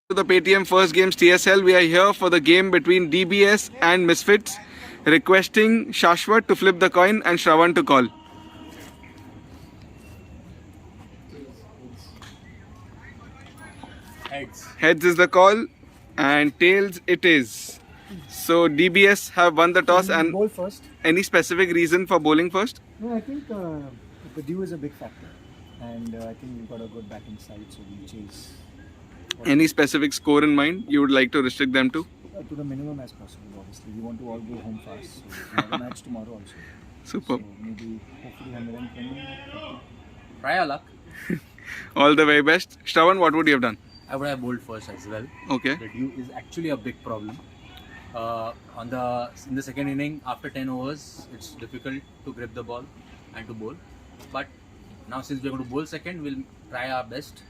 To the PAYTM First Games TSL. We are here for the game between DBS and Misfits, requesting Shashwat to flip the coin and Shravan to call. Heads. Heads is the call and tails it is. So DBS have won the toss. And bowl first. any specific reason for bowling first? No, I think the dew is a big factor, and I think we've got a good batting side, so we'll chase Any specific score in mind you would like to restrict them to? to the minimum as possible. Obviously, we want to all go home fast, so we have a match tomorrow also. Super. So maybe hopefully 120. Try your luck. All the very best. Shravan, what would you have done? I would have bowled first as well. Okay. The dew is actually a big problem. In the second inning, after 10 overs, it's difficult to grip the ball and to bowl. But now since we're going to bowl second, we'll try our best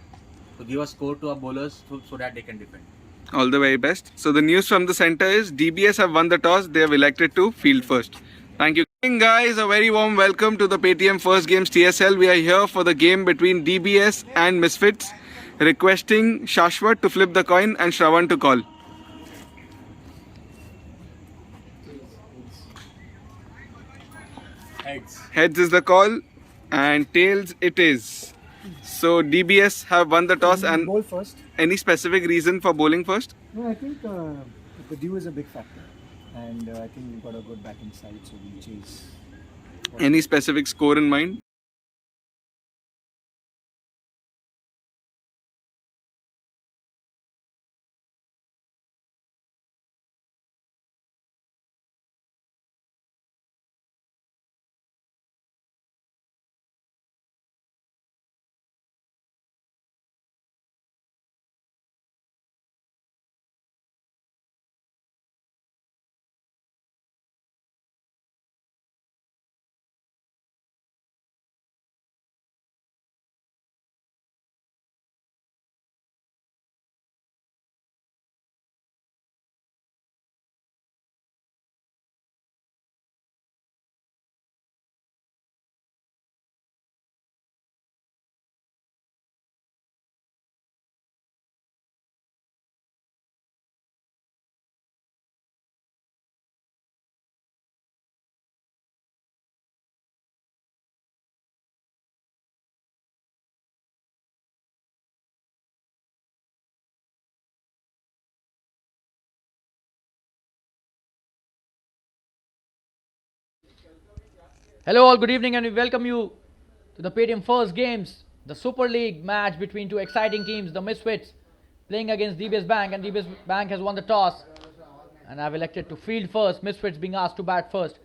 to give a score to our bowlers so that they can defend. All the very best. So the news from the center is DBS have won the toss. They have elected to field first. Thank you. Guys, a very warm welcome to the PAYTM First Games TSL. We are here for the game between DBS and Misfits, requesting Shashwat to flip the coin and Shravan to call. Heads. Heads is the call and tails it is. So DBS have won the toss. And bowl first. any specific reason for bowling first? No, I think the dew is a big factor, and I think we've got a good batting side, so we'll chase Any specific score in mind? Hello all, good evening and we welcome you to the PAYTM First Games, the Super League match between two exciting teams, the Misfits playing against DBS Bank, and DBS Bank has won the toss and have elected to field first, Misfits being asked to bat first.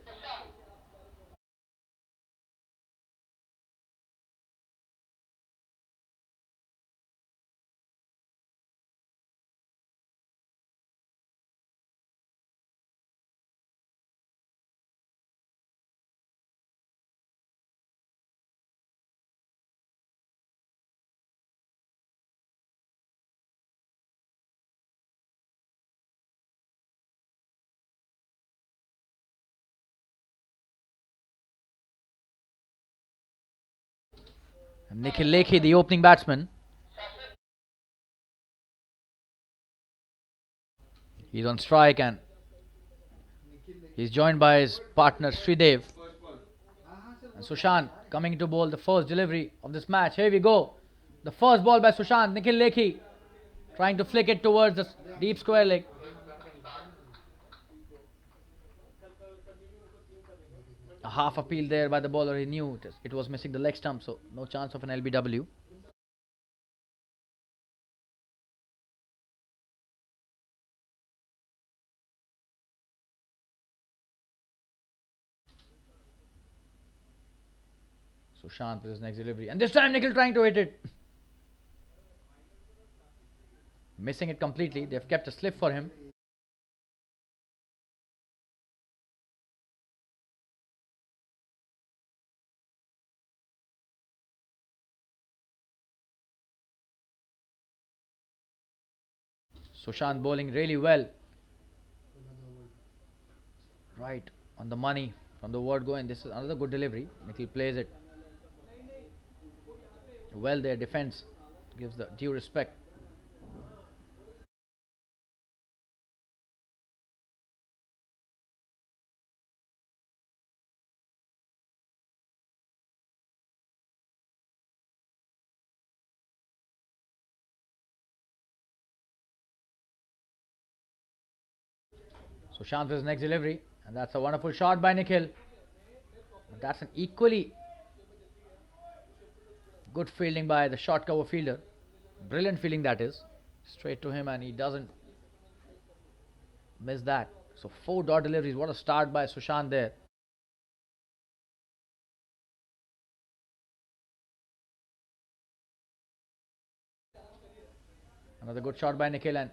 And Nikhil Lekhi, the opening batsman. He's on strike and he's joined by his partner Sridev. And Sushant coming to bowl the first delivery of this match. Here we go. The first ball by Sushant. Nikhil Lekhi trying to flick it towards the deep square leg. A half appeal there by the bowler. He knew it was missing the leg stump, so no chance of an LBW. Sushant with his next delivery, and this time Nikhil trying to hit it, missing it completely. They've kept a slip for him. Sushant bowling really well, right on the money from the word going. This is another good delivery. Nikhil plays it well. Their defense gives the due respect. Sushant with his next delivery, and that's a wonderful shot by Nikhil. But that's an equally good fielding by the short cover fielder. Brilliant fielding that is. Straight to him, and he doesn't miss that. So 4 dot deliveries. What a start by Sushant there. Another good shot by Nikhil, and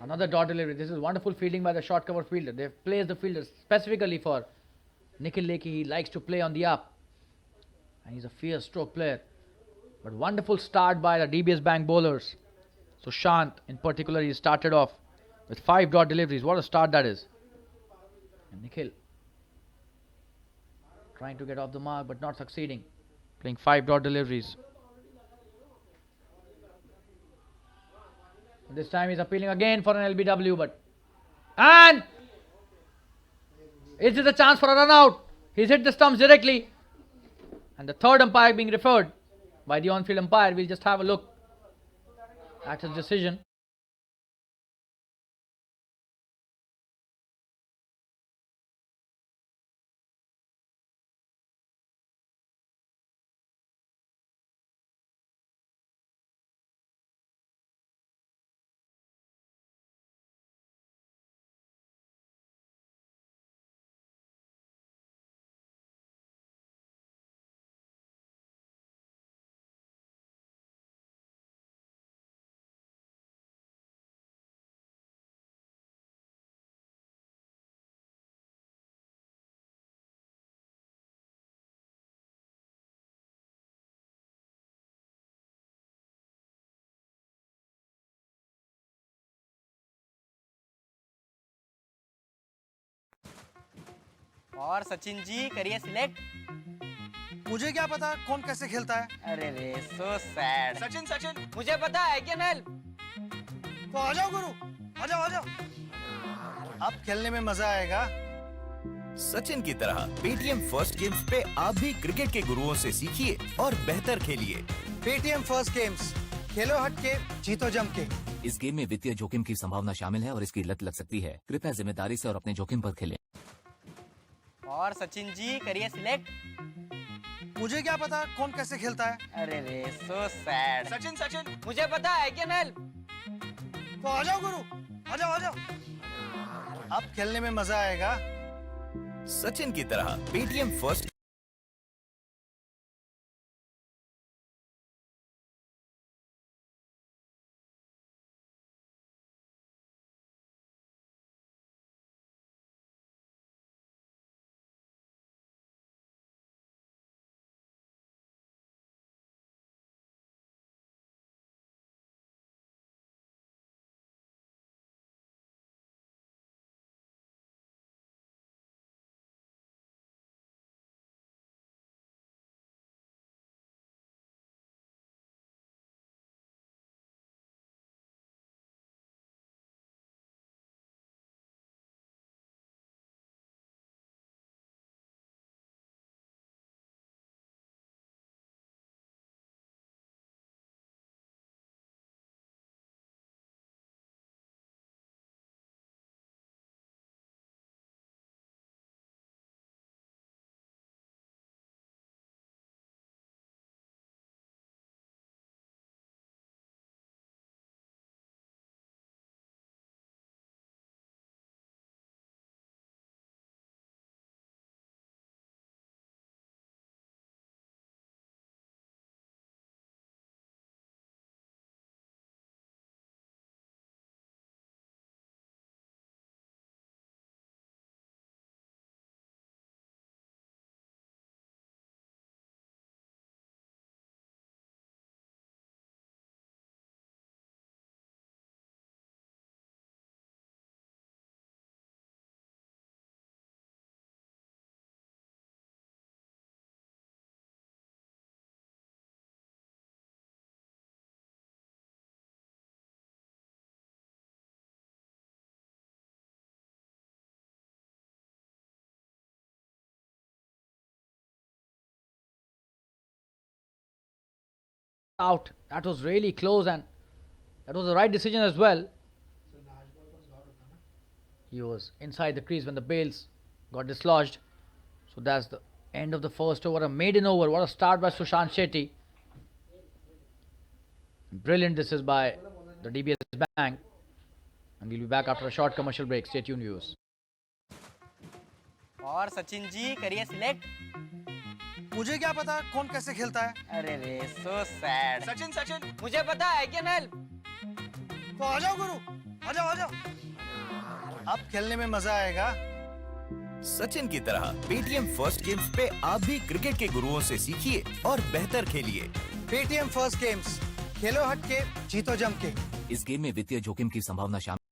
another dot delivery. This is wonderful fielding by the short cover fielder. They've placed the fielder specifically for Nikhil Lekhi. He likes to play on the up, and he's a fierce stroke player. But wonderful start by the DBS Bank bowlers. Sushant in particular, he started off with 5 dot deliveries. What a start that is. And Nikhil trying to get off the mark but not succeeding. Playing 5 dot deliveries. And this time he's appealing again for an LBW, and is this a chance for a run out? He's hit the stumps directly. And the third umpire being referred by the on-field umpire. We'll just have a look at his decision. और सचिन जी करिए select. मुझे क्या पता कौन कैसे खेलता है। अरे रे सो सैड। सचिन सचिन मुझे पता है कैन हेल्प। तो आ जाओ गुरु, आ जाओ आ जाओ। अब खेलने में मजा आएगा। सचिन की तरह पेटीएम फर्स्ट गेम्स पे आप भी क्रिकेट के गुरुओं से सीखिए और बेहतर खेलिए। पेटीएम फर्स्ट गेम्स, खेलो हट के जीतो जम के। इस गेम में वित्तीय जोखिम की संभावना शामिल है और इसकी लत लग सकती है। कृपया जिम्मेदारी से और अपने जोखिम पर खेलें। और सचिन जी करिए सिलेक्ट। मुझे क्या पता कौन कैसे खेलता है। अरे रे सो सैड। सचिन सचिन मुझे पता है कैन हेल्प। तो आ जाओ गुरु, आ जाओ आ जाओ। अब खेलने में मजा आएगा। सचिन की तरह Paytm first Out. That was really close, and that was the right decision as well. He was inside the crease when the bails got dislodged. So that's the end of the first over. A maiden over. What a start by Sushant Shetty. Brilliant this is by the DBS Bank. And we'll be back after a short commercial break. Stay tuned, viewers. और सचिन जी करिए select मुझे क्या पता कौन कैसे खेलता है अरे रे सो सैड सचिन सचिन मुझे पता है कैन हेल्प तो आ जाओ गुरु आ जाओ अब खेलने में मजा आएगा सचिन की तरह पेटीएम फर्स्ट गेम्स पे आप भी क्रिकेट के गुरुओं से सीखिए और बेहतर खेलिए। पेटीएम फर्स्ट गेम्स खेलो हट के जीतो जम के इस गेम में वित्तीय जोखिम की संभावना शामिल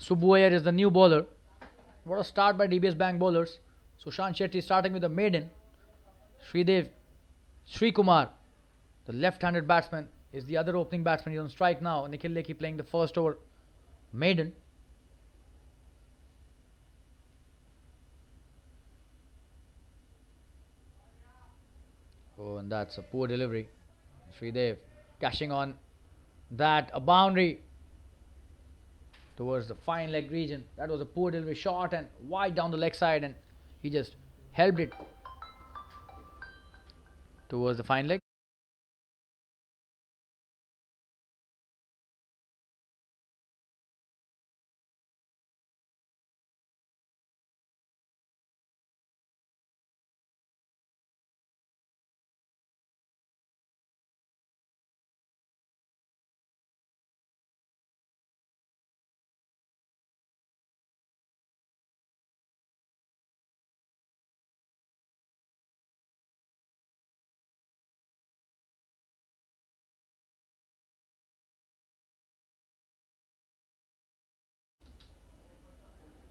Subbu Iyer is the new bowler. What a start by DBS Bank bowlers. Sushant Shetty starting with the maiden. Sri Kumar, the left-handed batsman, is the other opening batsman. He's on strike now. Nikhil Lekhi playing the first over maiden. Oh, and that's a poor delivery. Sridev cashing on that. A boundary towards the fine leg region. That was a poor delivery, short and wide down the leg side, and he just helped it towards the fine leg.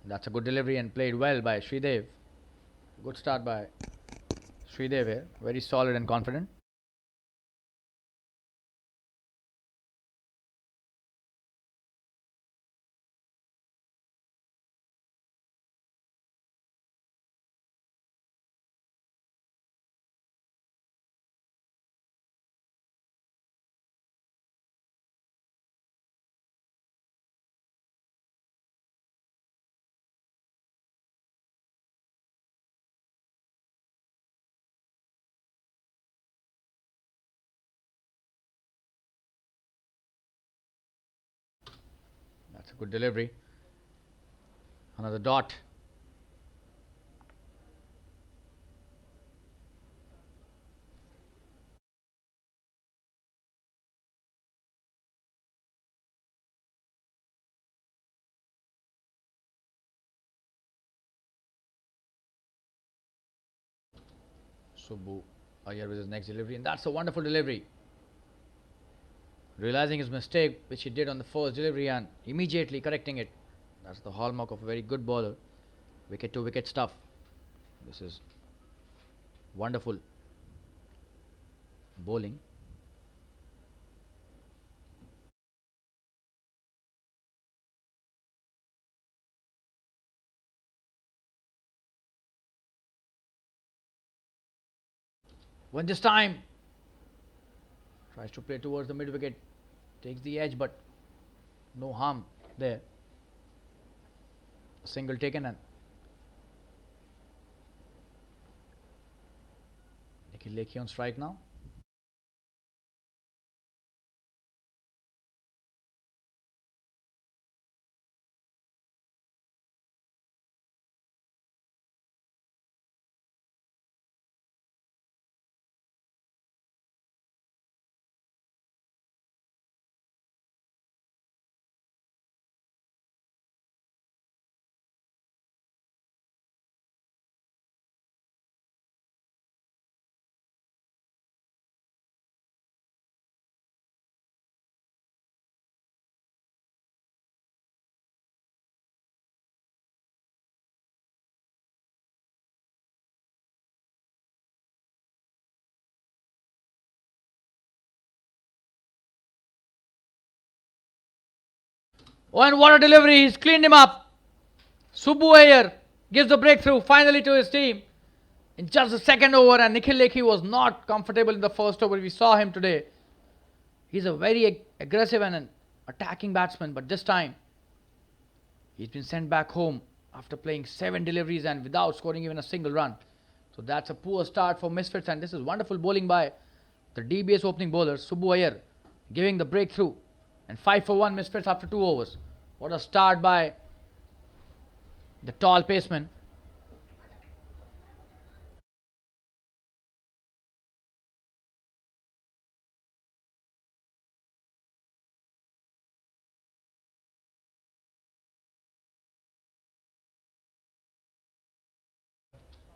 That's a good delivery and played well by Sridev. Good start by Sridev here. Very solid and confident. That's a good delivery. Another dot. Subbu Iyer with his next delivery, and that's a wonderful delivery. Realizing his mistake, which he did on the first delivery, and immediately correcting it. That's the hallmark of a very good bowler. Wicket to wicket stuff. This is wonderful bowling. When this time tries to play towards the mid wicket, takes the edge, but no harm there. A single taken, and Nikhil Lekhi on strike now. Oh, and what a delivery! He's cleaned him up. Subbu Iyer gives the breakthrough finally to his team. in just the second over, and Nikhil Lekhi was not comfortable in the first over. We saw him today. He's a very aggressive and an attacking batsman, but this time he's been sent back home after playing 7 deliveries and without scoring even a single run. So that's a poor start for Misfits, and this is wonderful bowling by the DBS opening bowler Subbu Iyer, giving the breakthrough, and 5 for 1 Misfits after 2 overs. What a start by the tall paceman.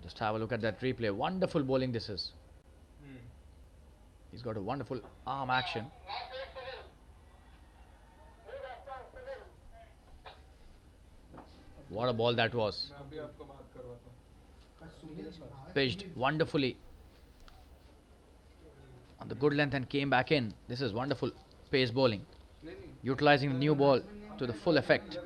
Just have a look at that replay. Wonderful bowling this is. He's got a wonderful arm action. What a ball that was. Pitched wonderfully on the good length and came back in. This is wonderful pace bowling, utilizing the new ball to the full effect.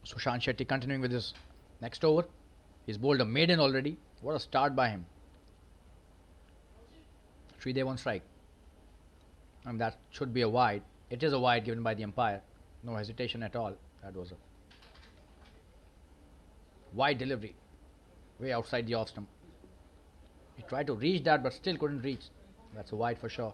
Sushant Shetty continuing with his next over. He's bowled a maiden already. What a start by him. Sridev on strike. And that should be a wide. It is a wide given by the umpire. No hesitation at all. That was a wide delivery. Way outside the off stump. He tried to reach that but still couldn't reach. That's a wide for sure.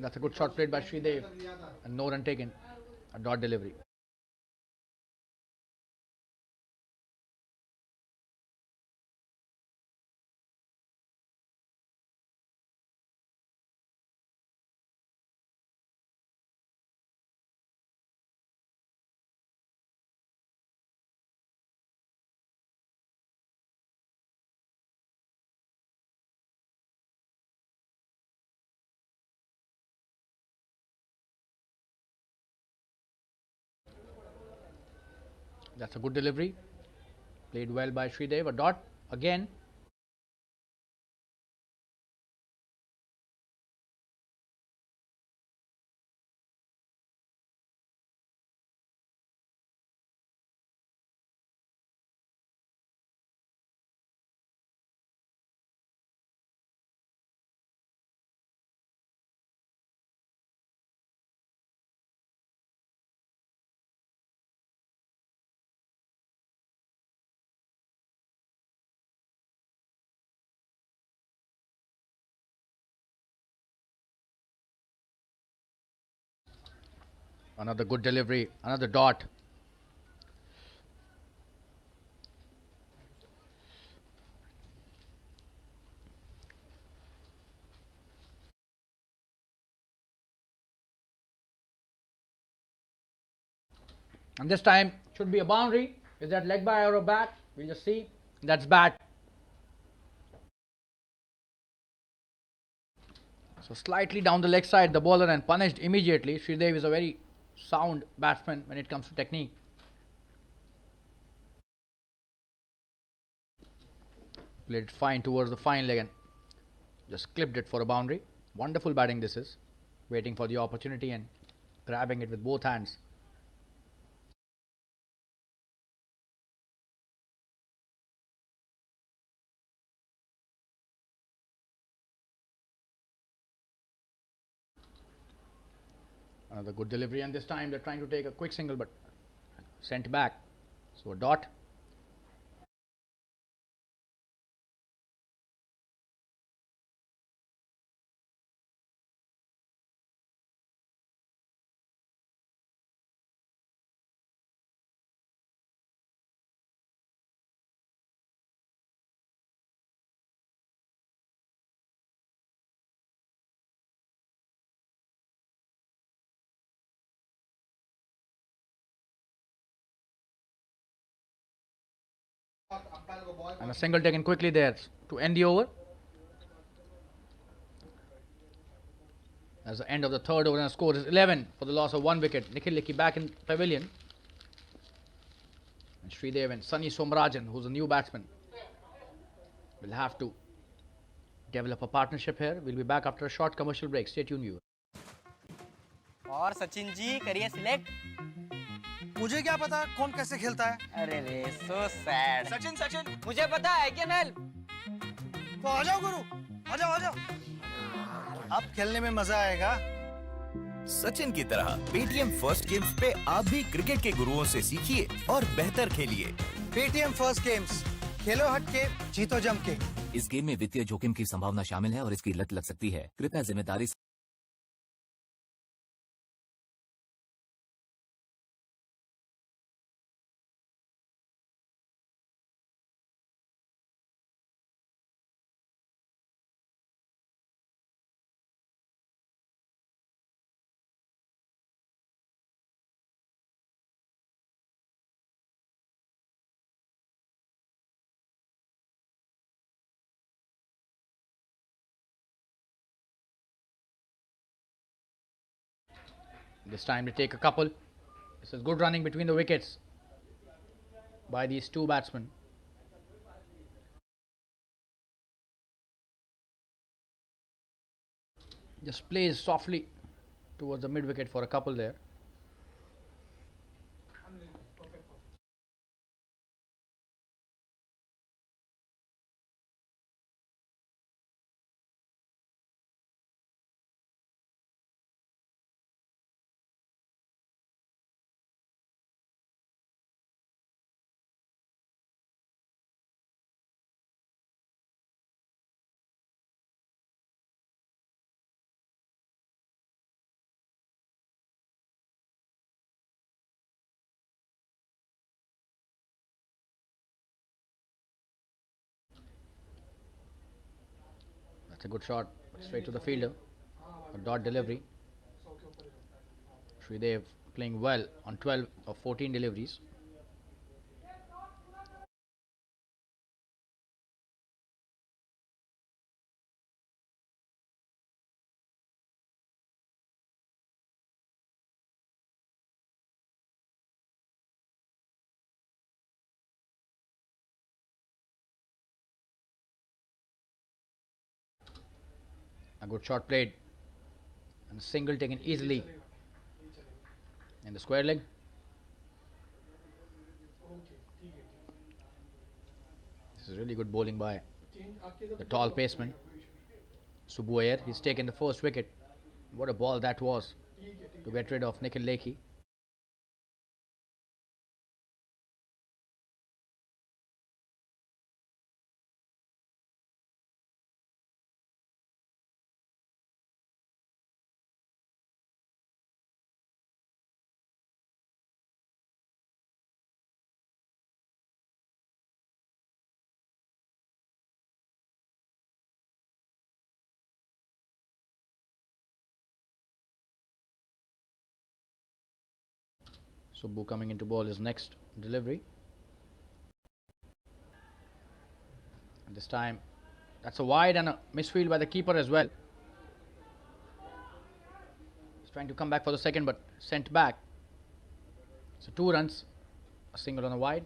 That's a good shot played by Sridev, and no run taken. A dot delivery. That's a good delivery. Played well by Sridev. A dot again. Another good delivery. Another dot. And this time should be a boundary. Is that leg by or a bat? We'll just see. That's bat. So slightly down the leg side, the bowler, and punished immediately. Sridev is a very sound batsman when it comes to technique. Played it fine towards the fine leg and just clipped it for a boundary. Wonderful batting this is. Waiting for the opportunity and grabbing it with both hands. Another good delivery, and this time they're trying to take a quick single but sent back. So a dot. And a single taken quickly there to end the over. As the end of the third over and the score is 11 for the loss of 1 wicket. Nikhil Lekhi back in pavilion. And Sridev and Sunny Somrajan, who's a new batsman, will have to develop a partnership here. We'll be back after a short commercial break. Stay tuned, you. और सचिन जी करिए select. मुझे क्या पता कौन कैसे खेलता है। अरे रे सो सैड। सचिन सचिन मुझे पता है कैन हेल्प। तो आ जाओ गुरु, आ जाओ आ जाओ। अब खेलने में मजा आएगा। सचिन की तरह पेटीएम फर्स्ट गेम्स पे आप भी क्रिकेट के गुरुओं से सीखिए और बेहतर खेलिए। पेटीएम फर्स्ट गेम्स, खेलो हट के जीतो जम के। इस गेम में वित्तीय जोखिम की संभावना शामिल है और इसकी लत लग सकती है। कृपया जिम्मेदारी से This time they take a couple. This is good running between the wickets by these two batsmen. Just plays softly towards the mid wicket for a couple there. That's a good shot, straight to the fielder. A dot delivery. Sridev playing well on 12 of 14 deliveries. A good shot played and a single taken easily in the square leg. This is really good bowling by the tall paceman Subbu Iyer. He's taken the first wicket. What a ball that was to get rid of Nikhil Lekhi. Subbu coming into ball his next delivery. And this time, that's a wide and a misfield by the keeper as well. He's trying to come back for the second, but sent back. So 2 runs, a single on a wide.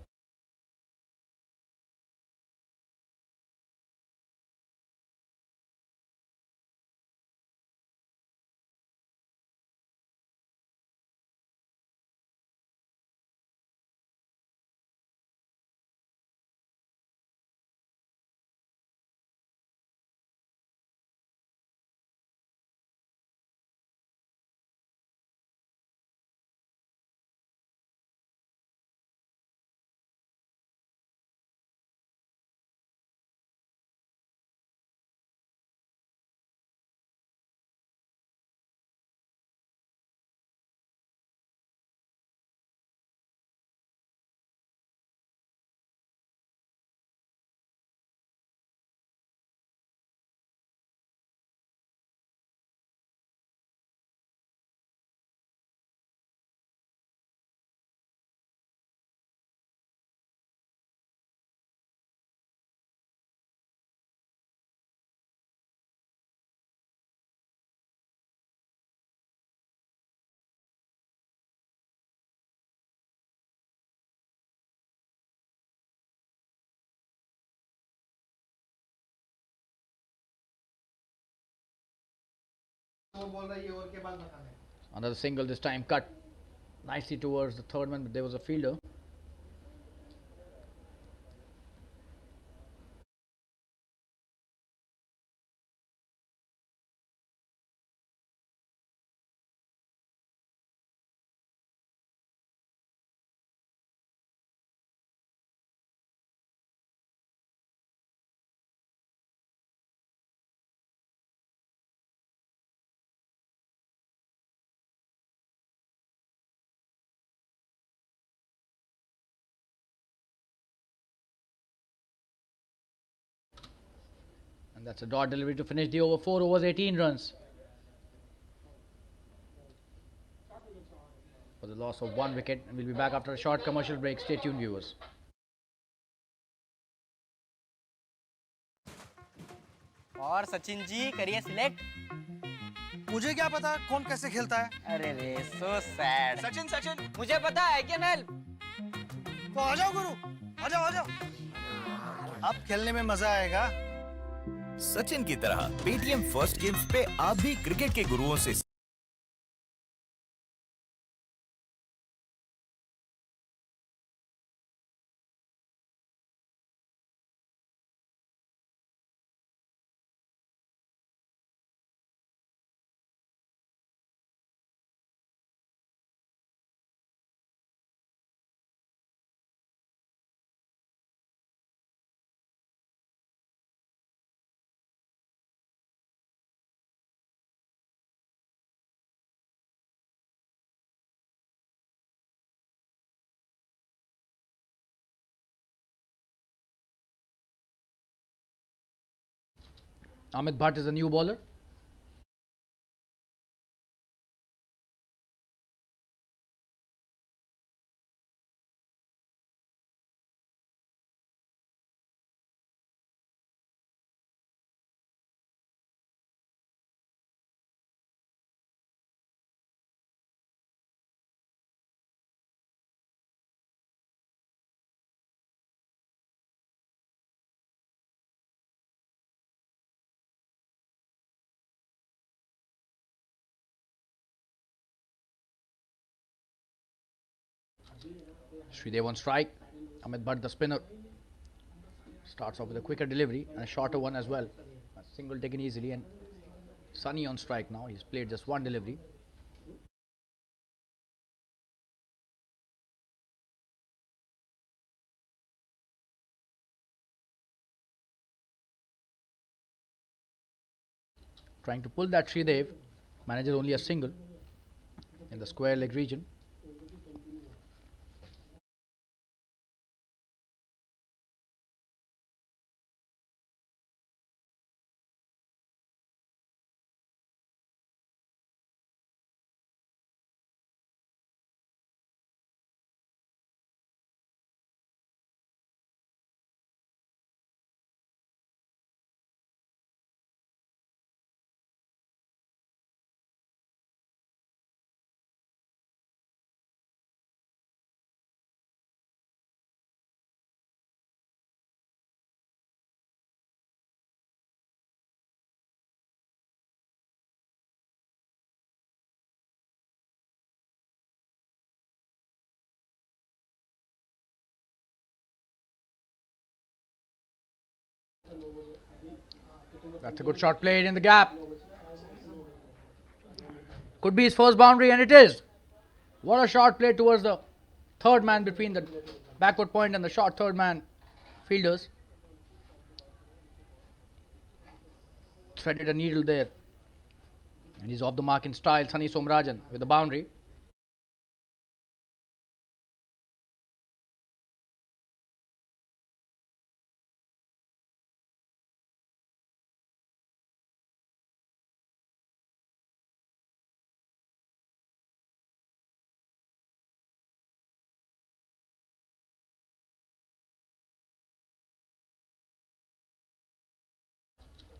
Another single this time, cut nicely towards the third man, but there was a fielder. And that's a dot delivery to finish the over. 4 overs, 18 runs. For the loss of 1 wicket, and we'll be back after a short commercial break. Stay tuned, viewers. और सचिन जी करिए select. मुझे क्या पता कौन कैसे खेलता है। अरे रे सो सैड। सचिन सचिन मुझे पता है, कैन हेल्प। तो आ जाओ गुरु, आ जाओ आ जाओ। अब खेलने में मजा आएगा। सचिन की तरह पेटीएम फर्स्ट गेम्स पे आप भी क्रिकेट के गुरुओं से Amit Bhatt is a new bowler. Sridev on strike. Amit Bhatt, the spinner, starts off with a quicker delivery and a shorter one as well. A single taken easily, and Sunny on strike now. He's played just one delivery. Trying to pull that Sridev, manages only a single in the square leg region. That's a good shot played in the gap. Could be his first boundary, and it is. What a shot played towards the third man between the backward point and the short third man fielders. Threaded a needle there. And he's off the mark in style. Sunny Somrajan with the boundary.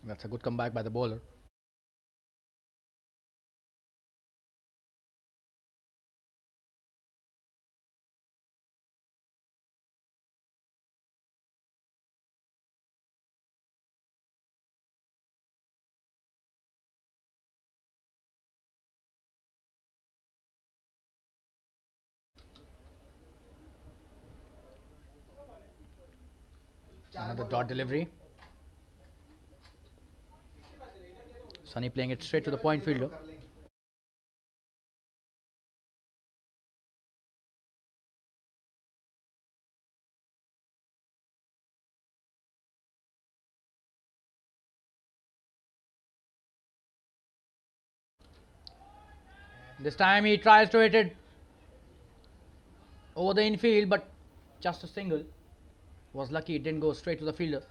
That's a good comeback by the bowler. Another dot delivery. Sunny playing it straight to the point fielder. This time he tries to hit it over the infield, but just a single. Was lucky it didn't go straight to the fielder.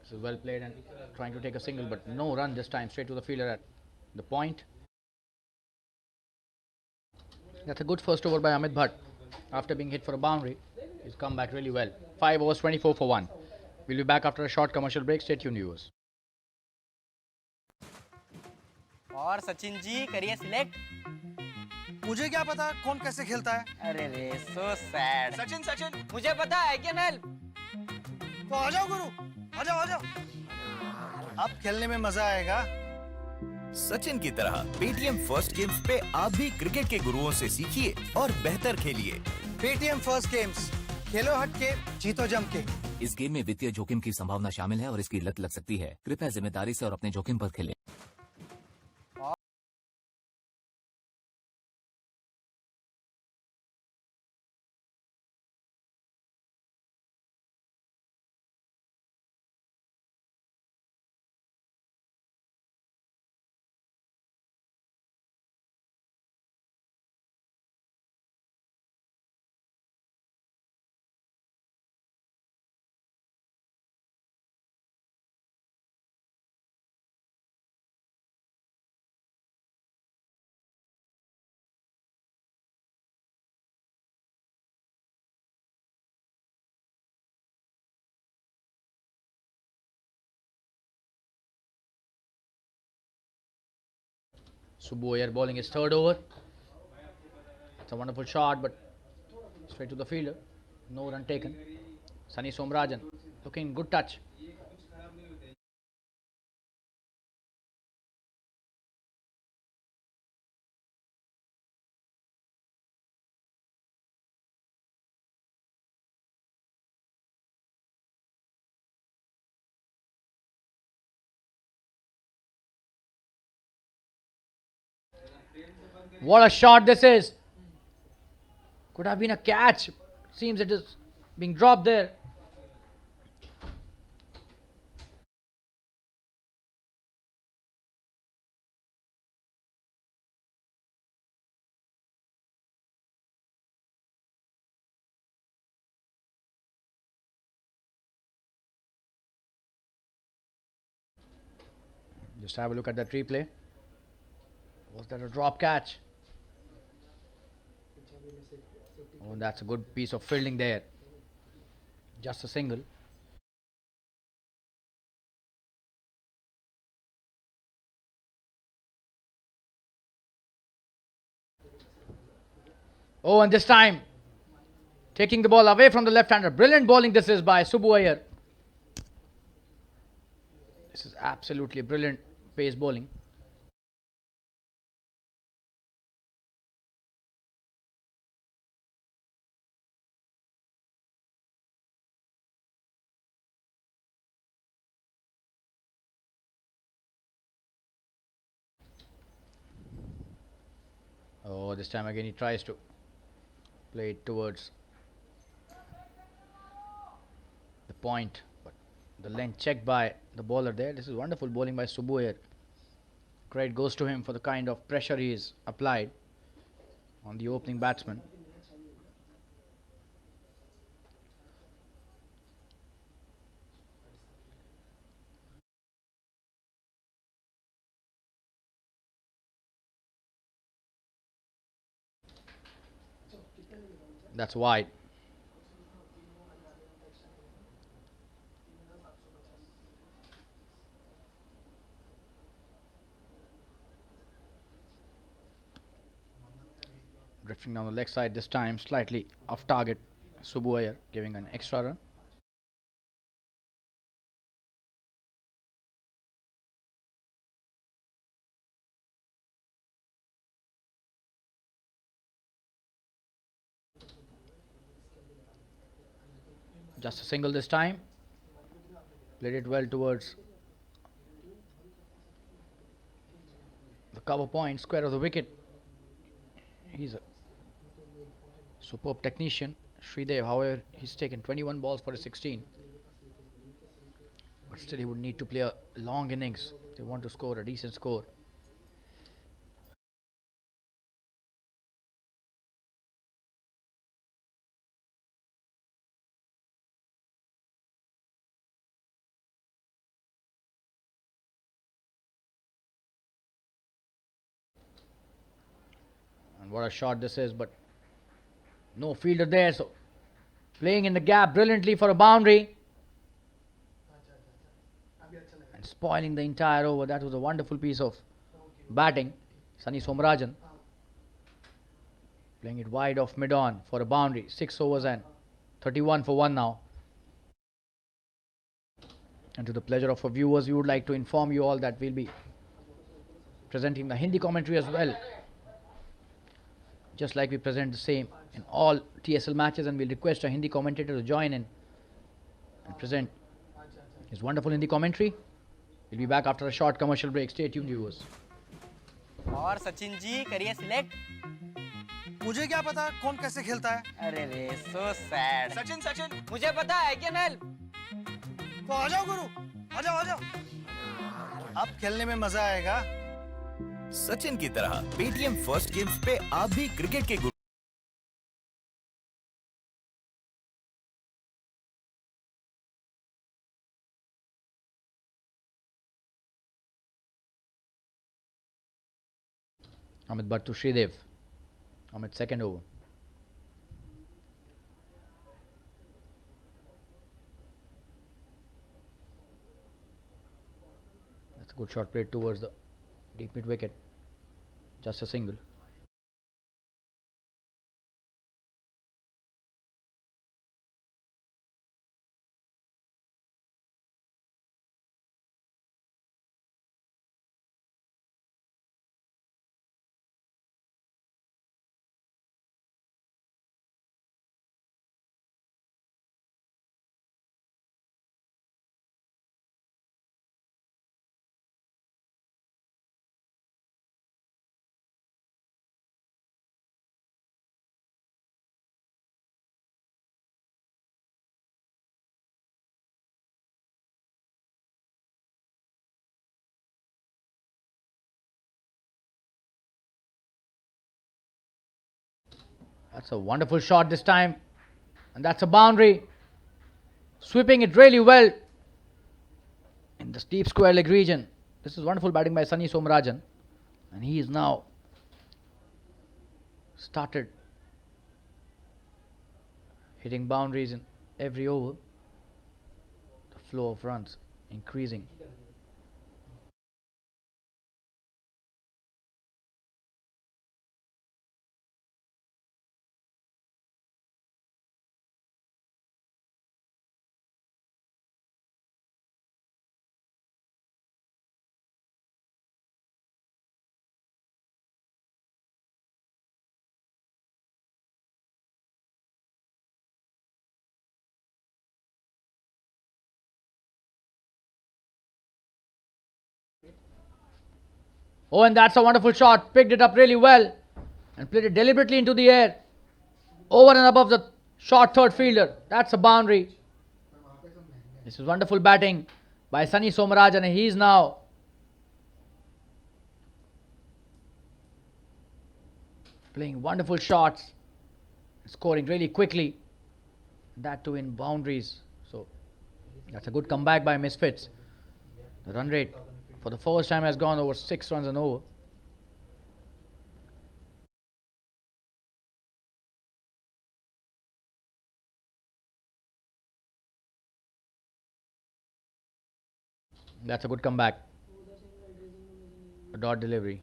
This is well played and trying to take a single, but no run this time, straight to the fielder at the point. That's a good first over by Amit Bhatt. After being hit for a boundary, he's come back really well. 5 overs, 24 for 1. We'll be back after a short commercial break. Stay tuned, viewers. और सचिन जी करिए select. मुझे क्या पता कौन कैसे खेलता है. अरे रे सो सैड. सचिन सचिन मुझे पता है कैन हेल्प. तो आ जाओ गुरु, आ जाओ आ जाओ. अब खेलने में मजा आएगा. सचिन की तरह पेटीएम फर्स्ट गेम्स पे आप भी क्रिकेट के गुरुओं से सीखिए और बेहतर खेलिए. पेटीएम फर्स्ट गेम्स, खेलो हट के जीतो जम के. इस गेम में वित्तीय जोखिम की संभावना शामिल है और इसकी लत लग सकती है. कृपया जिम्मेदारी से और अपने जोखिम पर खेलें. Subbu Iyer bowling his third over. It's a wonderful shot, but straight to the fielder. No run taken. Sunny Somrajan looking good touch. What a shot this is! Could have been a catch. Seems it is being dropped there. Just have a look at that replay. Was that a drop catch? Oh, that's a good piece of fielding there. Just a single. Oh, and this time, taking the ball away from the left-hander. Brilliant bowling this is by Subbu Iyer. This is absolutely brilliant pace bowling. Oh, this time again he tries to play it towards the point, but the length checked by the bowler there. This is wonderful bowling by Subbu Iyer. Credit goes to him for the kind of pressure he has applied on the opening batsman. That's wide. Drifting down the leg side this time, slightly off target. Subu Iyer giving an extra run. Just a single this time. Played it well towards the cover point, square of the wicket. He's a superb technician. Sridev, however, he's taken 21 balls for a 16. But still, he would need to play a long innings if they want to score a decent score. And what a shot this is, but no fielder there, so playing in the gap brilliantly for a boundary. And spoiling the entire over. That was a wonderful piece of batting. Sunny Somarajan playing it wide off mid-on for a boundary. 6 overs and 31 for 1 now. And to the pleasure of our viewers, we would like to inform you all that we'll be presenting the Hindi commentary as well. Just like we present the same in all TSL matches, and we'll request a Hindi commentator to join in and present his wonderful Hindi commentary. We'll be back after a short commercial break. Stay tuned, viewers. और सचिन जी करिए select. मुझे क्या पता कौन कैसे खेलता है। अरे रे सो सैड। सचिन सचिन मुझे पता है कैन हेल्प। तो आ जाओ गुरु, आ जाओ आ जाओ। अब खेलने में मजा आएगा। सचिन की तरह पेटीएम फर्स्ट गेम्स पे आप भी क्रिकेट के गुरु Amit Bhatt to Sridev. Amit second over. That's a good shot played towards the deep mid wicket. Just a single. That's a wonderful shot this time. And that's a boundary. Sweeping it really well in the deep square leg region. This is wonderful batting by Sunny Somarajan. And he is now started hitting boundaries in every over. The flow of runs increasing. Oh, and that's a wonderful shot. Picked it up really well and played it deliberately into the air. Over and above the short third fielder. That's a boundary. This is wonderful batting by Sunny Somarajan, and he is now playing wonderful shots, scoring really quickly. That too in boundaries. So that's a good comeback by Misfits. The run rate for the first time has gone over 6 runs an over. That's a good comeback. A dot delivery.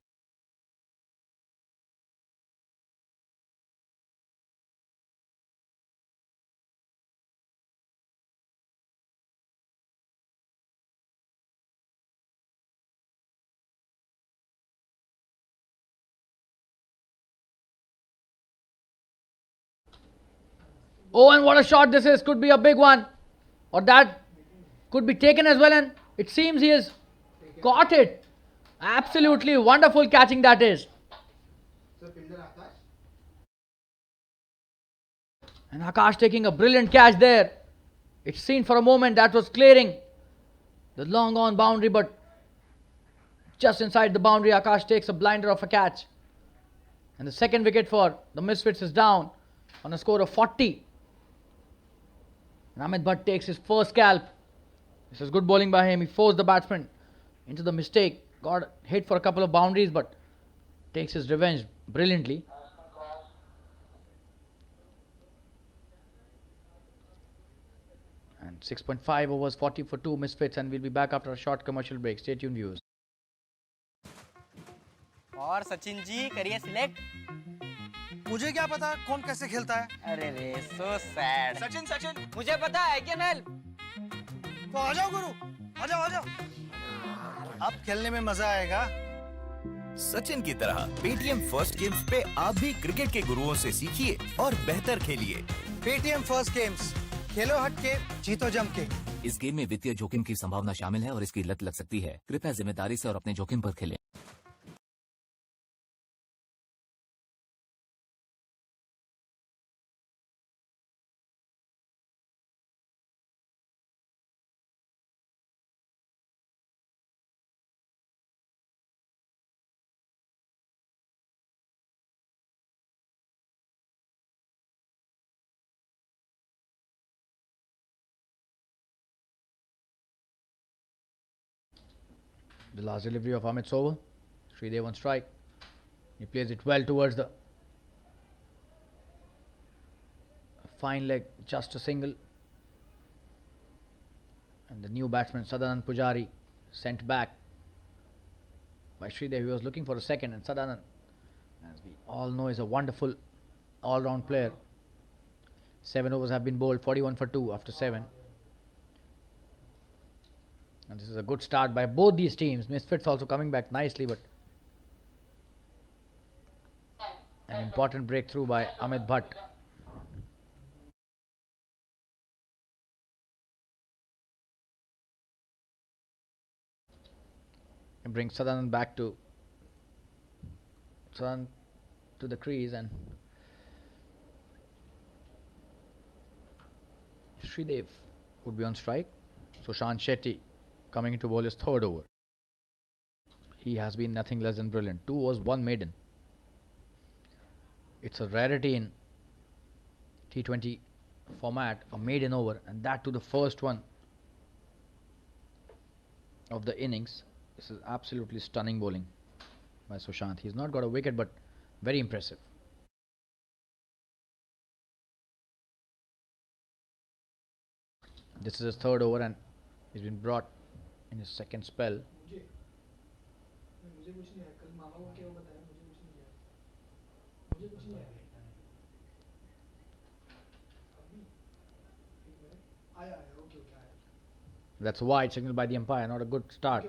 Oh, and what a shot this is. Could be a big one. Or that could be taken as well. And it seems he has caught it. Absolutely wonderful catching that is. And Akash taking a brilliant catch there. It seemed for a moment that was clearing the long on boundary, but just inside the boundary, Akash takes a blinder of a catch. And the second wicket for the Misfits is down on a score of 40. And Amit Bhatt takes his first scalp. This is good bowling by him. He forced the batsman into the mistake. Got hit for a couple of boundaries, but takes his revenge brilliantly. And 6.5 overs, 40 for 2 Misfits, and we'll be back after a short commercial break. Stay tuned, viewers. और सचिन जी करिए select. मुझे क्या पता कौन कैसे खेलता है। अरे रे सो सैड। सचिन सचिन मुझे पता है कैन हेल्प। तो आ जाओ गुरु, आ जाओ आ जाओ। अब खेलने में मजा आएगा। सचिन की तरह पेटीएम फर्स्ट गेम्स पे आप भी क्रिकेट के गुरुओं से सीखिए और बेहतर खेलिए। पेटीएम फर्स्ट गेम्स, खेलो हट के, जीतो जम के। इस गेम में वित्तीय जोखिम की संभावना शामिल है और इसकी लत लग सकती है। कृपया जिम्मेदारी से और अपने जोखिम पर खेलें। The last delivery of Amit's over. Sridev on strike. He plays it well towards the fine leg, just a single. And the new batsman Sadanand Pujari sent back by Sridev. He was looking for a second, and Sadanand, as we all know, is a wonderful all-round player. 7 overs have been bowled, 41 for 2 after 7. And this is a good start by both these teams. Misfits also coming back nicely, but an important breakthrough by Amit Bhatt. It brings Sadanand back to the crease, and Sridev would be on strike. Sushant Shetty coming into bowl his third over. He has been nothing less than brilliant. 2 overs, 1 maiden. It's a rarity in T20 format, a maiden over, and that to the first one of the innings. This is absolutely stunning bowling by Sushant. He's not got a wicket, but very impressive. This is his third over, and he's been brought in his second spell. That's a wide signal by the umpire, not a good start.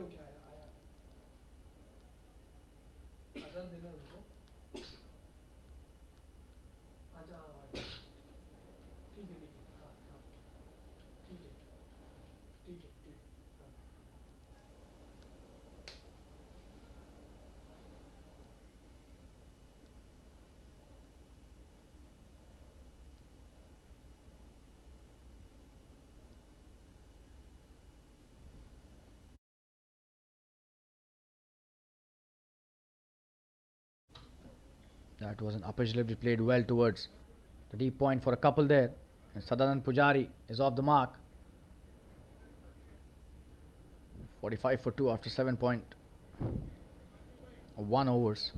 That was an upper delivery played well towards the deep point for a couple there. And Sadanand Pujari is off the mark. 45 for 2 after 7.1 overs.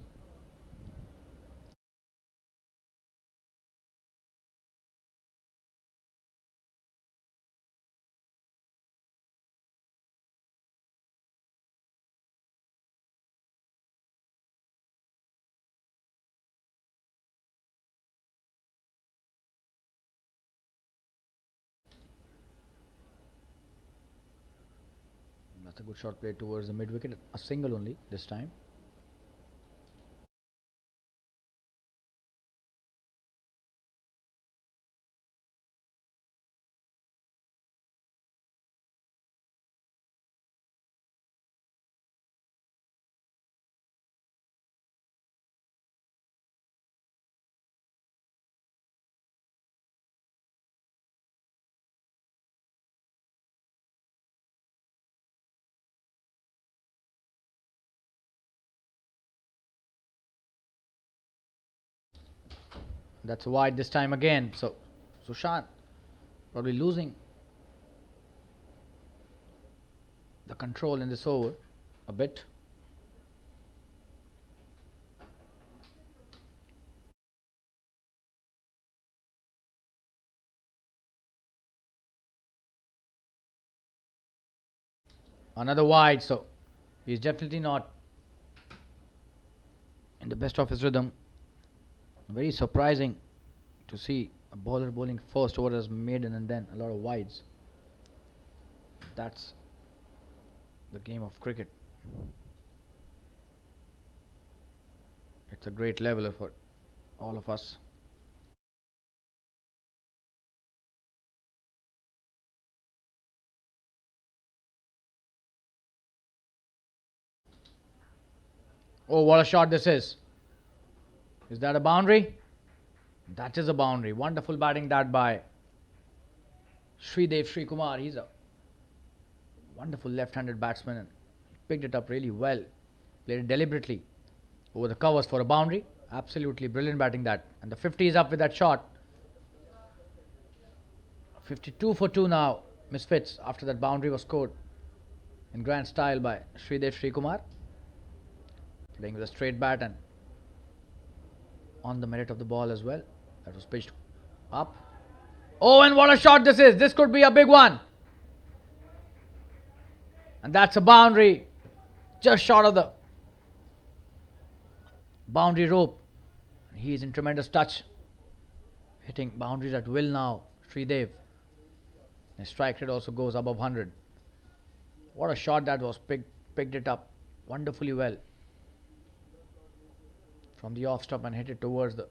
That's a good shot played towards the mid wicket. A single only this time. That's wide this time again. So Sushant probably losing the control in this over a bit. Another wide, so he's definitely not in the best of his rhythm. Very surprising to see a bowler bowling first over as maiden and then a lot of wides. That's the game of cricket. It's a great leveler for all of us. Oh, what a shot this is. Is that a boundary? That is a boundary. Wonderful batting that by Sri Kumar. He's a wonderful left-handed batsman and picked it up really well. Played it deliberately over the covers for a boundary. Absolutely brilliant batting that. And the 50 is up with that shot. 52 for 2 now. Misfits after that boundary was scored in grand style by Sri Kumar. Playing with a straight bat and on the merit of the ball as well. That was pitched up. Oh, and what a shot this is. This could be a big one. And that's a boundary. Just short of the boundary rope. He is in tremendous touch. Hitting boundaries at will now. Sridev. His strike rate also goes above 100. What a shot that was. Picked it up wonderfully well from the off stump and hit it towards the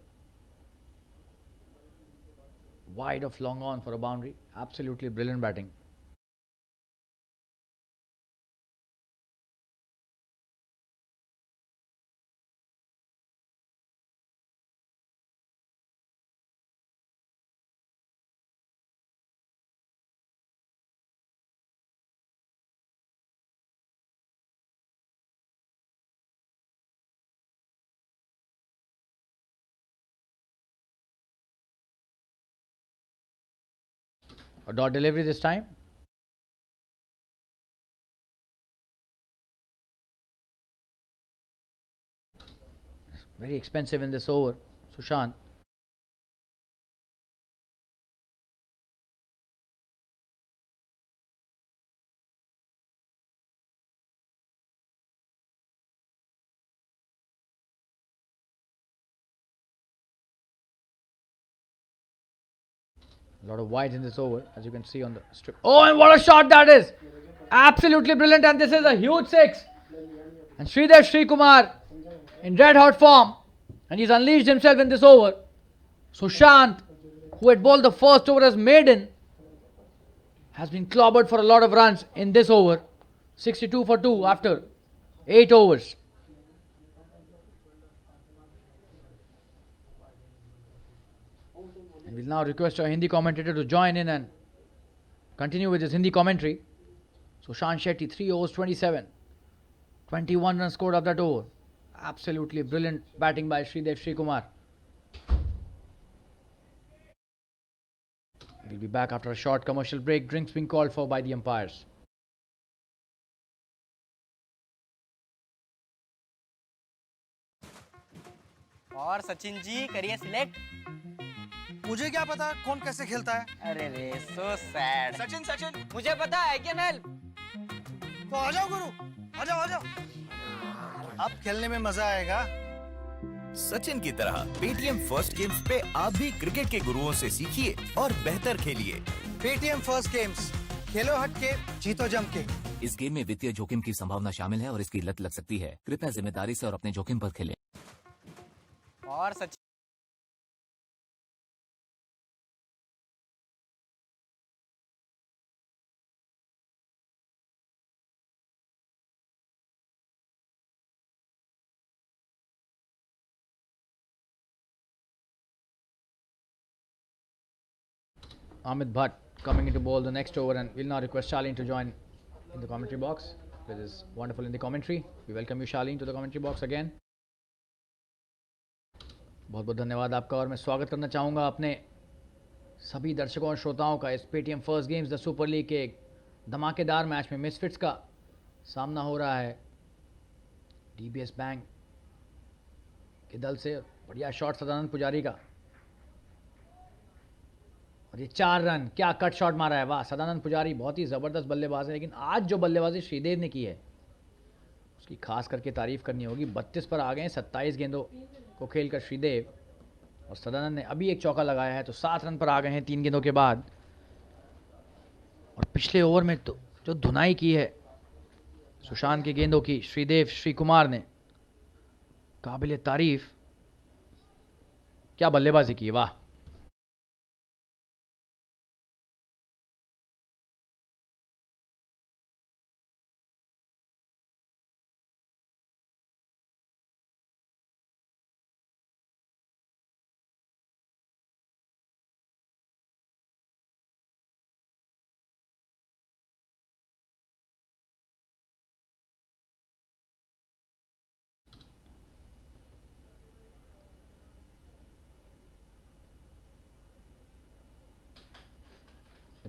wide of long on for a boundary. Absolutely brilliant batting. A dot delivery this time. Very expensive in this over. Sushant. A lot of wides in this over, as you can see on the strip. Oh, and what a shot that is! Absolutely brilliant, and this is a huge 6. And Sri Kumar in red hot form, and he's unleashed himself in this over. Sushant, who had bowled the first over as maiden, has been clobbered for a lot of runs in this over. 62 for 2 after 8 overs. And we'll now request our Hindi commentator to join in and continue with his Hindi commentary. Sushant Shetty, 3 overs, 27. 21 runs scored of that over. Absolutely brilliant batting by Sri Kumar. We'll be back after a short commercial break. Drinks being called for by the umpires. और सचिन जी करिए select. मुझे क्या पता कौन कैसे खेलता है। अरे रे सो सैड। सचिन मुझे पता है कैन हेल्प। तो आ जाओ गुरु, आ जाओ। अब खेलने में मजा आएगा। सचिन की तरह पेटीएम फर्स्ट गेम्स पे आप भी क्रिकेट के गुरुओं से सीखिए और बेहतर खेलिए। पेटीएम फर्स्ट गेम्स, खेलो हट के, जीतो जम के। इस गेम में वित्तीय जोखिम की संभावना शामिल है और इसकी लत लग सकती है। कृपया जिम्मेदारी से और अपने जोखिम पर खेलें। और Sachin Amit Bhatt coming into bowl the next over, and we'll now request Charlene to join in the commentary box with his wonderful in the commentary. We welcome you, Charlene, to the commentary box again. बहुत बहुत धन्यवाद आपका, और मैं स्वागत करना चाहूँगा अपने सभी दर्शकों और श्रोताओं का इस Paytm first games the super league के एक धमाकेदार मैच में मिसफिट्स का सामना हो रहा है डीबीएस बैंक के दल से। बढ़िया शॉट सदानंद पुजारी का, और ये 4 रन, क्या कट शॉट मारा है, वाह। सदानंद पुजारी बहुत ही ज़बरदस्त बल्लेबाज है, लेकिन आज जो बल्लेबाजी श्रीदेव ने की है उसकी खास करके तारीफ करनी होगी। 32 पर आ गए हैं 27 गेंदों को खेलकर श्रीदेव, और सदानंद ने अभी एक चौका लगाया है, तो 7 रन पर आ गए हैं 3 गेंदों के बाद। और पिछले ओवर में तो जो धुनाई की है सुशांत के गेंदों की श्रीदेव श्री कुमार ने, काबिल तारीफ, क्या बल्लेबाजी की, वाह।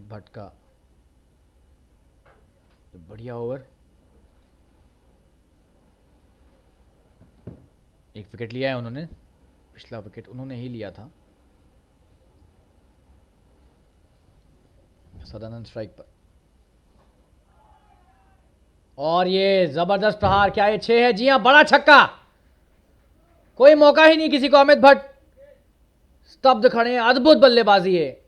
भट्ट का बढ़िया ओवर, एक विकेट लिया है उन्होंने, पिछला विकेट उन्होंने ही लिया था। सदानंद स्ट्राइक पर, और ये जबरदस्त प्रहार, क्या ये 6 है? जी हां, बड़ा छक्का, कोई मौका ही नहीं किसी को। अमित भट्ट स्तब्ध खड़े हैं, अद्भुत बल्लेबाजी है,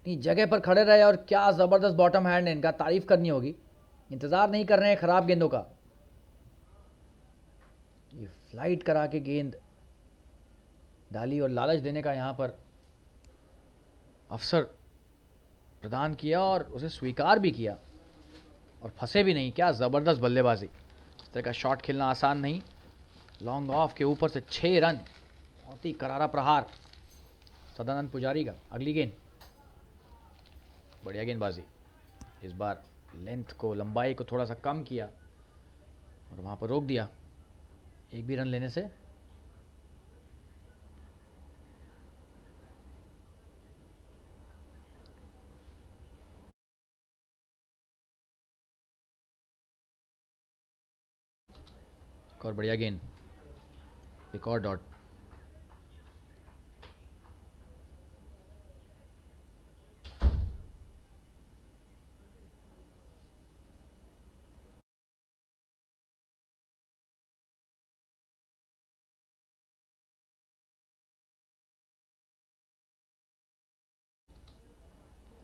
इतनी जगह पर खड़े रहे, और क्या जबरदस्त बॉटम हैंड है इनका, तारीफ करनी होगी। इंतजार नहीं कर रहे हैं खराब गेंदों का, ये फ्लाइट करा के गेंद डाली और लालच देने का यहां पर अवसर प्रदान किया, और उसे स्वीकार भी किया, और फंसे भी नहीं। क्या ज़बरदस्त बल्लेबाजी, इस तरह का शॉट खेलना आसान नहीं। लॉन्ग ऑफ के ऊपर से 6 रन, बहुत ही करारा प्रहार सदानंद पुजारी का। अगली गेंद, बढ़िया गेंदबाजी, इस बार लेंथ को, लंबाई को थोड़ा सा कम किया और वहाँ पर रोक दिया एक भी रन लेने से। एक और बढ़िया गेंद, एक और डॉट।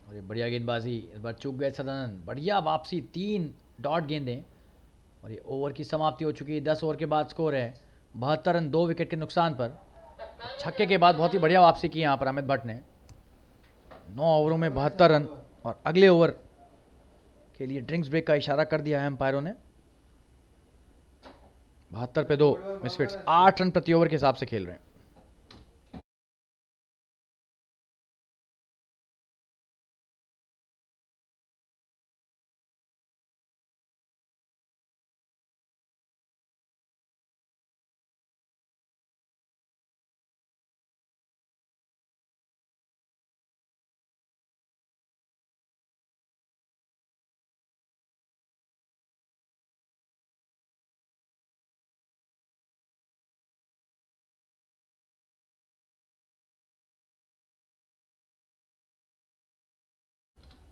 और ये बढ़िया गेंदबाजी, इस बार चूक गए सदानंद, बढ़िया वापसी, 3 डॉट गेंदें, और ये ओवर की समाप्ति हो चुकी है। 10 ओवर के बाद स्कोर है 72 रन, 2 विकेट के नुकसान पर। छक्के के बाद बहुत ही बढ़िया वापसी की यहाँ पर अमित भट्ट ने, 9 ओवरों में 72 रन, और अगले ओवर के लिए ड्रिंक्स ब्रेक का इशारा कर दिया है अंपायरों ने। 72 पे 2 मिसफिट्स 8 रन प्रति ओवर के हिसाब से खेल रहे हैं।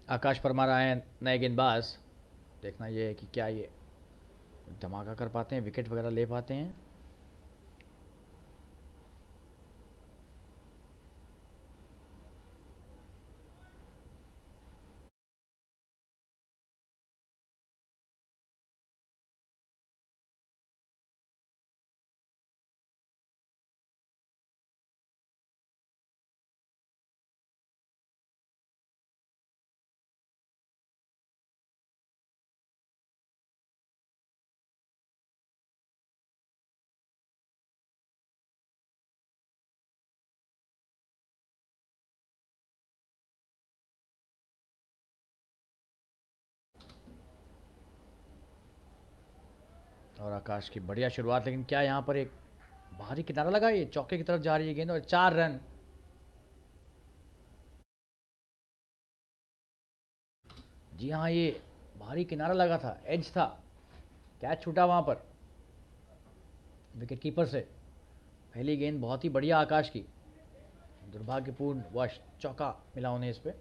आकाश परमार आए हैं नए गेंदबाज, देखना यह है कि क्या ये धमाका कर पाते हैं, विकेट वगैरह ले पाते हैं। और आकाश की बढ़िया शुरुआत, लेकिन क्या यहाँ पर एक बाहरी किनारा लगा, ये चौके की तरफ जा रही है गेंद और 4 रन। जी हाँ, ये बाहरी किनारा लगा था, एज था, कैच छूटा वहां पर विकेट कीपर से। पहली गेंद बहुत ही बढ़िया आकाश की, दुर्भाग्यपूर्ण वश चौका मिला उन्हें इस पे।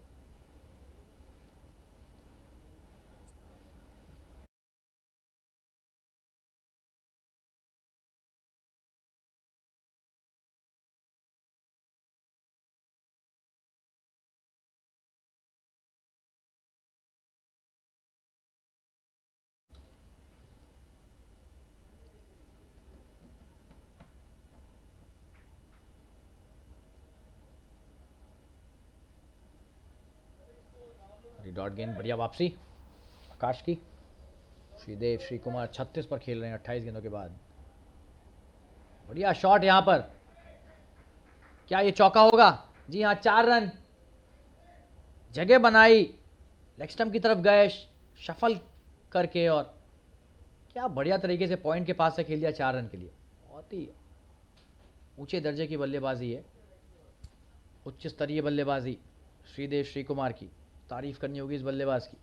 डॉट गेंद, बढ़िया वापसी आकाश की। श्रीदेव श्री कुमार 36 पर खेल रहे हैं 28 गेंदों के बाद। बढ़िया शॉट यहां पर, क्या ये चौका होगा? जी हाँ, 4 रन, जगह बनाई, लेग स्टंप की तरफ गए शफल करके और क्या बढ़िया तरीके से पॉइंट के पास से खेल दिया 4 रन के लिए। बहुत ही ऊंचे दर्जे की बल्लेबाजी है, उच्च स्तरीय बल्लेबाजी श्रीदेव श्री कुमार की, तारीफ करनी होगी इस बल्लेबाज की।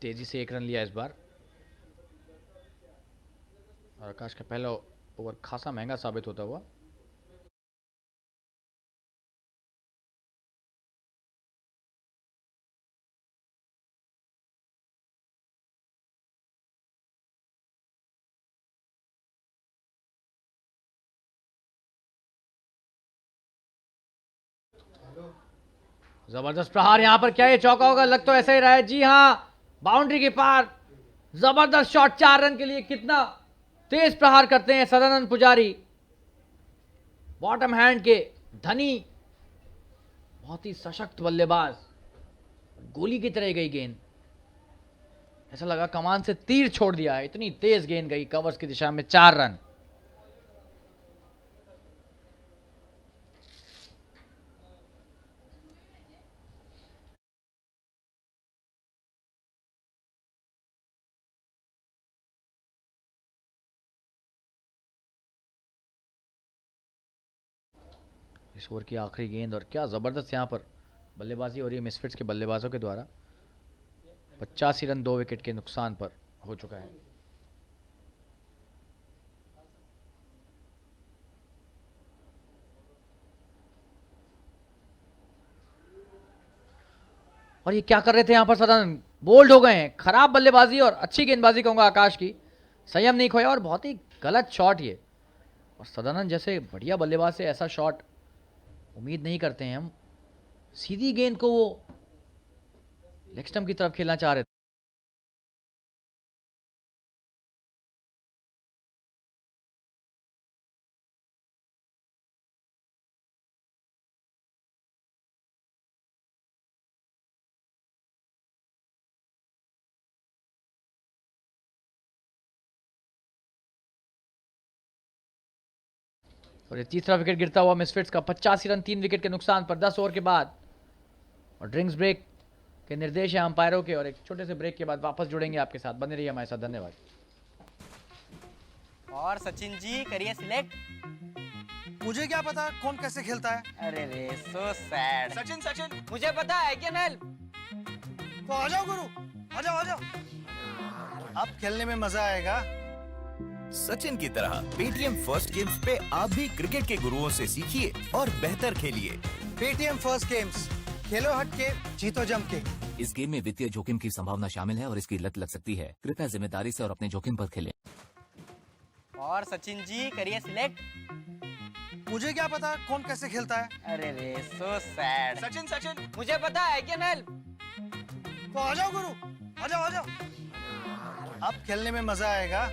तेजी से 1 रन लिया इस बार, और आकाश का पहला ओवर खासा महंगा साबित होता हुआ। जबरदस्त प्रहार यहां पर, क्या ये चौका होगा? लग तो ऐसा ही रहा है। जी हां, बाउंड्री के पार, जबरदस्त शॉट 4 रन के लिए। कितना तेज प्रहार करते हैं सदानंद पुजारी, बॉटम हैंड के धनी, बहुत ही सशक्त बल्लेबाज। गोली की तरह गई गेंद, ऐसा लगा कमान से तीर छोड़ दिया है, इतनी तेज गेंद गई कवर्स की दिशा में। 4 रन। इस ओवर की आखिरी गेंद, और क्या जबरदस्त यहां पर बल्लेबाजी हो रही है मिसफिट्स के बल्लेबाजों के द्वारा। 85 रन 2 विकेट के नुकसान पर हो चुका है। और ये क्या कर रहे थे यहां पर सदानंद? बोल्ड हो गए हैं। खराब बल्लेबाजी और अच्छी गेंदबाजी कहूंगा आकाश की, संयम नहीं खोया और बहुत ही गलत शॉट ये। और सदानंद जैसे बढ़िया बल्लेबाज से ऐसा शॉट उम्मीद नहीं करते हैं हम। सीधी गेंद को वो लेग स्टंप की तरफ खेलना चाह रहे थे। और ये तीसरा विकेट गिरता हुआ मिसफिट्स का। 85 रन 3 विकेट के नुकसान पर 10 ओवर के बाद। और ड्रिंक्स ब्रेक के निर्देश है अंपायरों के, और एक छोटे से ब्रेक के बाद वापस जुड़ेंगे आपके साथ। बने रहिए हमारे साथ, धन्यवाद। और सचिन जी करिए सिलेक्ट। मुझे क्या पता कौन कैसे खेलता है। अरे रे, सो सैड। सचिन सचिन मुझे पता है, कैन हेल्प। तो आ जाओ गुरु, आ जाओ आ जाओ, अब खेलने में मजा आएगा। सचिन की तरह पेटीएम फर्स्ट गेम्स पे आप भी क्रिकेट के गुरुओं से सीखिए और बेहतर खेलिए। पेटीएम फर्स्ट गेम्स, खेलो हट के जीतो जम के। इस गेम में वित्तीय जोखिम की संभावना शामिल है और इसकी लत लग सकती है। कृपया जिम्मेदारी से और अपने जोखिम पर खेलें। और सचिन जी करिए सिलेक्ट। मुझे क्या पता कौन कैसे खेलता है। अरे रे सो सैड। सचिन सचिन मुझे पता है कैन हेल्प। तो आ जाओ गुरु, आ जाओ आ जाओ। अब खेलने में मजा आएगा।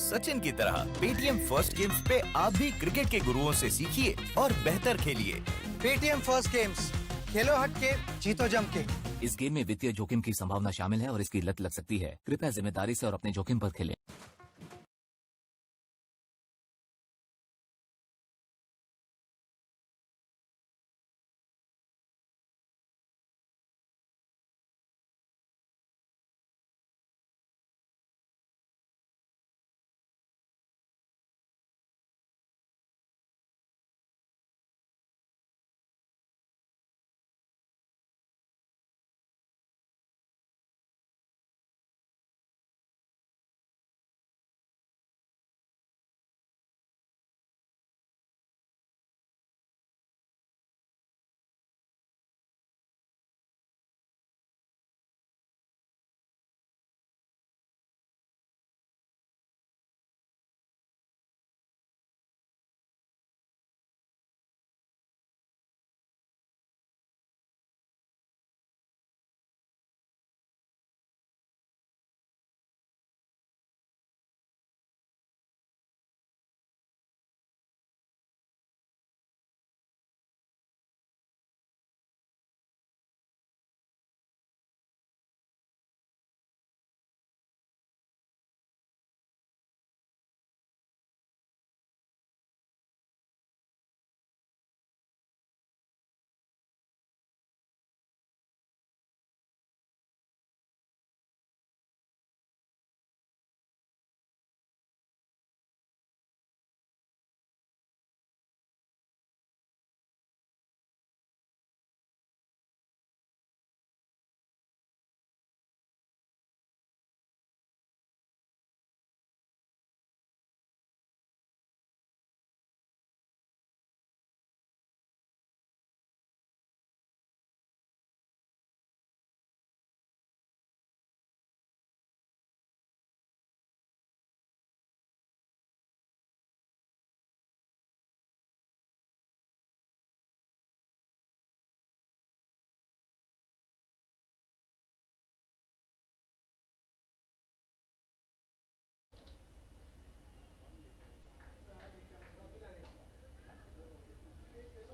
सचिन की तरह पेटीएम फर्स्ट गेम्स पे आप भी क्रिकेट के गुरुओं से सीखिए और बेहतर खेलिए। पेटीएम फर्स्ट गेम्स, खेलो हट के जीतो जम के। इस गेम में वित्तीय जोखिम की संभावना शामिल है और इसकी लत लग सकती है। कृपया जिम्मेदारी से और अपने जोखिम पर खेलें।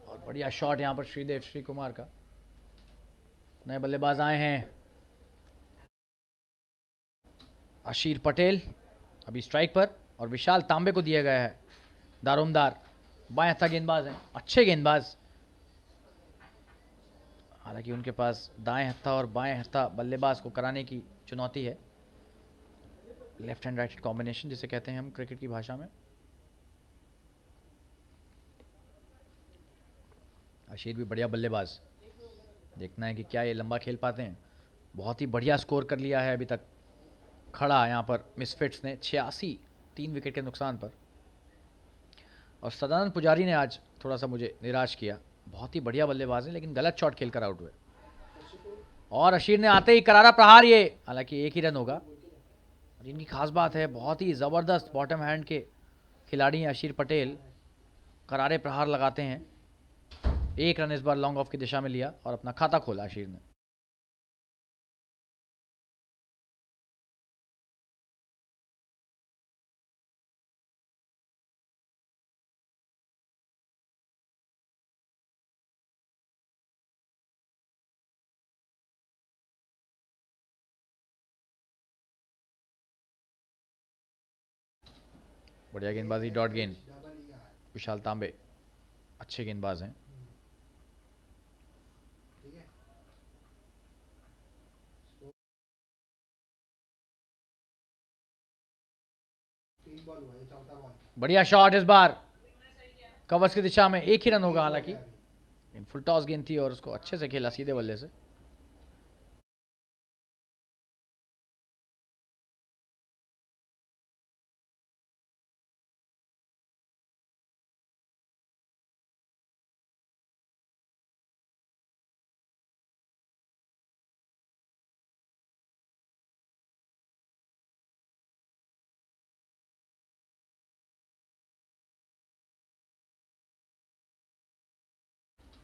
और बढ़िया शॉट यहाँ पर श्रीदेव श्री कुमार का। नए बल्लेबाज आए हैं। आशीर पटेल अभी स्ट्राइक पर और विशाल तांबे को दिया गया है दारोमदार। बाएं हत्था गेंदबाज हैं, अच्छे गेंदबाज। हालांकि उनके पास दाएं हत्था और बाएं हत्था बल्लेबाज को कराने की चुनौती है। लेफ्ट हैंड राइट कॉम्बिनेशन जिसे कहते हैं हम क्रिकेट की भाषा में। आशीर भी बढ़िया बल्लेबाज। देखना है कि क्या ये लंबा खेल पाते हैं। बहुत ही बढ़िया स्कोर कर लिया है अभी तक। खड़ा यहाँ पर मिसफिट्स ने 86, 3 विकेट के नुकसान पर। और सदानंद पुजारी ने आज थोड़ा सा मुझे निराश किया। बहुत ही बढ़िया बल्लेबाज है लेकिन गलत शॉट खेलकर आउट हुए। और अशीर ने आते ही करारा प्रहार, ये हालांकि एक ही रन होगा। और इनकी खास बात है, बहुत ही ज़बरदस्त बॉटम हैंड के खिलाड़ी हैं अशीर पटेल। करारे प्रहार लगाते हैं। एक रन इस बार लॉन्ग ऑफ की दिशा में लिया और अपना खाता खोला अशीर ने। बढ़िया गेंदबाजी, डॉट गेंद। विशाल तांबे अच्छे गेंदबाज हैं। बढ़िया शॉट इस बार कवर्स की दिशा में। एक ही रन होगा हालांकि। फुल टॉस गेंद थी और उसको अच्छे से खेला सीधे बल्ले से।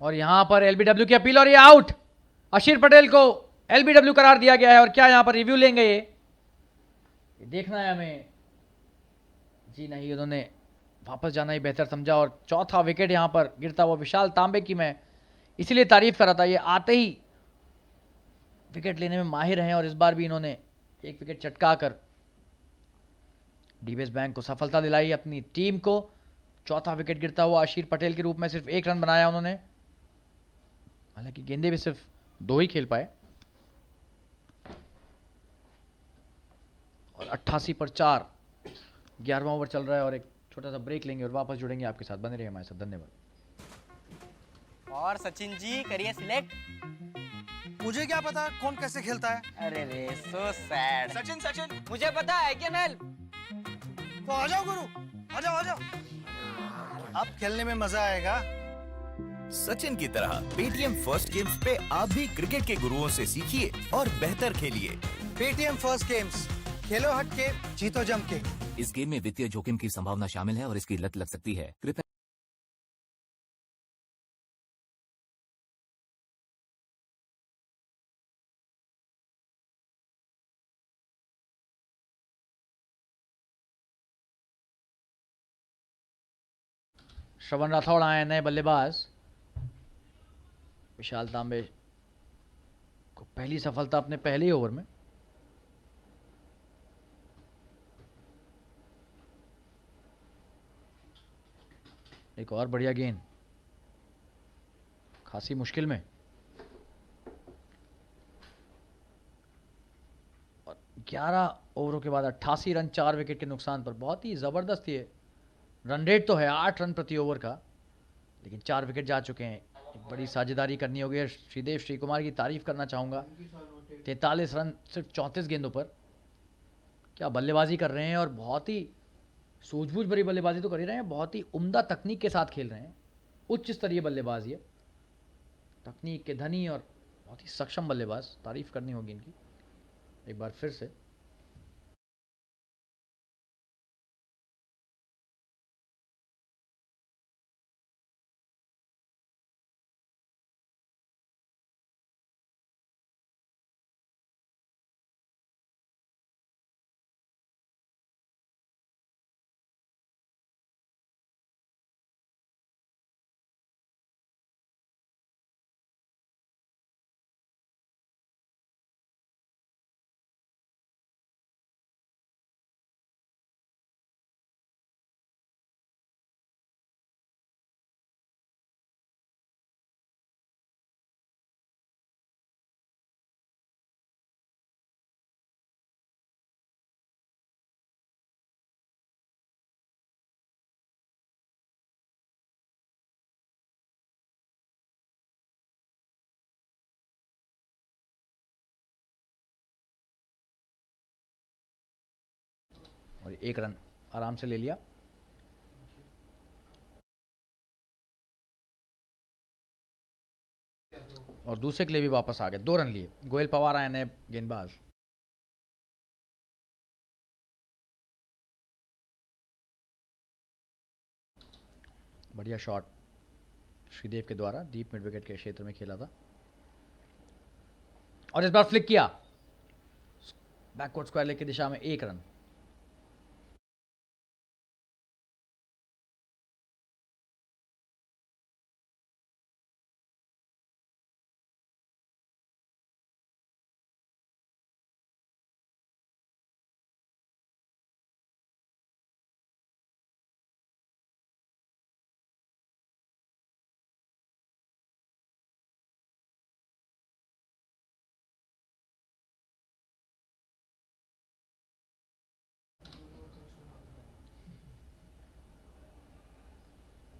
और यहां पर एलबीडब्ल्यू की अपील और ये आउट। अशीर पटेल को एलबीडब्ल्यू करार दिया गया है और क्या यहां पर रिव्यू लेंगे ये देखना है हमें। जी नहीं, उन्होंने वापस जाना ही बेहतर समझा और चौथा विकेट यहां पर गिरता हुआ विशाल तांबे की मैं इसीलिए तारीफ कर रहा था। ये आते ही विकेट लेने में माहिर हैं और इस बार भी इन्होंने एक विकेट चटका कर डीबीएस बैंक को सफलता दिलाई, अपनी टीम को। चौथा विकेट गिरता हुआ अशीर पटेल के रूप में सिर्फ 1 रन बनाया उन्होंने, हालांकि गेंदे भी सिर्फ 2 ही खेल पाए। और 88 पर 4, 11वां ओवर चल रहा है और एक छोटा सा ब्रेक लेंगे और वापस जुड़ेंगे आपके साथ। बने रहिए हमारे साथ, धन्यवाद। और सचिन जी करिए सिलेक्ट। मुझे क्या पता कौन कैसे खेलता है। अरे रे सो सैड। सचिन सचिन मुझे पता है, कैन हेल्प। तो आ जाओ गुरु, आ जाओ आ जाओ। अब खेलने में मजा आएगा। सचिन की तरह पेटीएम फर्स्ट गेम्स पे आप भी क्रिकेट के गुरुओं से सीखिए और बेहतर खेलिए। पेटीएम फर्स्ट गेम्स, खेलो हट के जीतो जम के। इस गेम में वित्तीय जोखिम की संभावना शामिल है और इसकी लत लग सकती है। कृपया श्रवण राठौड़ आए नए बल्लेबाज। विशाल तांबे को पहली सफलता अपने पहले ही ओवर में। एक और बढ़िया गेंद, खासी मुश्किल में। और 11 ओवरों के बाद 88 रन 4 विकेट के नुकसान पर बहुत ही जबरदस्त ये रन रेट तो है 8 रन प्रति ओवर का, लेकिन 4 विकेट जा चुके हैं। एक बड़ी साझेदारी करनी होगी। श्रीदेव श्री कुमार की तारीफ करना चाहूंगा। 43 रन सिर्फ 34 गेंदों पर, क्या बल्लेबाजी कर रहे हैं और बहुत ही सूझबूझ भरी बल्लेबाजी तो कर ही रहे हैं, बहुत ही उम्दा तकनीक के साथ खेल रहे हैं। उच्च स्तरीय बल्लेबाजी है, तकनीक के धनी और बहुत ही सक्षम बल्लेबाज, तारीफ करनी होगी इनकी एक बार फिर से। और 1 रन आराम से ले लिया। और दूसरे के लिए भी वापस आ गए, 2 रन लिए। गोयल पवार आए नए गेंदबाज। बढ़िया शॉट श्रीदेव के द्वारा, डीप मिड विकेट के क्षेत्र में खेला था और इस बार फ्लिक किया बैकवर्ड स्क्वायर लेग की दिशा में। 1 रन।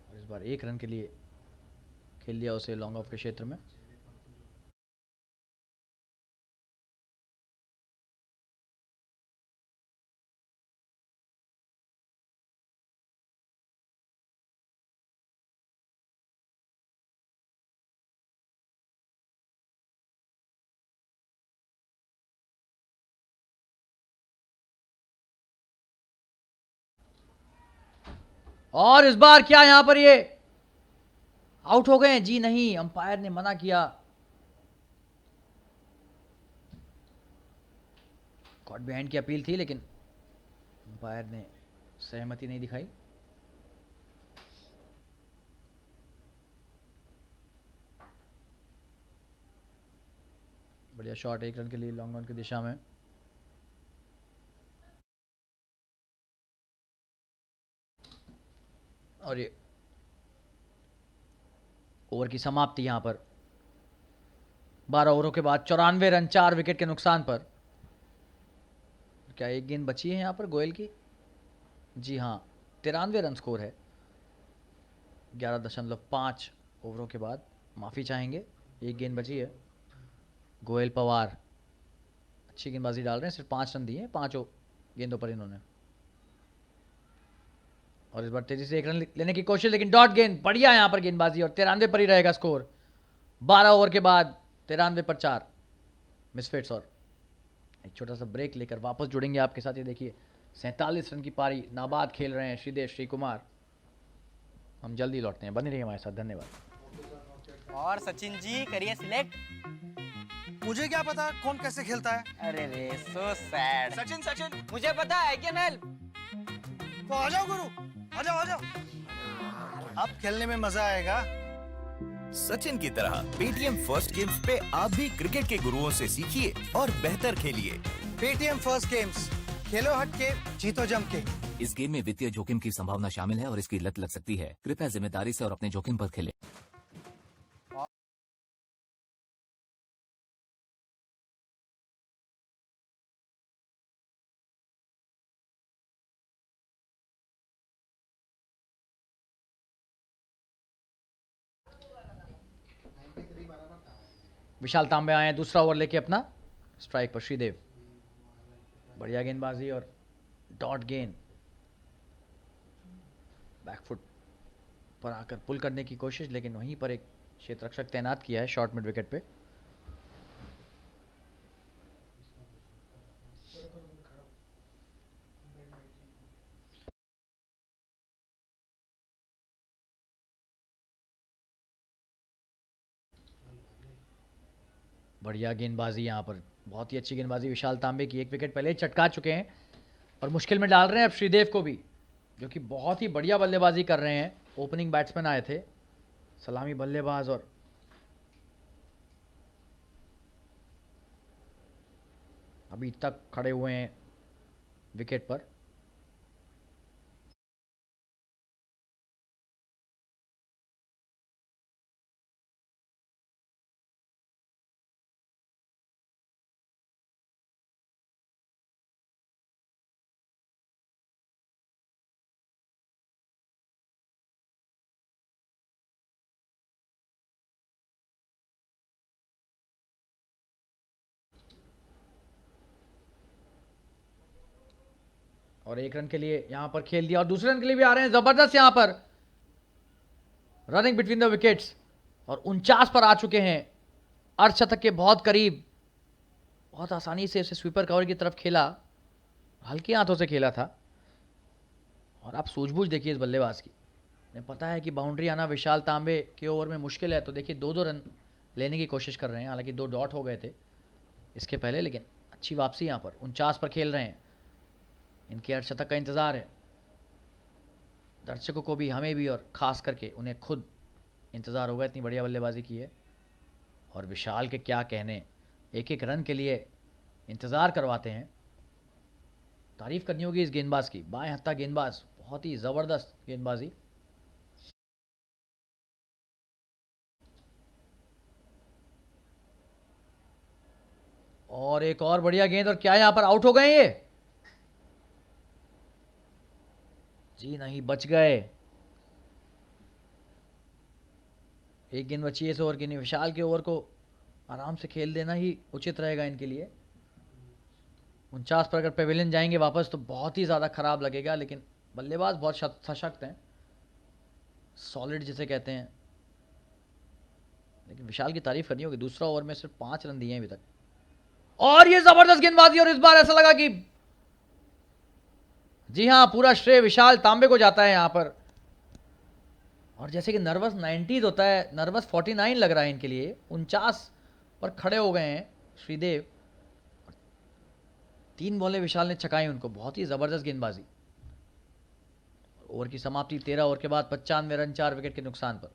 और इस बार 1 रन के लिए खेल लिया उसे लॉन्ग ऑफ के क्षेत्र में। और इस बार क्या यहां पर ये आउट हो गए? जी नहीं, अंपायर ने मना किया। कॉट बिहाइंड की अपील थी लेकिन अंपायर ने सहमति नहीं दिखाई। बढ़िया शॉट, 1 रन के लिए लॉन्ग ऑन की दिशा में। और ये ओवर की समाप्ति यहां पर 12 ओवरों के बाद 94 रन 4 विकेट के नुकसान पर। क्या एक गेंद बची है यहां पर गोयल की? जी हां, 93 रन स्कोर है 11.5 ओवरों के बाद। माफ़ी चाहेंगे, एक गेंद बची है। गोयल पवार अच्छी गेंदबाजी डाल रहे हैं, सिर्फ 5 रन दिए हैं 5 गेंदों पर इन्होंने। और इस बार तेजी से 1 रन लेने की कोशिश, लेकिन डॉट गेंद। बढ़िया यहां पर गेंदबाजी और 93 पर ही रहेगा स्कोर। 12 ओवर के बाद 93 पर 4 मिसफिट्स। और एक छोटा सा ब्रेक लेकर वापस जुड़ेंगे आपके साथ। ये देखिए 47 रन की पारी, नाबाद खेल रहे हैं श्रीदेव श्री कुमार। हम जल्दी लौटते हैं, बने रहिए हमारे साथ। धन्यवाद। और सचिन जी करिए सिलेक्ट। मुझे क्या पता कौन कैसे खेलता है। अरे रे सो सैड। सचिन सचिन मुझे पता है क्या हेल्प। तो आ जाओ गुरु, आ जाओ आ जाओ। अब खेलने में मजा आएगा। सचिन की तरह पेटीएम फर्स्ट गेम्स पे आप भी क्रिकेट के गुरुओं से सीखिए और बेहतर खेलिए। पेटीएम फर्स्ट गेम्स, खेलो हट के जीतो जम के। इस गेम में वित्तीय जोखिम की संभावना शामिल है और इसकी लत लग सकती है। कृपया जिम्मेदारी से और अपने जोखिम पर खेलें। विशाल तांबे आए हैं दूसरा ओवर लेके अपना। स्ट्राइक पर श्रीदेव, बढ़िया गेंदबाजी और डॉट गेंद। बैकफुट पर आकर पुल करने की कोशिश, लेकिन वहीं पर एक क्षेत्र रक्षक तैनात किया है शॉर्ट मिड विकेट पे। बढ़िया गेंदबाजी यहां पर, बहुत ही अच्छी गेंदबाजी विशाल तांबे की। 1 विकेट पहले ही चटका चुके हैं और मुश्किल में डाल रहे हैं अब श्रीदेव को भी, जो कि बहुत ही बढ़िया बल्लेबाजी कर रहे हैं। ओपनिंग बैट्समैन आए थे, सलामी बल्लेबाज, और अभी तक खड़े हुए हैं विकेट पर। और 1 रन के लिए यहां पर खेल दिया और दूसरे रन के लिए भी आ रहे हैं। जबरदस्त यहां पर रनिंग बिटवीन द विकेट्स और 49 पर आ चुके हैं। अर्धशतक के बहुत करीब। बहुत आसानी से उसे स्वीपर कवर की तरफ खेला, हल्के हाथों से खेला था। और आप सूझबूझ देखिए इस बल्लेबाज की, उन्हें पता है कि बाउंड्री आना विशाल तांबे के ओवर में मुश्किल है। तो देखिए 2-2 रन लेने की कोशिश कर रहे हैं, हालांकि 2 डॉट हो गए थे इसके पहले, लेकिन अच्छी वापसी यहां पर। 49 पर खेल रहे हैं, इनके अर्धशतक का इंतजार है। दर्शकों को भी, हमें भी, और खास करके उन्हें खुद इंतजार होगा। इतनी बढ़िया बल्लेबाजी की है। और विशाल के क्या कहने, 1-1 रन के लिए इंतजार करवाते हैं। तारीफ करनी होगी इस गेंदबाज की, बाएं हत्था गेंदबाज, बहुत ही जबरदस्त गेंदबाजी। और एक और बढ़िया गेंद, और क्या यहां पर आउट हो गए ये? जी नहीं, बच गए। एक गेंद बची है इस ओवर की। नहीं, विशाल के ओवर को आराम से खेल देना ही उचित रहेगा इनके लिए। 49 पर अगर पेविलियन जाएंगे वापस तो बहुत ही ज़्यादा खराब लगेगा, लेकिन बल्लेबाज बहुत सशक्त हैं, सॉलिड जिसे कहते हैं। लेकिन विशाल की तारीफ करनी होगी, दूसरा ओवर में सिर्फ 5 रन दिए हैं अभी तक। और ये जबरदस्त गेंदबाजी, और इस बार ऐसा लगा कि जी हां, पूरा श्रेय विशाल तांबे को जाता है यहां पर। और जैसे कि नर्वस 90s होता है, नर्वस 49 लग रहा है इनके लिए। 49 पर खड़े हो गए हैं श्रीदेव। 3 बॉलें विशाल ने छकाई उनको, बहुत ही ज़बरदस्त गेंदबाजी। ओवर की समाप्ति 13 ओवर के बाद 95 रन 4 विकेट के नुकसान पर।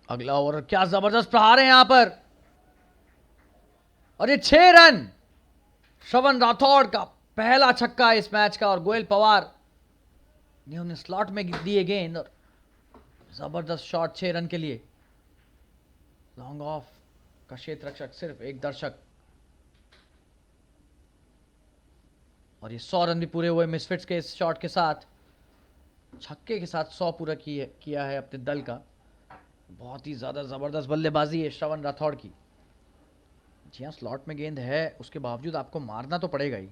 अगला ओवर, क्या जबरदस्त प्रहार है यहां पर। और ये 6 रन, श्रवण राठौड़ का पहला छक्का इस मैच का। और गोयल पवार ने उन्हें स्लॉट में दिए गेंद और जबरदस्त शॉट 6 रन के लिए। लॉन्ग ऑफ का क्षेत्र रक्षक सिर्फ एक दर्शक। और ये 100 रन भी पूरे हुए मिसफिट्स के इस शॉट के साथ। छक्के के साथ 100 पूरा किया है अपने दल का। बहुत ही ज्यादा जबरदस्त बल्लेबाजी है श्रवण राठौड़ की। जी हाँ, स्लॉट में गेंद है, उसके बावजूद आपको मारना तो पड़ेगा ही,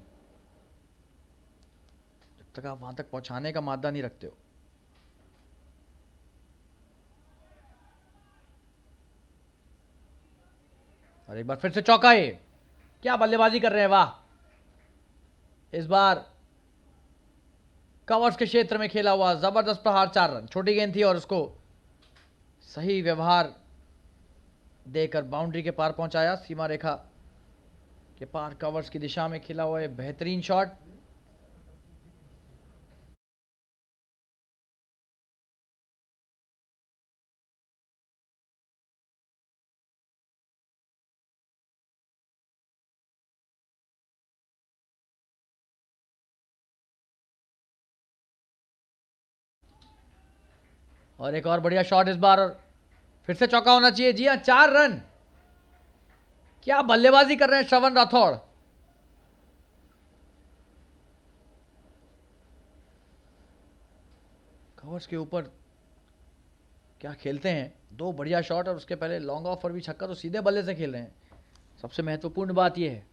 जब तक आप वहां तक पहुंचाने का मादा नहीं रखते हो। और एक बार फिर से चौका है। क्या बल्लेबाजी कर रहे हैं, वाह। इस बार कवर्स के क्षेत्र में खेला हुआ जबरदस्त प्रहार, 4 रन। छोटी गेंद थी और उसको सही व्यवहार देकर बाउंड्री के पार पहुंचाया। सीमा रेखा के पार कवर्स की दिशा में खेला हुआ है बेहतरीन शॉट। और एक और बढ़िया शॉट इस बार, और फिर से चौका होना चाहिए। जी हाँ, 4 रन। क्या बल्लेबाजी कर रहे हैं श्रवण राठौड़। कवर्स के ऊपर क्या खेलते हैं। 2 बढ़िया शॉट और उसके पहले लॉन्ग ऑफ पर भी छक्का, तो सीधे बल्ले से खेल रहे हैं। सबसे महत्वपूर्ण बात यह है।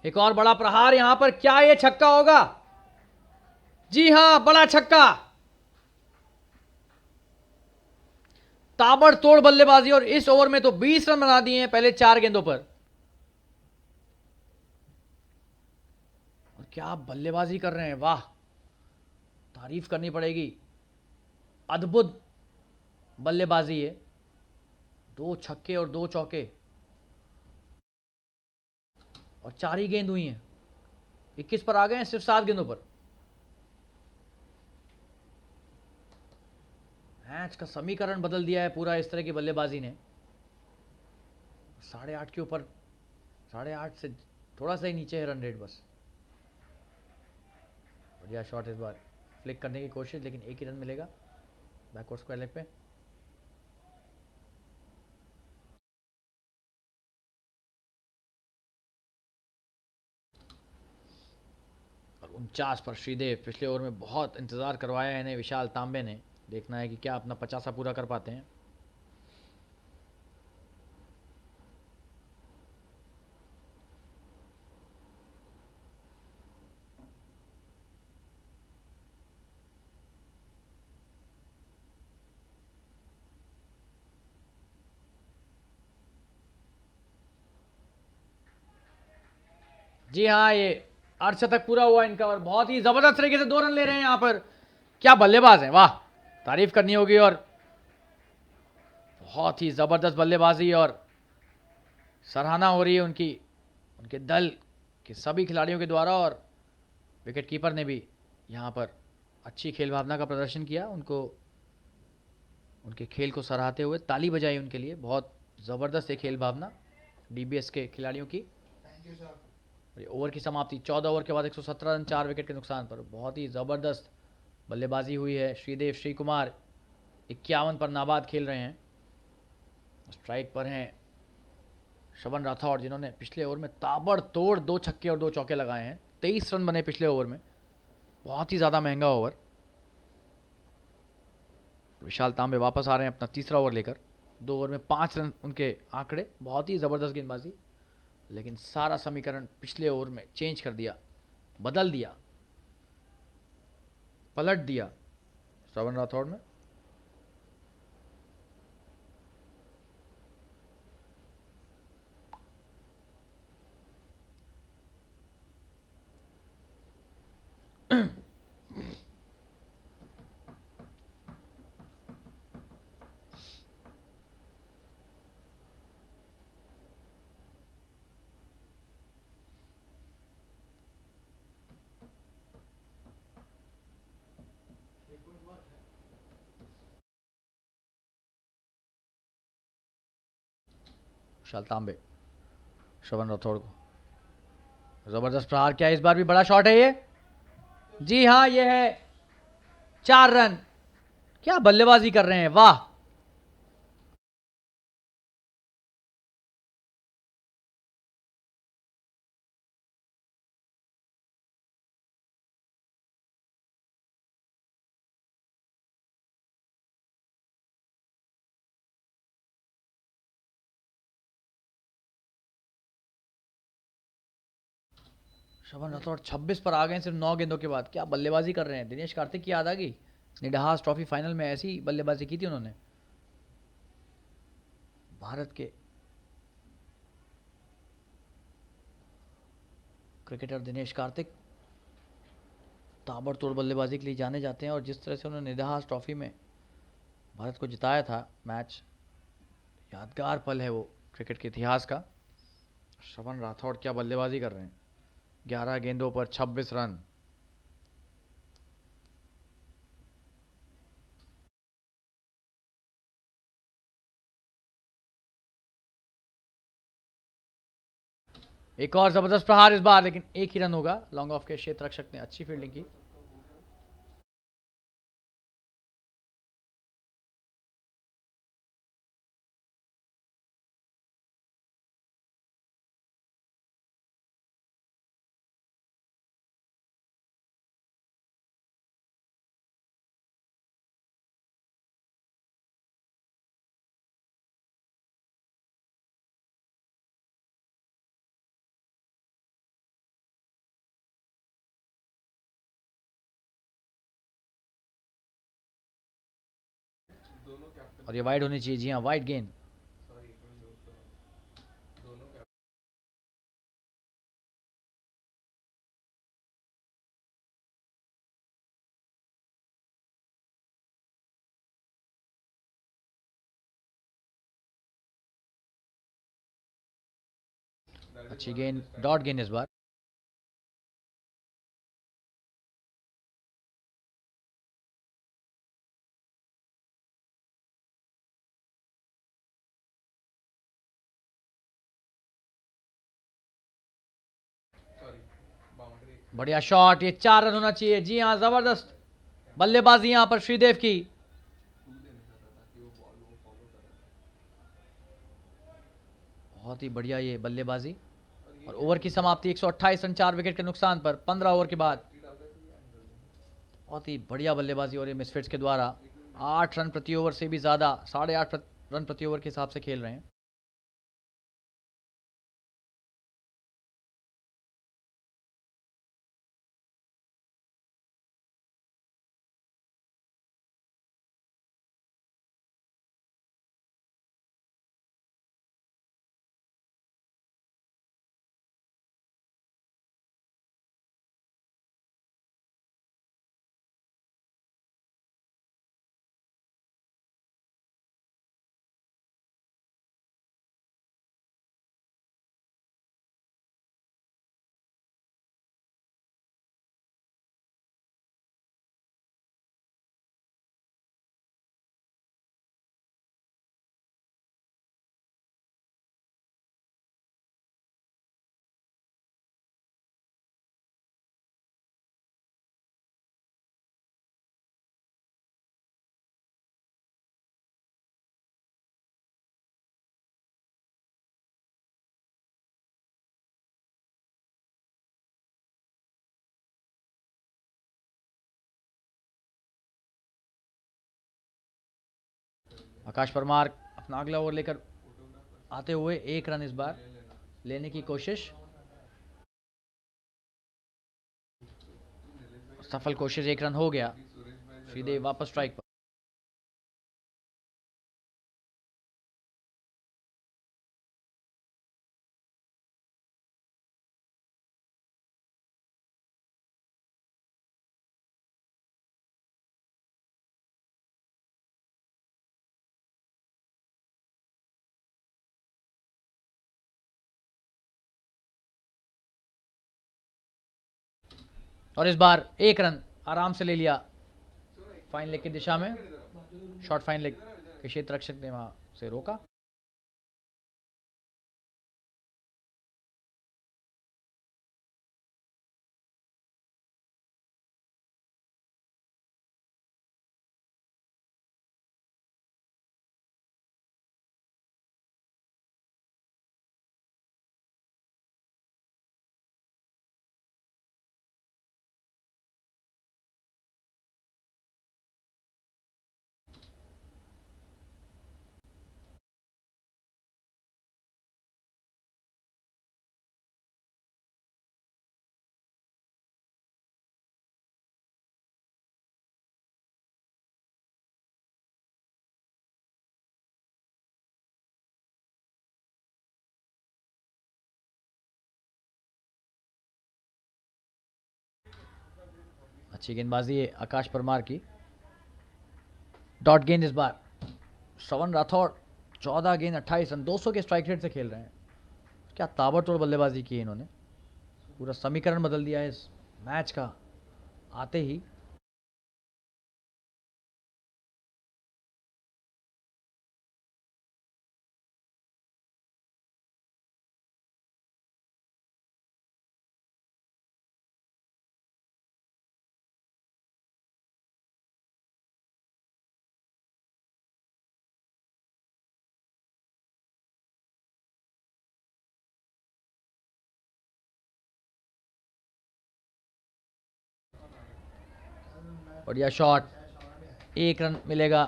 एक और बड़ा प्रहार यहां पर, क्या यह छक्का होगा। जी हां, बड़ा छक्का। ताबड़तोड़ बल्लेबाजी, और इस ओवर में तो 20 रन बना दिए हैं पहले 4 गेंदों पर। और क्या बल्लेबाजी कर रहे हैं, वाह, तारीफ करनी पड़ेगी। अद्भुत बल्लेबाजी है। 2 छक्के और 2 चौके, और 4 ही गेंद हुई हैं। 21 पर आ गए हैं सिर्फ 7 गेंदों पर। मैच का समीकरण बदल दिया है पूरा इस तरह की बल्लेबाजी ने। 8.5 के ऊपर, 8.5 से थोड़ा सा ही नीचे है रन रेट बस। बढ़िया शॉट इस बार, फ्लिक करने की कोशिश, लेकिन एक ही रन मिलेगा बैकवर्ड स्क्वायर लेग पे। और 49 पर श्रीदेव। पिछले ओवर में बहुत इंतजार करवाया है इन्हें विशाल तांबे ने। देखना है कि क्या अपना 50 पूरा कर पाते हैं। जी हाँ, ये अर्धशतक पूरा हुआ इनका और बहुत ही जबरदस्त तरीके से 2 रन ले रहे हैं यहाँ पर। क्या बल्लेबाज हैं, वाह, तारीफ करनी होगी। और बहुत ही जबरदस्त बल्लेबाजी और सराहना हो रही है उनकी, उनके दल के सभी खिलाड़ियों के द्वारा। और विकेट कीपर ने भी यहाँ पर अच्छी खेल भावना का प्रदर्शन किया, उनको उनके खेल को सराहते हुए ताली बजाई उनके लिए। बहुत ज़बरदस्त है खेल भावना डीबीएस के खिलाड़ियों की। और ये ओवर की समाप्ति 14 ओवर के बाद 117 रन 4 विकेट के नुकसान पर। बहुत ही ज़बरदस्त बल्लेबाजी हुई है। श्रीदेव श्री कुमार 51 पर नाबाद खेल रहे हैं। स्ट्राइक पर हैं श्रवण राठौड़, जिन्होंने पिछले ओवर में ताबड़तोड़ 2 छक्के और 2 चौके लगाए हैं। 23 रन बने पिछले ओवर में, बहुत ही ज़्यादा महंगा ओवर। विशाल तांबे वापस आ रहे हैं अपना तीसरा ओवर लेकर। 2 ओवर में 5 रन उनके आंकड़े, बहुत ही ज़बरदस्त गेंदबाजी। लेकिन सारा समीकरण पिछले ओवर में चेंज कर दिया, बदल दिया, पलट दिया श्रवण राठौड़ ने। विशाल तांबे श्रवण राठौड़ को जबरदस्त प्रहार किया। इस बार भी बड़ा शॉट है ये, जी हाँ, ये है 4 रन। क्या बल्लेबाजी कर रहे हैं, वाह। श्रवण राठौड़ 26 पर आ गए सिर्फ 9 गेंदों के बाद। क्या बल्लेबाजी कर रहे हैं, दिनेश कार्तिक की याद आ गई। निडाहास ट्रॉफी फाइनल में ऐसी बल्लेबाजी की थी उन्होंने। भारत के क्रिकेटर दिनेश कार्तिक ताबड़तोड़ बल्लेबाजी के लिए जाने जाते हैं। और जिस तरह से उन्होंने निडाहास ट्रॉफी में भारत को जिताया था मैच, यादगार पल है वो क्रिकेट के इतिहास का। श्रवण राठौड़ क्या बल्लेबाजी कर रहे हैं, 11 गेंदों पर 26 रन। एक और जबरदस्त प्रहार इस बार, लेकिन एक ही रन होगा। लॉन्ग ऑफ के क्षेत्र रक्षक ने अच्छी फील्डिंग की। और ये वाइड होनी चाहिए, जी हाँ, वाइड गेंद। अच्छी गेंद, डॉट गेंद इस बार। बढ़िया शॉट, ये 4 रन होना चाहिए, जी हाँ, जबरदस्त बल्लेबाजी यहां पर श्रीदेव की। बहुत ही बढ़िया ये बल्लेबाजी। और ओवर की समाप्ति 128 रन 4 विकेट के नुकसान पर 15 ओवर के बाद। बहुत ही बढ़िया बल्लेबाजी और ये मिसफिट्स के द्वारा 8 रन प्रति ओवर से भी ज्यादा, 8.5 रन प्रति ओवर के हिसाब से खेल रहे हैं। आकाश परमार अपना अगला ओवर लेकर आते हुए 1 रन इस बार लेने की कोशिश, सफल कोशिश, 1 रन हो गया। श्रीदेव वापस स्ट्राइक पर। और इस बार 1 रन आराम से ले लिया, फाइन लेग की दिशा में, शॉर्ट फाइन लेग के क्षेत्र रक्षक ने वहां से रोका। अच्छी गेंदबाजी है आकाश परमार की। डॉट गेंद इस बार। श्रवण राठौड़ 14 गेंद 28 रन, 200 के स्ट्राइक रेट से खेल रहे हैं। क्या ताबड़तोड़ बल्लेबाजी की है इन्होंने, पूरा समीकरण बदल दिया है इस मैच का आते ही। बढ़िया शॉट, 1 रन मिलेगा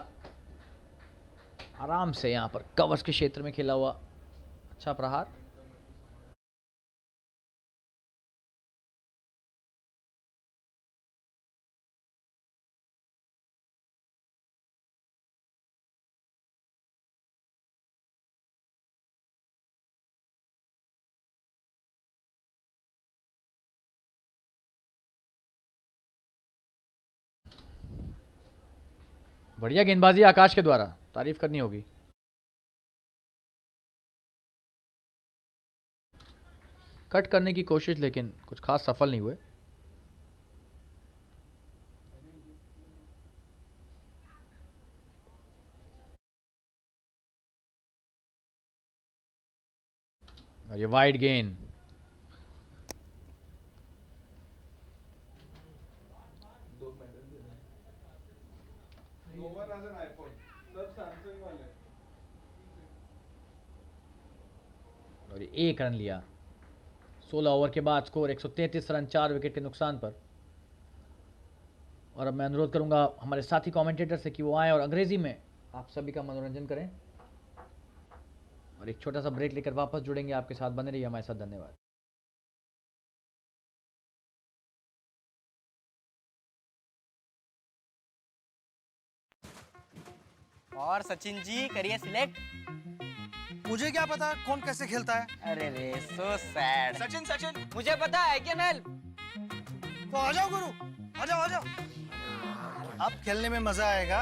आराम से, यहां पर कवर्स के क्षेत्र में खेला हुआ अच्छा प्रहार। बढ़िया गेंदबाजी आकाश के द्वारा, तारीफ करनी होगी। कट करने की कोशिश लेकिन कुछ खास सफल नहीं हुए। और ये वाइड गेंद, और 1 रन लिया। 16 ओवर के बाद स्कोर 133 रन, 4 विकेट के नुकसान पर। और अब मैं अनुरोध करूंगा हमारे साथी कमेंटेटर से कि वो आए और अंग्रेजी में आप सभी का मनोरंजन करें। और एक छोटा सा ब्रेक लेकर वापस जुड़ेंगे आपके साथ, बने रहिए हमारे साथ। धन्यवाद। और सचिन जी करिए सिलेक्ट। मुझे क्या पता कौन कैसे खेलता है। अरे रे सो सैड। सचिन सचिन मुझे पता है क्या नल। तो आ जाओ गुरु, आ जाओ आ जाओ। अब खेलने में मजा आएगा।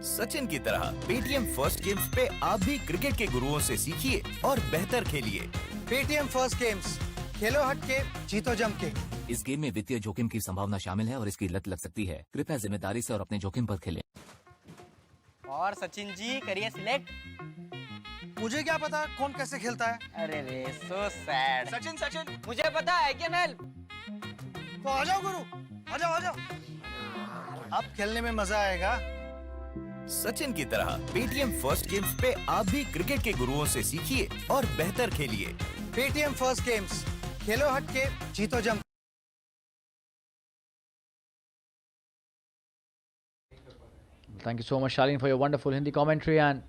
सचिन की तरह पेटीएम फर्स्ट गेम्स पे आप भी क्रिकेट के गुरुओं से सीखिए और बेहतर खेलिए। पेटीएम फर्स्ट गेम्स, खेलो हट के जीतो जम के। इस गेम में वित्तीय जोखिम की संभावना शामिल है और इसकी लत लग सकती है। कृपया जिम्मेदारी से और अपने जोखिम पर खेलें। और सचिन जी करिए सिलेक्ट। मुझे क्या पता कौन कैसे खेलता है। अरे रे सो सैड। सचिन सचिन मुझे पता है क्या नल। तो आ जाओ गुरु, आ जाओ आ जाओ। अब खेलने में मजा आएगा। सचिन की तरह पेटीएम फर्स्ट गेम्स पे आप भी क्रिकेट के गुरुओं से सीखिए और बेहतर खेलिए। पेटीएम फर्स्ट गेम्स, खेलो हट के जीतो जम। Thank you so much, Shalin, for your wonderful Hindi commentary. And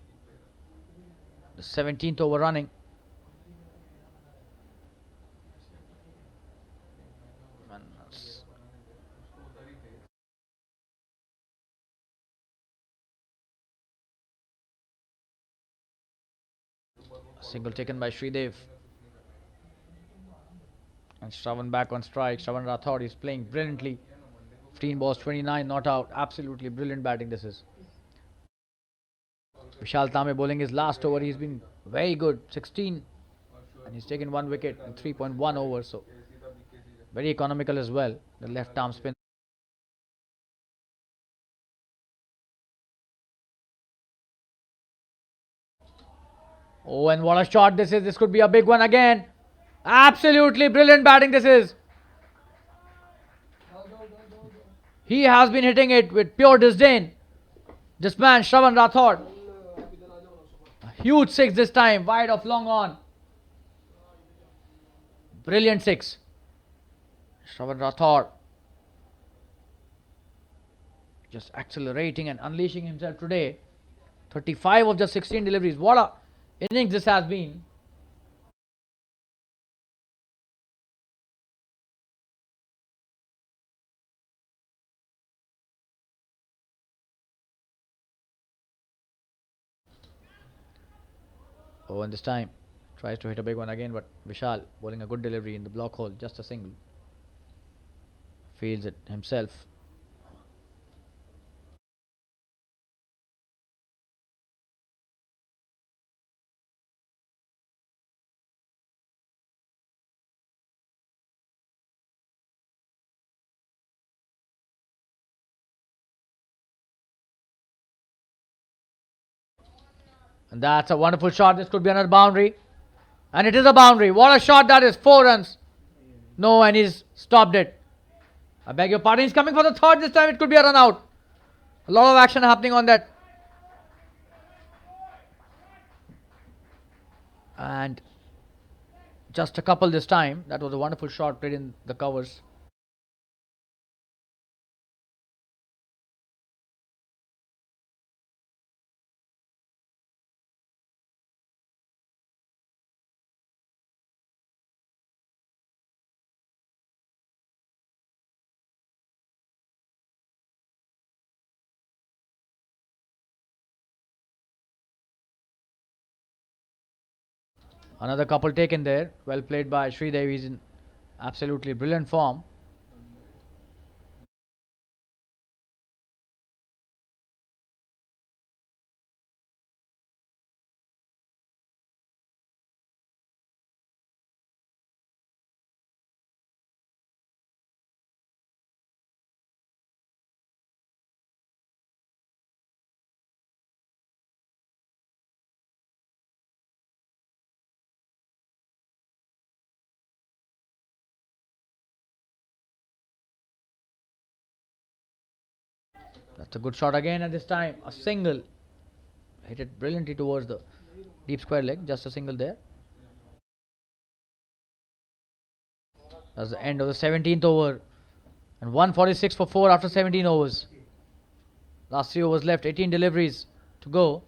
the 17th over running. And that's a single taken by Sridev. And Shravan back on strike. Shravan Rathod is playing brilliantly. 15 balls, 29 not out. Absolutely brilliant batting this is. Vishal Tame bowling his last over. He's been very good. 16. And he's taken 1 wicket in 3.1 overs. So very economical as well. The left arm spin. Oh, and what a shot this is. This could be a big one again. Absolutely brilliant batting this is. He has been hitting it with pure disdain. This man, Shravan Rathod. A huge 6 this time. Wide of long on. Brilliant 6. Shravan Rathod. Just accelerating and unleashing himself today. 35 of just 16 deliveries. What a innings this has been. Oh, and this time tries to hit a big one again, but Vishal bowling a good delivery in the block hole, just a single. Fields it himself. And that's a wonderful shot. This could be another boundary. And it is a boundary. What a shot that is. 4 runs. No, and he's stopped it. I beg your pardon. He's coming for the third this time. It could be a run out. A lot of action happening on that. And just a couple this time. That was a wonderful shot played in the covers. Another couple taken there. Well played by Sridev. He's in absolutely brilliant form. That's a good shot again, and this time a single. Hit it brilliantly towards the deep square leg. Just a single there. That's the end of the 17th over. And 146 for 4 after 17 overs. Last 3 overs left. 18 deliveries to go.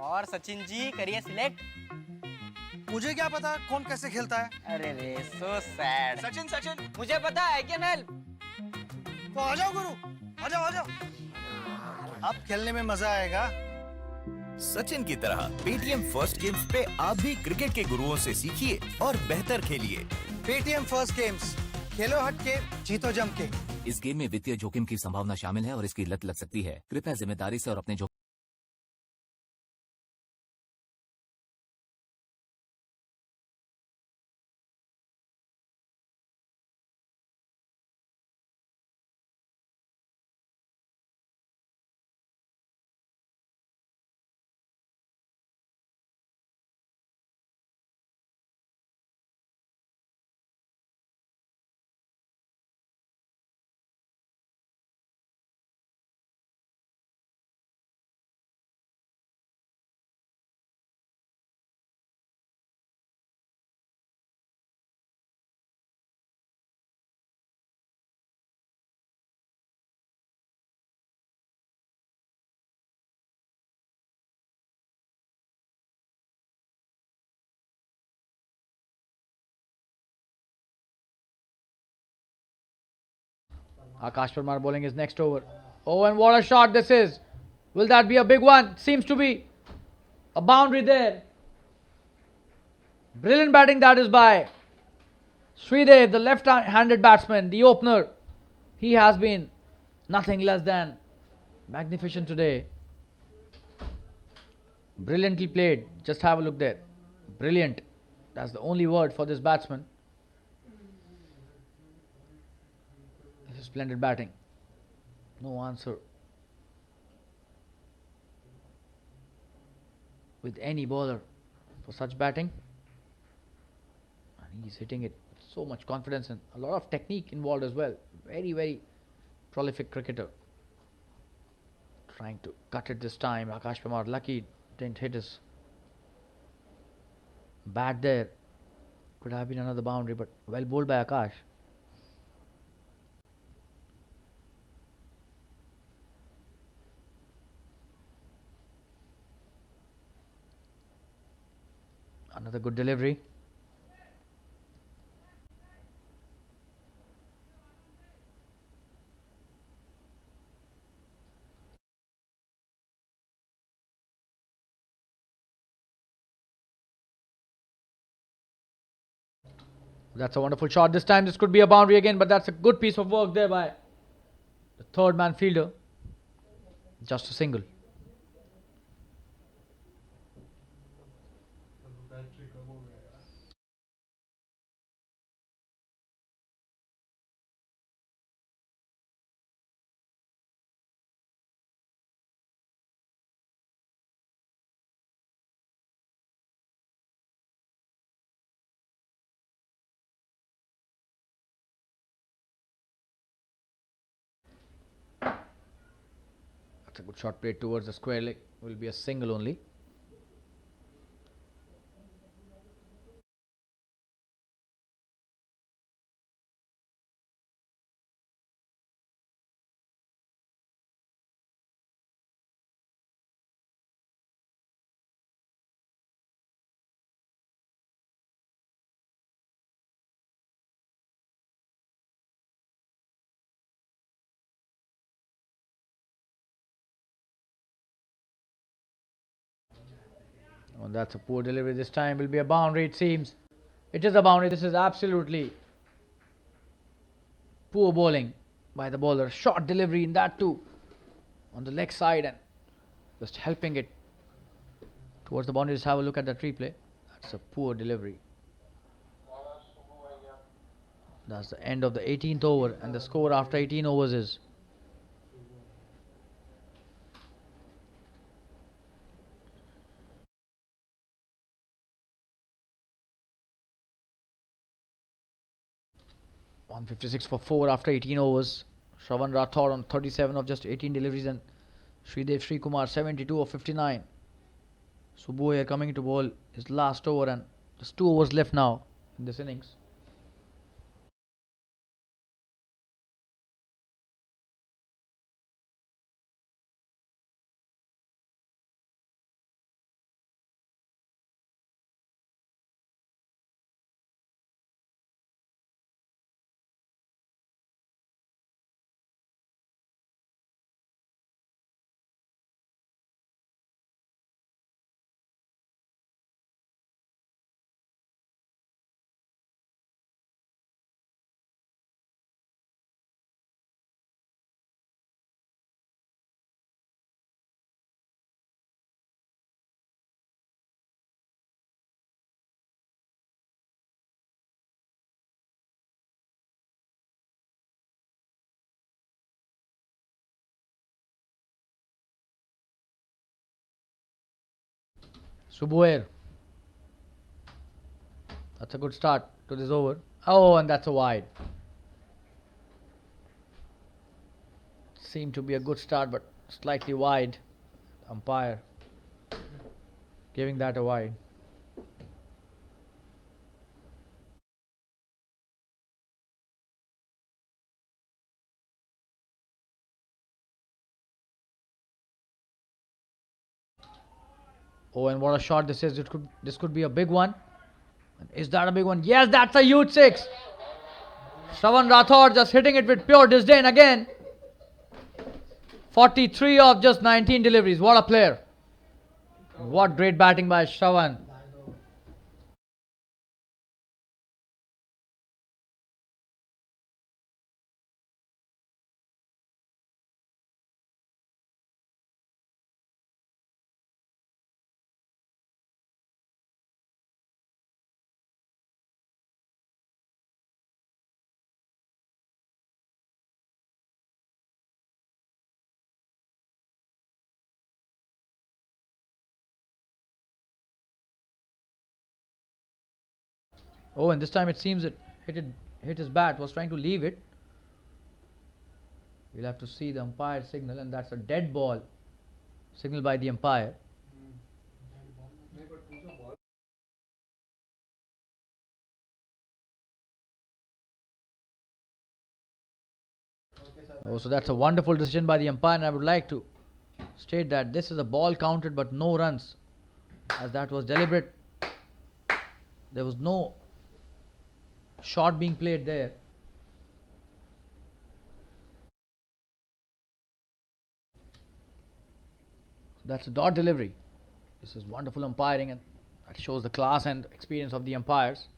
और सचिन जी करिए select. मुझे क्या पता कौन कैसे खेलता है। अरे रे सो सैड। सचिन सचिन मुझे पता है कैन हेल्प। तो आ जाओ गुरु, आ जाओ आ जाओ। अब खेलने में मजा आएगा। सचिन की तरह पेटीएम फर्स्ट गेम्स पे आप भी क्रिकेट के गुरुओं से सीखिए और बेहतर खेलिए। पेटीएम फर्स्ट गेम्स, खेलो हट के जीतो जम के। इस गेम में वित्तीय जोखिम की संभावना शामिल है और इसकी लत लग सकती है। कृपया जिम्मेदारी से और अपने जोखिम Akash Parmar bowling his next over. Oh, and what a shot this is. Will that be a big one? Seems to be. A boundary there. Brilliant batting that is by Sridev, the left-handed batsman, the opener. He has been nothing less than magnificent today. Brilliantly played. Just have a look there. Brilliant. That's the only word for this batsman. This is splendid batting. No answer with any bowler for such batting. And he's hitting it with so much confidence and a lot of technique involved as well. Very, very prolific cricketer. Trying to cut it this time. Akash Pamar lucky didn't hit his bat there. Could have been another boundary, but well bowled by Akash. Another good delivery. That's a wonderful shot. This time this could be a boundary again, but that's a good piece of work there by the third man fielder. Just a single. That's a good shot played towards the square leg. Will be a single only. Oh, that's a poor delivery this time. Will be a boundary, it seems. It is a boundary. This is absolutely poor bowling by the bowler. Short delivery in that too. On the leg side and just helping it towards the boundary. Just have a look at that replay. That's a poor delivery. That's the end of the 18th over, and the score after 18 overs is 156 for 4 after 18 overs. Shravan Rathod on 37 of just 18 deliveries, and Sridev Srikumar 72 of 59. Subbu coming to bowl his last over, and just 2 overs left now in this innings. Subbu, that's a good start to this over. Oh, and that's a wide. Seemed to be a good start, but slightly wide. Umpire giving that a wide. Oh, and what a shot this is. This could be a big one. Is that a big one? Yes, that's a huge 6. Shravan Rathod just hitting it with pure disdain again. 43 of just 19 deliveries. What a player. What great batting by Shravan. Oh, and this time it seems it hit his bat, was trying to leave it. We'll have to see the umpire signal, and that's a dead ball signaled by the umpire. Oh, so that's a wonderful decision by the umpire, and I would like to state that this is a ball counted but no runs, as that was deliberate. There was no shot being played there. That's a dot delivery. This is wonderful umpiring, and that shows the class and experience of the umpires.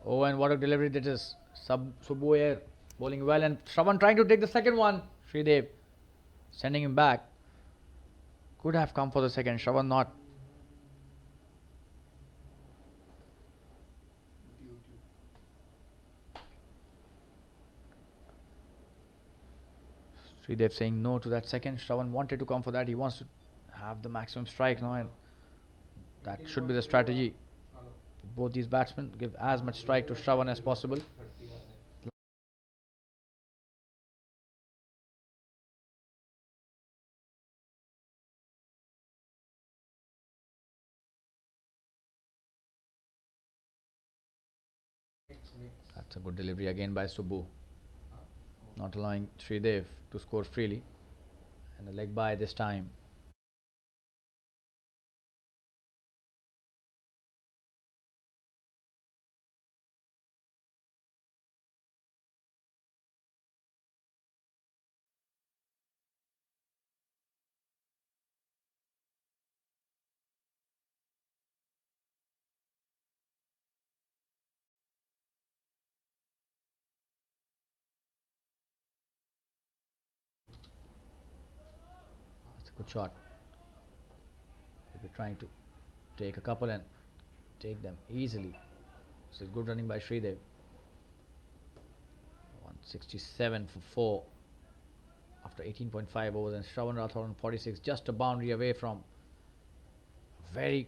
Oh, and what a delivery that is. Subbu bowling well, and Shravan trying to take the second one. Sridev sending him back. Could have come for the second. Shravan not. Sridev saying no to that second. Shravan wanted to come for that. He wants to have the maximum strike now, and that should be the strategy. Both these batsmen give as much strike to Shravan as possible. That's a good delivery again by Subbu, not allowing Sridev to score freely. And a leg by this time. That's a good shot. We're trying to take a couple and take them easily. This is good running by Sridev. 167 for 4 after 18.5 overs, and Shravan Rathod on 46, just a boundary away from very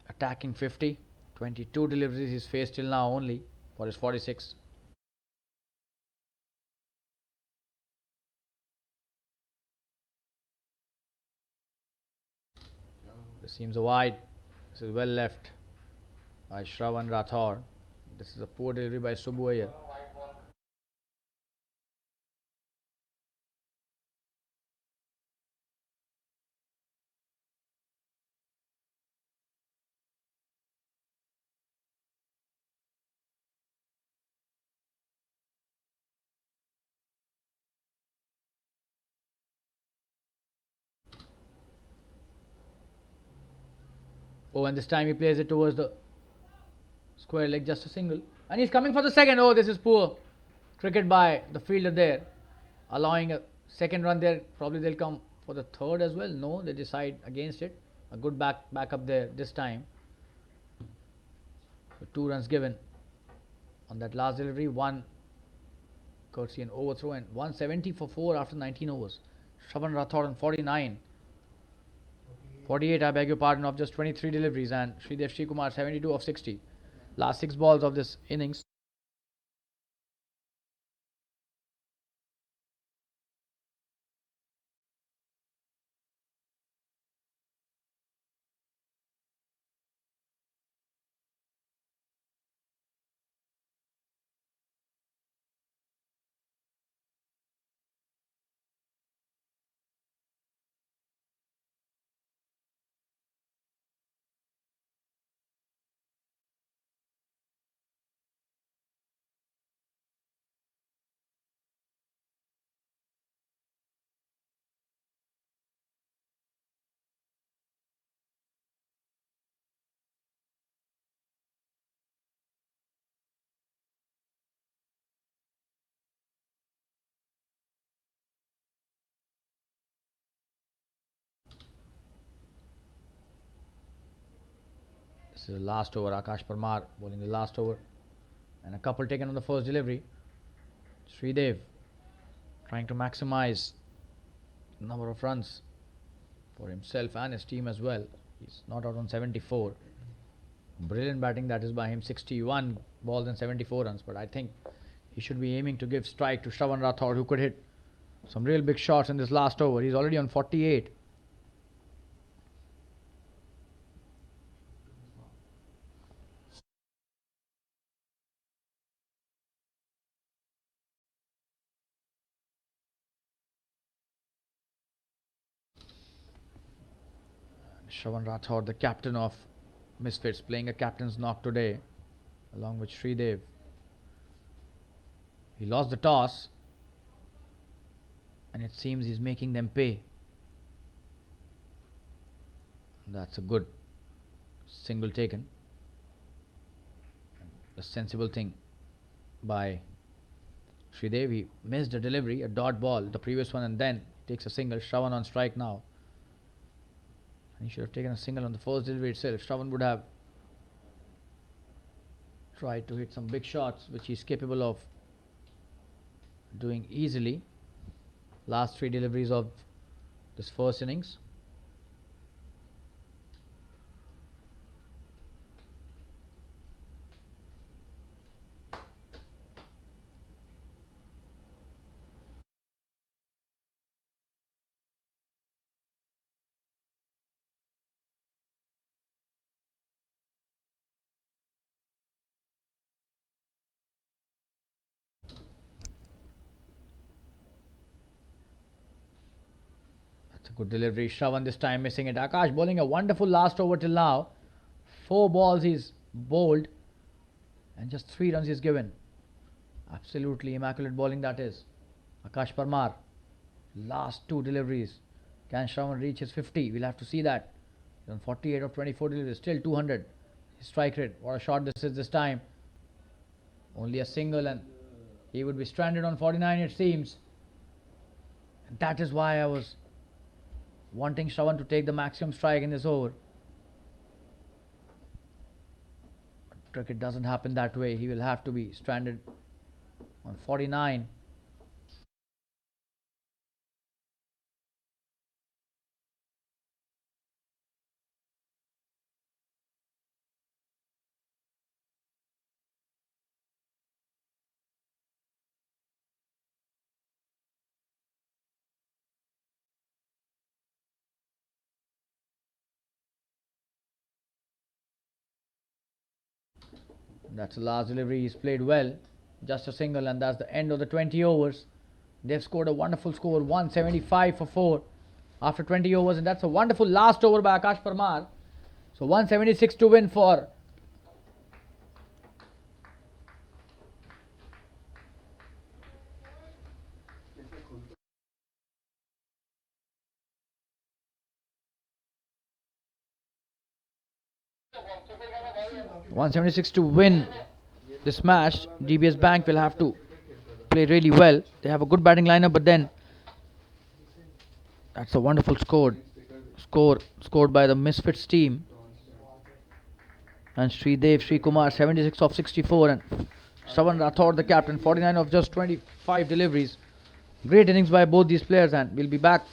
attacking 50. 22 deliveries he's faced till now only for his 46. This seems a wide. This is well left by Shravan Rathod. This is a poor delivery by Subbu Iyer. Oh, and this time he plays it towards the square leg, just a single. And he's coming for the second. Oh, this is poor cricket by the fielder there, allowing a second run there. Probably they'll come for the third as well. No, they decide against it. A good backup there this time. So 2 runs given on that last delivery. 1 courtesy and overthrow, and 170 for 4 after 19 overs. Shravan Rathod on 49. 48, I beg your pardon, of just 23 deliveries, and Sridev Srikumar 72 of 60. Last 6 balls of this innings. is the last over. Akash Parmar bowling the last over. And a couple taken on the first delivery. Sridev trying to maximize the number of runs for himself and his team as well. He's not out on 74. Brilliant batting that is by him. 61 balls and 74 runs. But I think he should be aiming to give strike to Shravan Rathod, who could hit some real big shots in this last over. He's already on 48. Shravan Rathod, the captain of Misfits, playing a captain's knock today, along with Sridev. He lost the toss, and it seems he's making them pay. That's a good single taken. A sensible thing by Sridev. He missed a delivery, a dot ball, the previous one, and then takes a single. Shravan on strike now. And he should have taken a single on the first delivery itself. Shravan would have tried to hit some big shots, which he's capable of doing easily. Last three deliveries of this first innings. That's a good delivery. Shravan this time missing it. Akash bowling a wonderful last over till now. 4 balls he's bowled and just 3 runs he's given. Absolutely immaculate bowling that is. Akash Parmar. Last 2 deliveries. Can Shravan reach his 50? We'll have to see that. He's on 48 of 24 deliveries. Still 200. His strike rate. What a shot this is this time. Only a single and he would be stranded on 49 it seems. And that is why I was wanting Shravan to take the maximum strike in this over. But cricket doesn't happen that way. He will have to be stranded on 49. That's the last delivery. He's played well. Just a single, and that's the end of the 20 overs. They've scored a wonderful score, 175 for 4 after 20 overs, and that's a wonderful last over by Akash Parmar. So 176 to win for to win this match. DBS Bank will have to play really well. They have a good batting lineup, but then that's a wonderful score scored by the Misfits team. And Sri Kumar 76 of 64 and Shravan Rathod the captain 49 of just 25 deliveries. Great innings by both these players, and we'll be back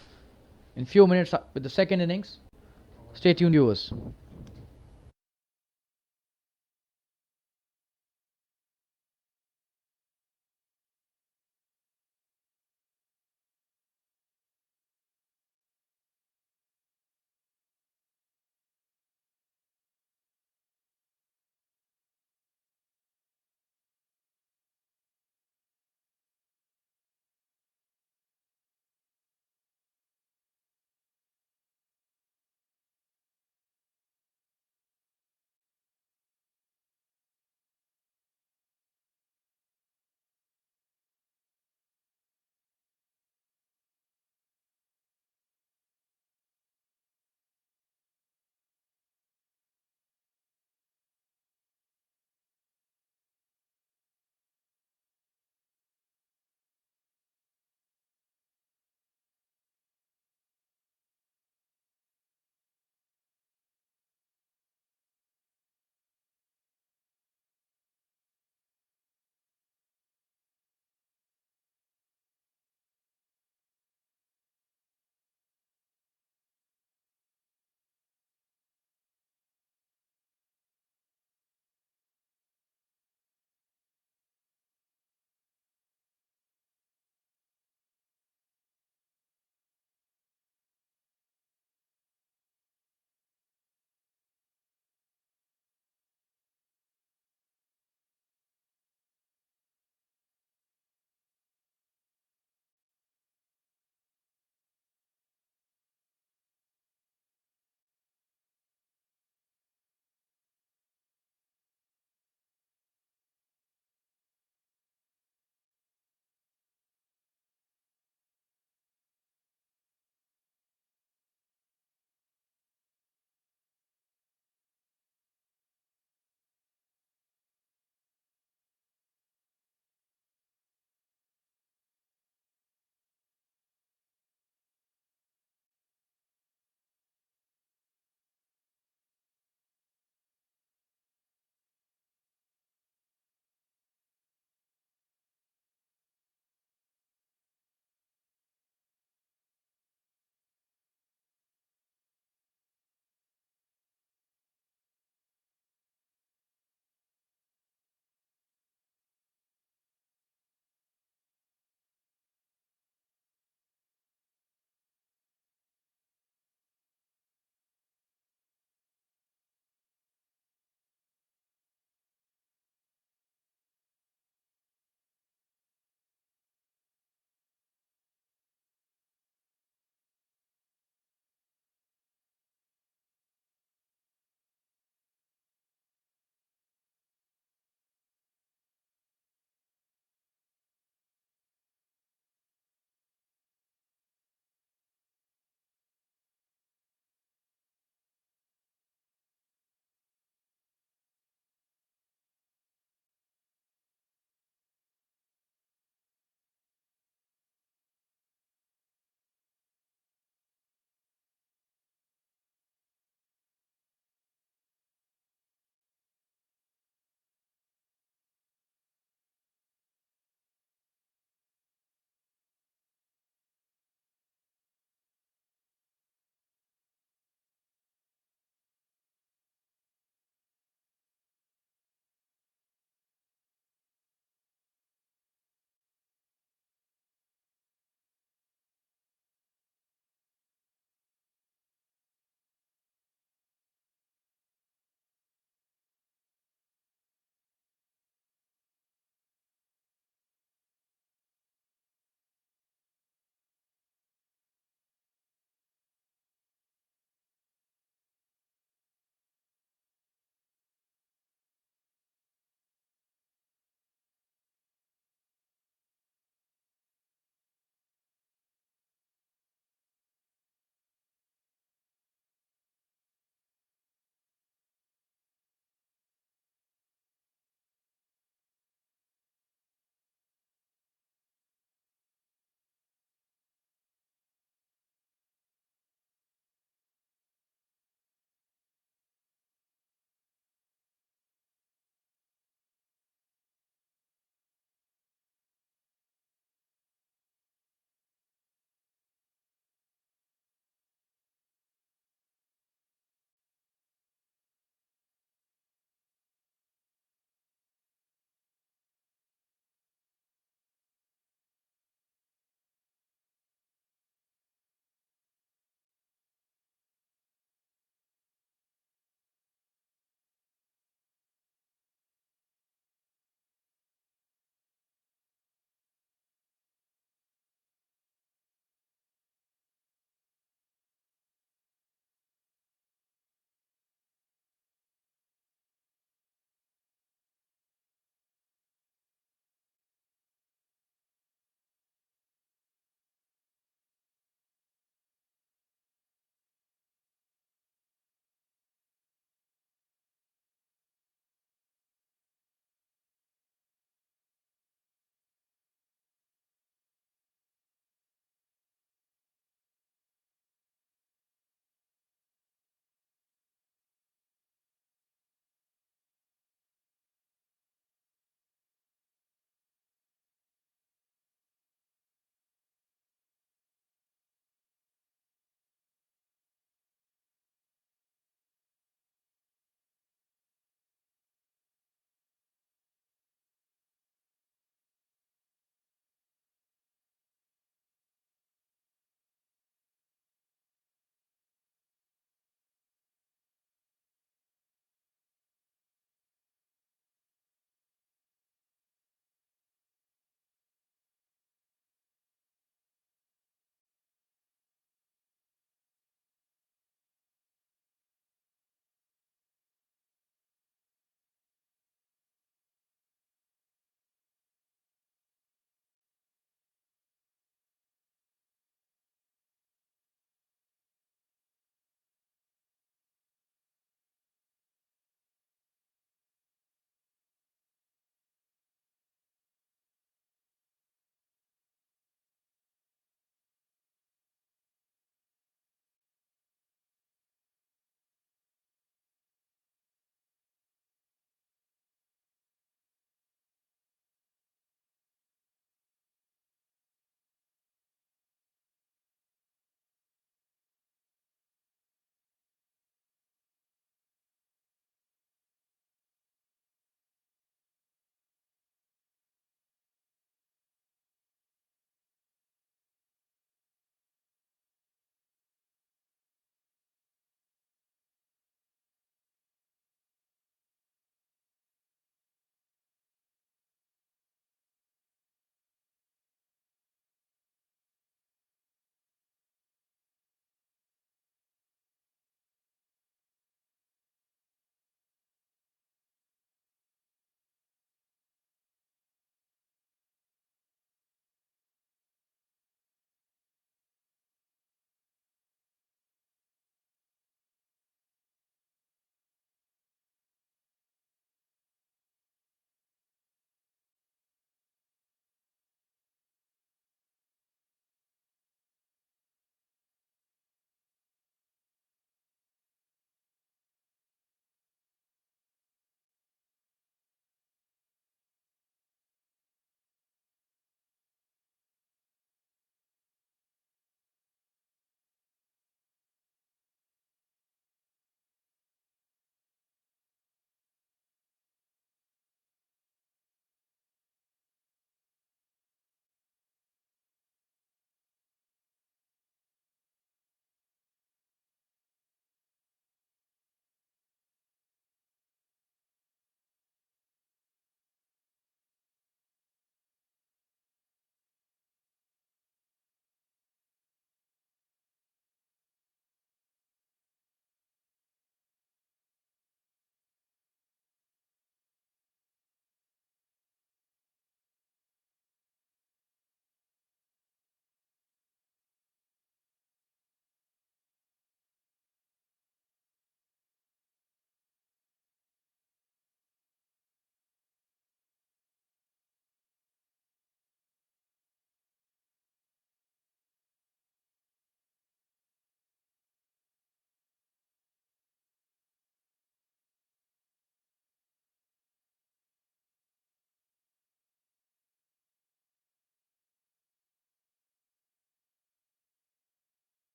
in few minutes with the second innings. Stay tuned, viewers.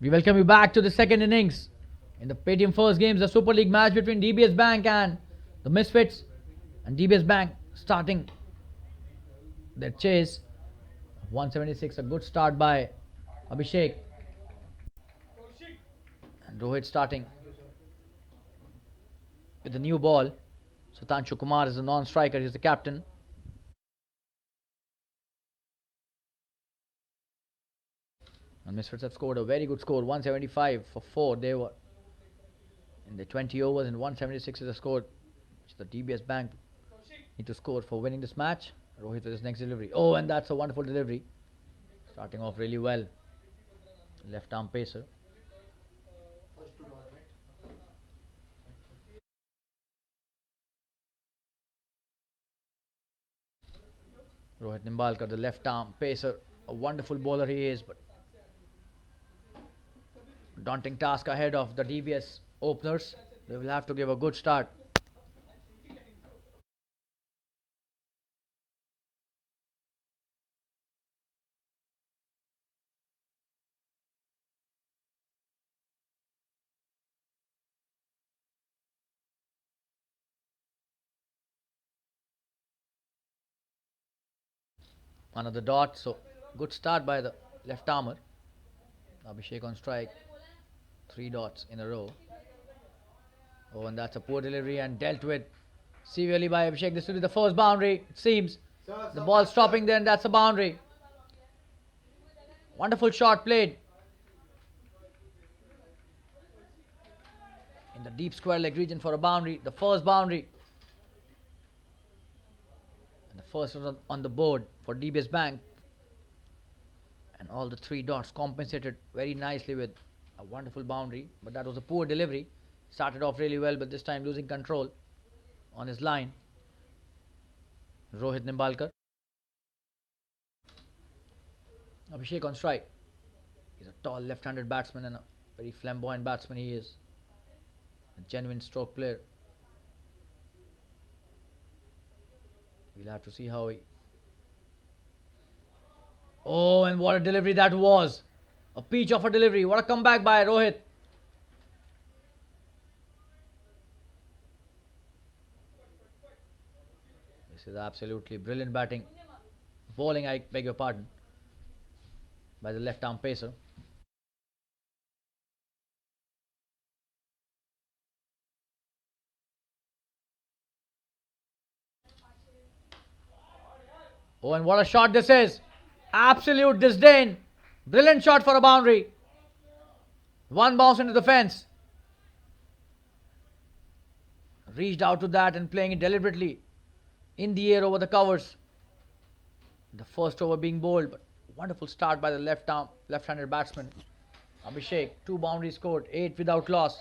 We welcome you back to the second innings. In the PAYTM First Games, the Super League match between DBS Bank and the Misfits. And DBS Bank starting their chase. 176, a good start by Abhishek. And Rohit starting with the new ball. Sutanshu Kumar is the non-striker, he's the captain. And Misfits have scored a very good score, 175 for 4. They were in the 20 overs, and 176 is the score which the DBS Bank need to score for winning this match. Rohit with his next delivery. Oh, and that's a wonderful delivery. Starting off really well. Left arm pacer. Rohit Nimbalkar, the left arm pacer. A wonderful bowler he is, but daunting task ahead of the DBS openers. They will have to give a good start. Another dot, so good start by the left armer. Abhishek on strike. 3 dots in a row. Oh, and that's a poor delivery and dealt with severely by Abhishek. This will be the first boundary, it seems. The ball stopping there, and that's a boundary. Wonderful shot played. In the deep square leg region for a boundary. The first boundary. And the first was on the board for DBS Bank. And all the 3 dots compensated very nicely with a wonderful boundary. But that was a poor delivery. Started off really well, but this time losing control on his line. Rohit Nimbalkar. Abhishek on strike. He's a tall left-handed batsman and a very flamboyant batsman he is. A genuine stroke player. We'll have to see how he... Oh, and what a delivery that was. A peach of a delivery. What a comeback by Rohit. This is absolutely brilliant batting. Bowling, I beg your pardon, by the left arm pacer. Oh, and what a shot this is. Absolute disdain. Brilliant shot for a boundary. One bounce into the fence. Reached out to that and playing it deliberately in the air over the covers. The first over being bowled, but wonderful start by the left-handed batsman Abhishek. 2 boundaries scored, 8 without loss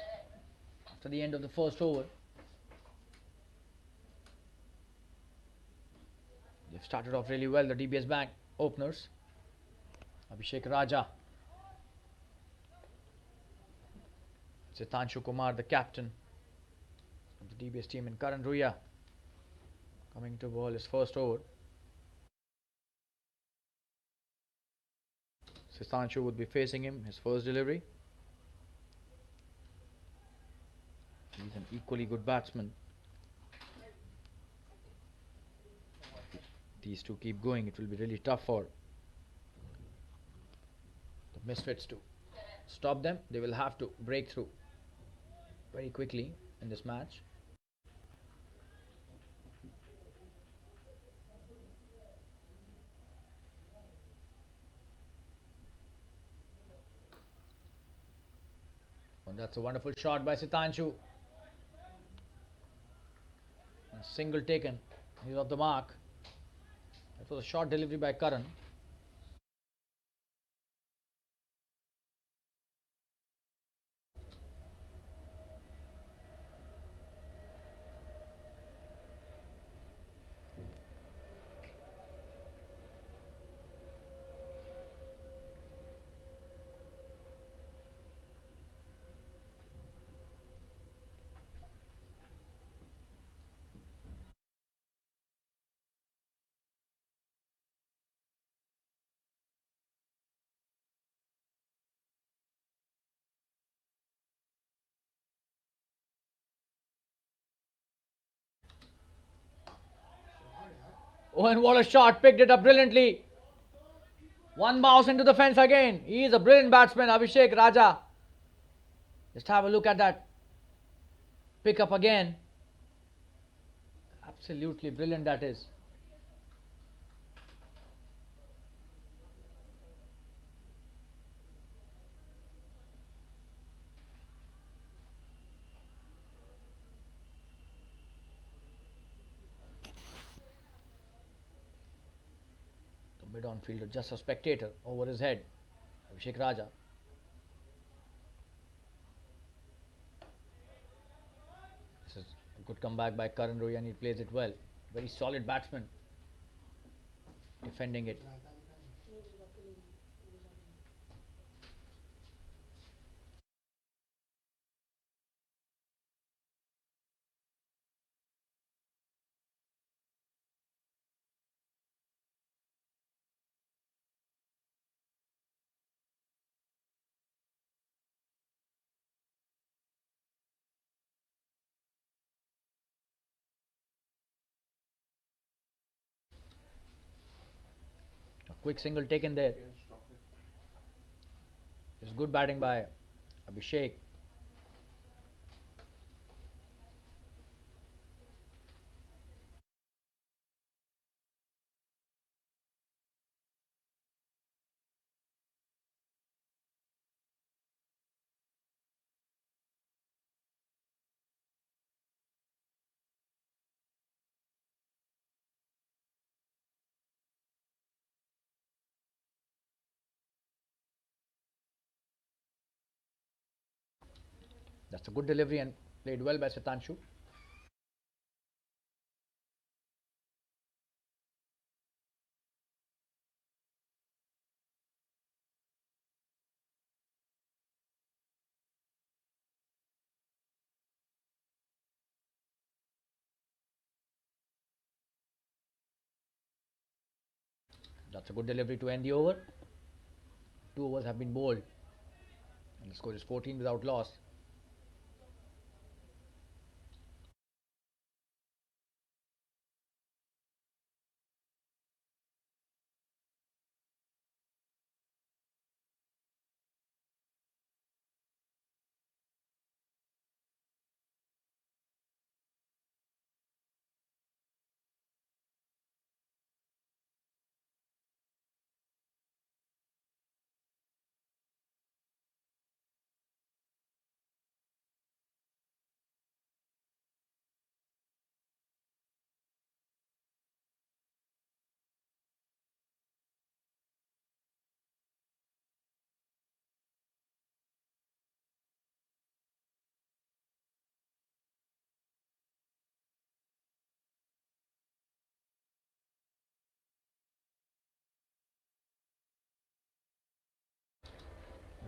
after the end of the first over. They've started off really well, the DBS Bank openers. Abhishek Raja, Sitanshu Kumar, the captain of the DBS team, and Karan Ruya coming to bowl his first over. Sitanshu would be facing him, his first delivery. He's an equally good batsman. These two keep going, it will be really tough for the Misfits to stop them. They will have to break through very quickly in this match. And that's a wonderful shot by Sitanshu. A single taken. He's off the mark. That was a short delivery by Karan. Oh, and what a shot! Picked it up brilliantly. One bounce into the fence again. He is a brilliant batsman, Abhishek Raja. Just have a look at that. Pick up again. Absolutely brilliant that is. The mid-on fielder, just a spectator over his head. Abhishek Raja. This is a good comeback by Karan Roy and he plays it well. Very solid batsman. Defending it. A quick single taken there. It's good batting by Abhishek. That's a good delivery and played well by Sitanshu. That's a good delivery to end the over. 2 overs have been bowled. And the score is 14 without loss.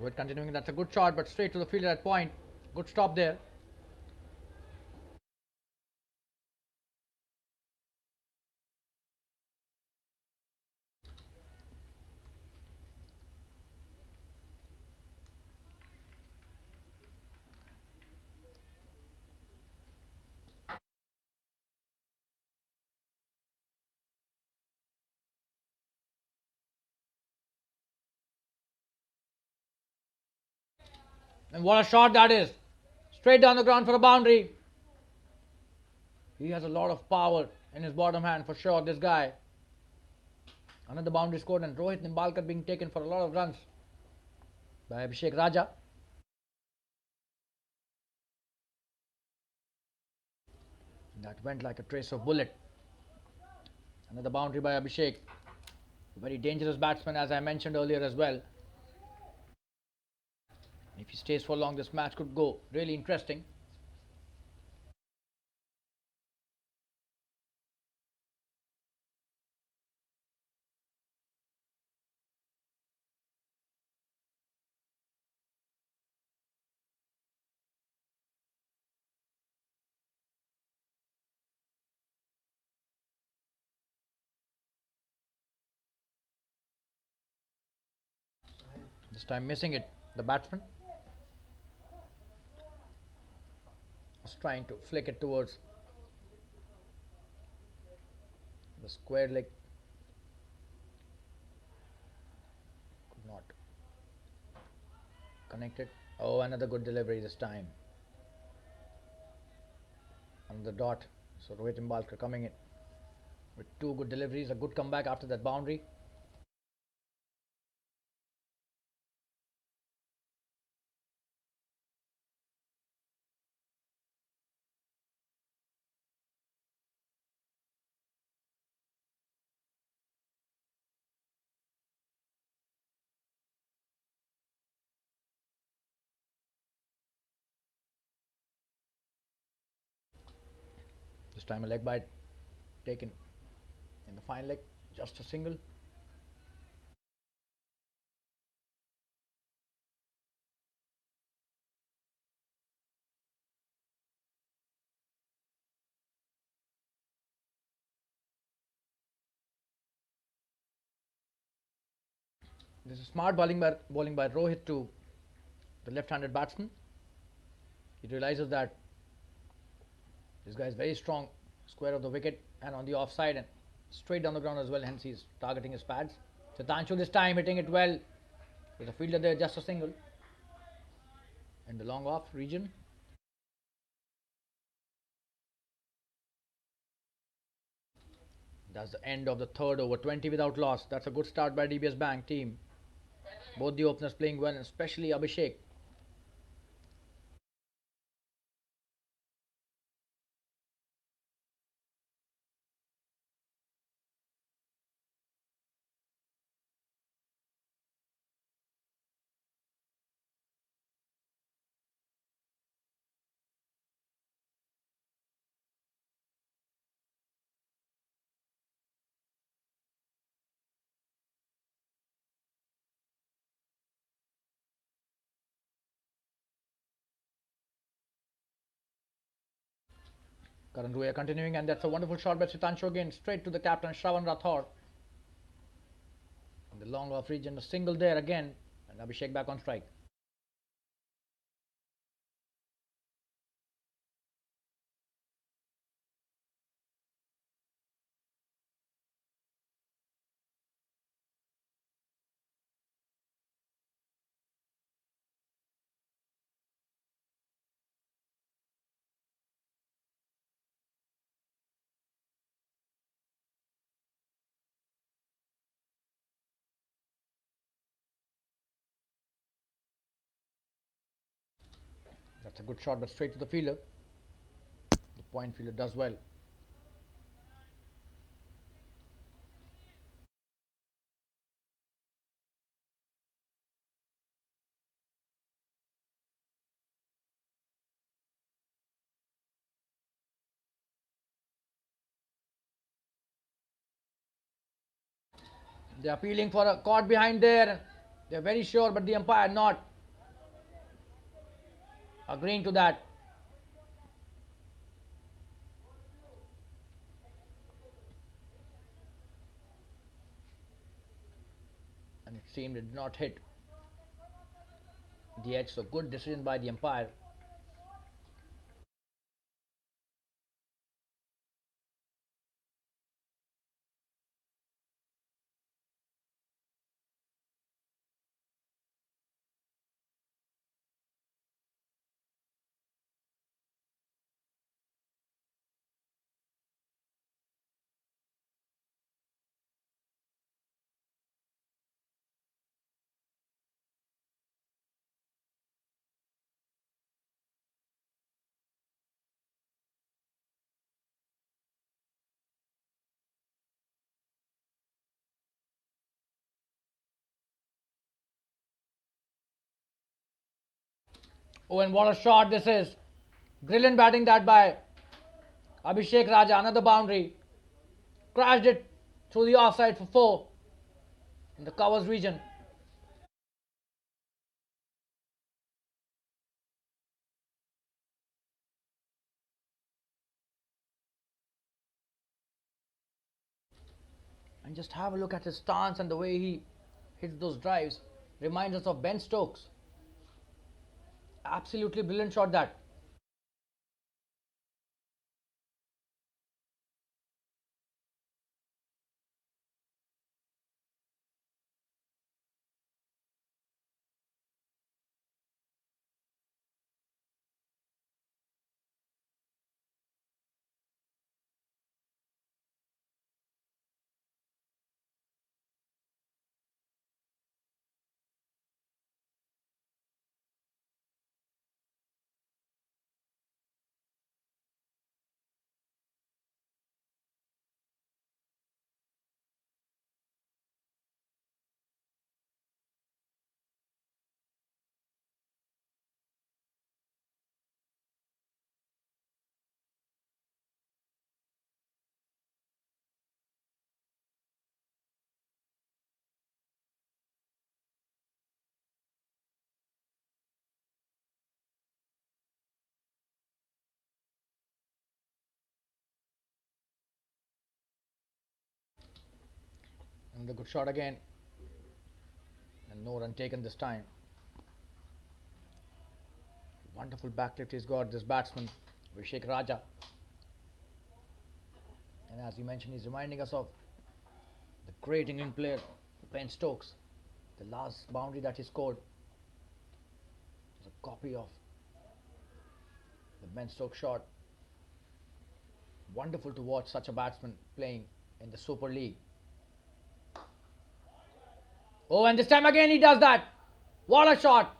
Rohit continuing, that's a good shot, but straight to the fielder at point. Good stop there. And what a shot that is. Straight down the ground for a boundary. He has a lot of power in his bottom hand for sure, this guy. Another boundary scored and Rohit Nimbalkar being taken for a lot of runs by Abhishek Raja. That went like a trace of bullet. Another boundary by Abhishek. A very dangerous batsman, as I mentioned earlier as well. If he stays for long, this match could go really interesting. This time missing it. The batsman was trying to flick it towards The square leg could not connect it. Oh, another good delivery this time on the dot. So Rohit Imbalkar coming in with two good deliveries, a good comeback after that boundary. This time a leg bite taken in the fine leg, just a single. This is smart bowling by Rohit to the left-handed batsman. He realizes that this guy is very strong, square of the wicket and on the offside and straight down the ground as well. Hence he's targeting his pads. Sitanshu this time hitting it well. With a fielder there, just a single. In the long off region. That's the end of the third over. 20 without loss. That's a good start by DBS Bank team. Both the openers playing well, and especially Abhishek. Karan Ruya continuing, and that's a wonderful shot by Sitanshu again, straight to the captain Shravan Rathore. In the long off region, a single there again, and Abhishek back on strike. That's a good shot, but straight to the fielder. The point fielder does well. They are appealing for a caught behind there. They are very sure, but the umpire not agreeing to that. And it seemed it did not hit the edge, so good decision by the umpire. Oh, and what a shot this is. Brilliant batting that by Abhishek Raja. Another boundary. Crashed it through the offside for 4 in the covers region. And just have a look at his stance and the way he hits those drives. Reminds us of Ben Stokes. Absolutely brilliant shot that. And the good shot again. And no run taken this time. Wonderful backlift he's got, this batsman, Abhishek Raja. And as you mentioned, he's reminding us of the great England player, Ben Stokes. The last boundary that he scored was a copy of the Ben Stokes shot. Wonderful to watch such a batsman playing in the Super League. Oh, and this time again he does that. What a shot.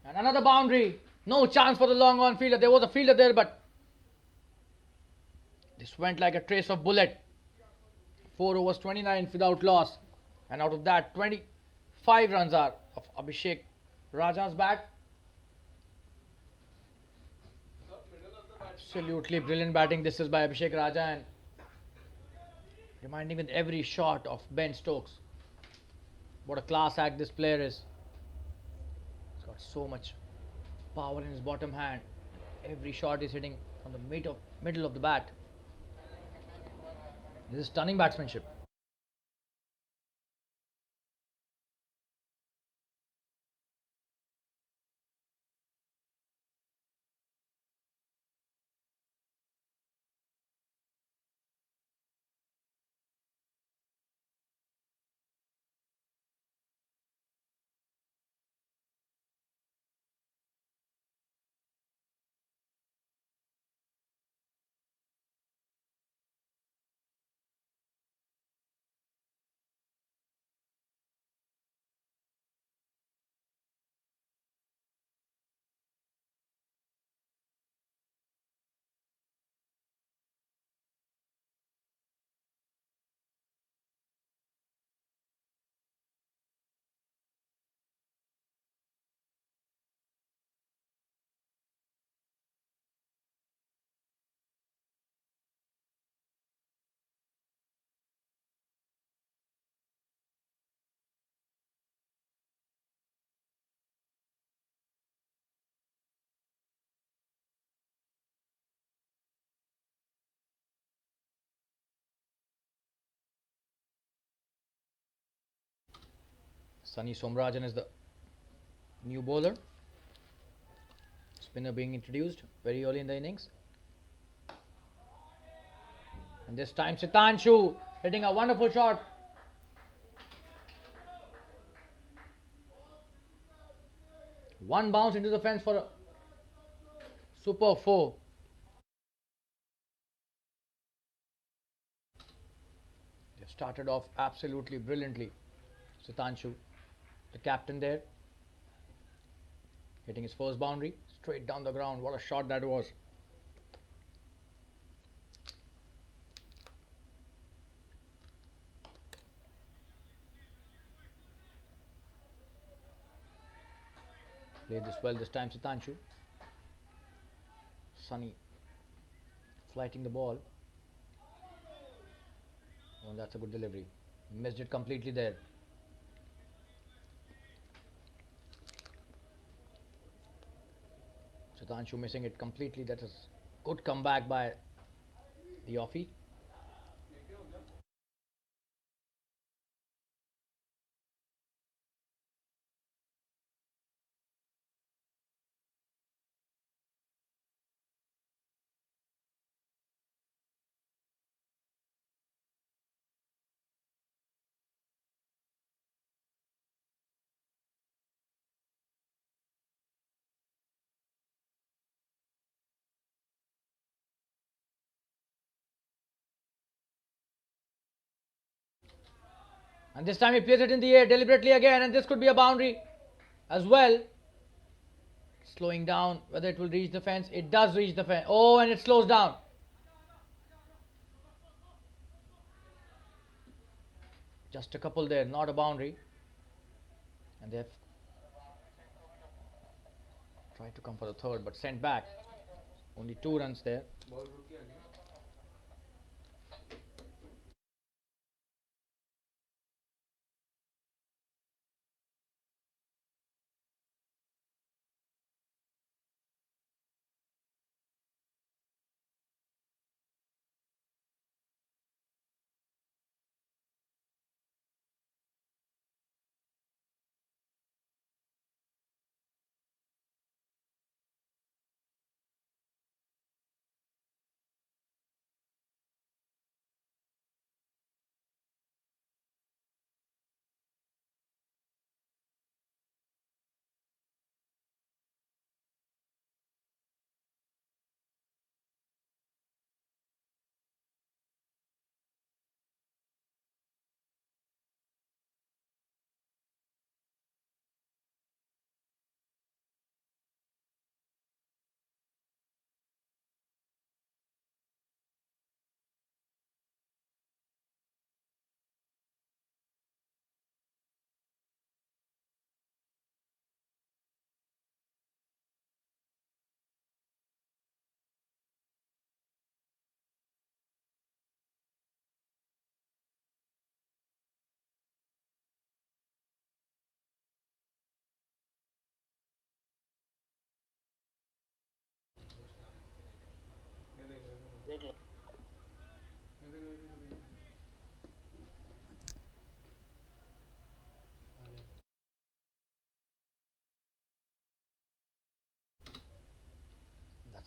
And another boundary. No chance for the long on fielder. There was a fielder there, but this went like a trace of bullet. 4 overs, 29 without loss. And out of that, 25 runs are of Abhishek Raja's bat. Absolutely brilliant batting this is by Abhishek Raja, and reminding with every shot of Ben Stokes. What a class act this player is. He's got so much power in his bottom hand. Every shot is hitting from the middle of the bat. This is stunning batsmanship. Sunny Somrajan is the new bowler. Spinner being introduced very early in the innings. And this time Sitanshu hitting a wonderful shot. One bounce into the fence for a super 4. They've started off absolutely brilliantly. Sitanshu, the captain there, hitting his first boundary straight down the ground. What a shot that was. Played this well this time, Sitanshu. Sunny flighting the ball. Oh, that's a good delivery. Missed it completely there. Sitanshu missing it completely. That is good comeback by the offie. And this time he plays it in the air deliberately again, and this could be a boundary as well. Slowing down, whether it will reach the fence. It does reach the fence. Oh, and it slows down. Just a couple there, not a boundary. And they've tried to come for the third, but sent back. Only 2 runs there.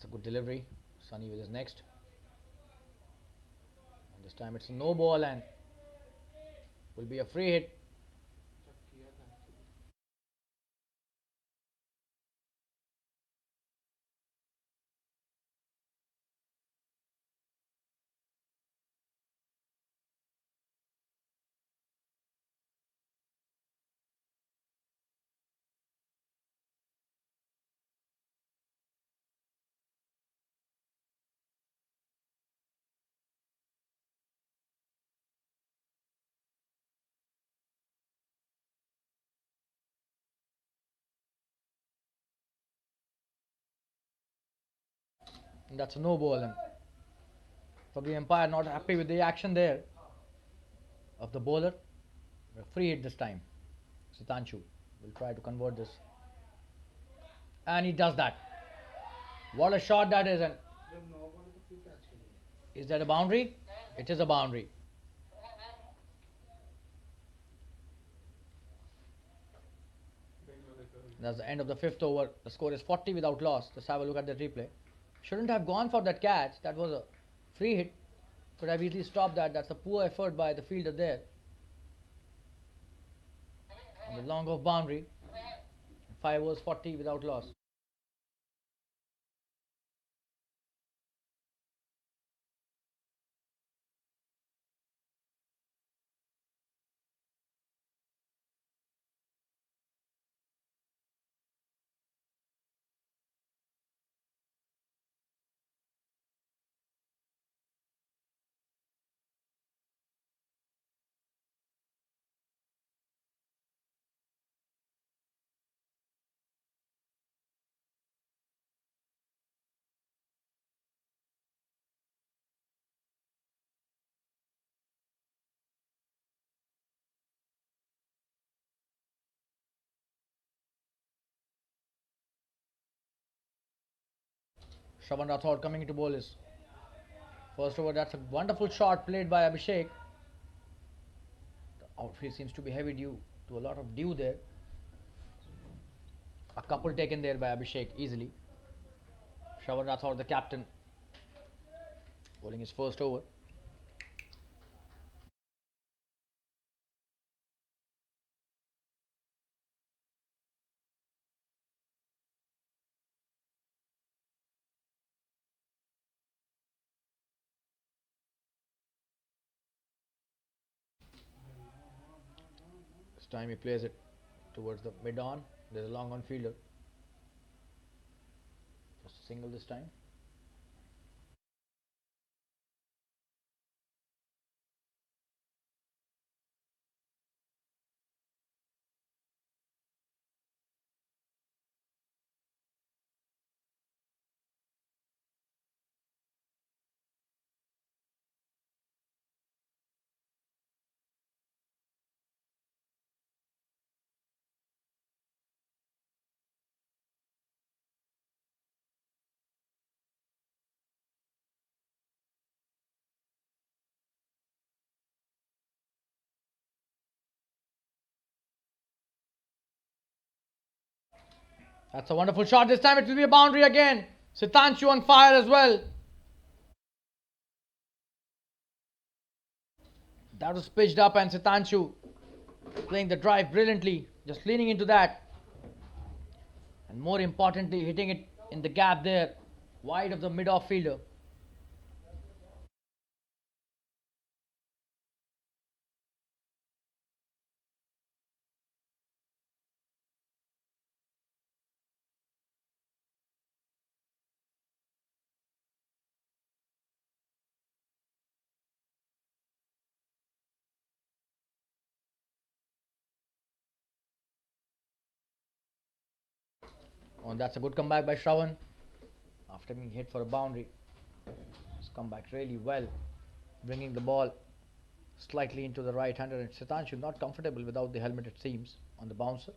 That's a good delivery. Sunny with his next. And this time it's a no ball and will be a free hit. And that's a no ball. And for the umpire, not happy with the action there of the bowler. A free hit this time. Sitanshu will try to convert this. And he does that. What a shot that is. And is that a boundary? It is a boundary. That's the end of the 5th over. The score is 40 without loss. Let's have a look at the replay. Shouldn't have gone for that catch. That was a free hit. Could have easily stopped that. That's a poor effort by the fielder there. On the long off boundary. 5 overs 40 without loss. Shravan Rathod coming into bowl is first over. That's a wonderful shot played by Abhishek. The outfield seems to be heavy due to a lot of dew there. A couple taken there by Abhishek easily. Shravan Rathod, the captain, bowling his first over. This time he plays it towards the mid on. There's a long on fielder. Just a single this time. That's a wonderful shot. This time it will be a boundary again. Sitanshu on fire as well. That was pitched up and Sitanshu playing the drive brilliantly. Just leaning into that. And more importantly, hitting it in the gap there. Wide of the mid-off fielder. Oh, that's a good comeback by Shravan. After being hit for a boundary. He's come back really well. Bringing the ball slightly into the right-hander. And Sitanshu not comfortable without the helmet, it seems, on the bouncer.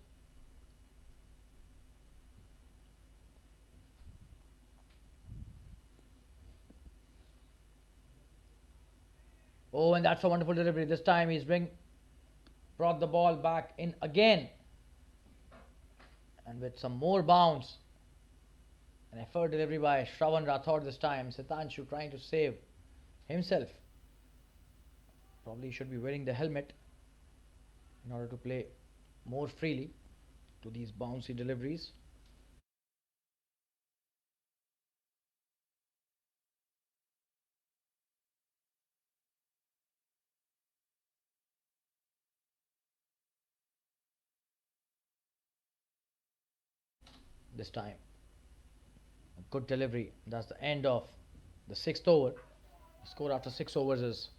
Oh, and that's a wonderful delivery. This time he's brought the ball back in again. And with some more bounce. An effort delivery by Shravan Rathod this time. Sitanshu trying to save himself. Probably should be wearing the helmet in order to play more freely to these bouncy deliveries. This time, a good delivery. That's the end of the 6th over. The score after 6 overs is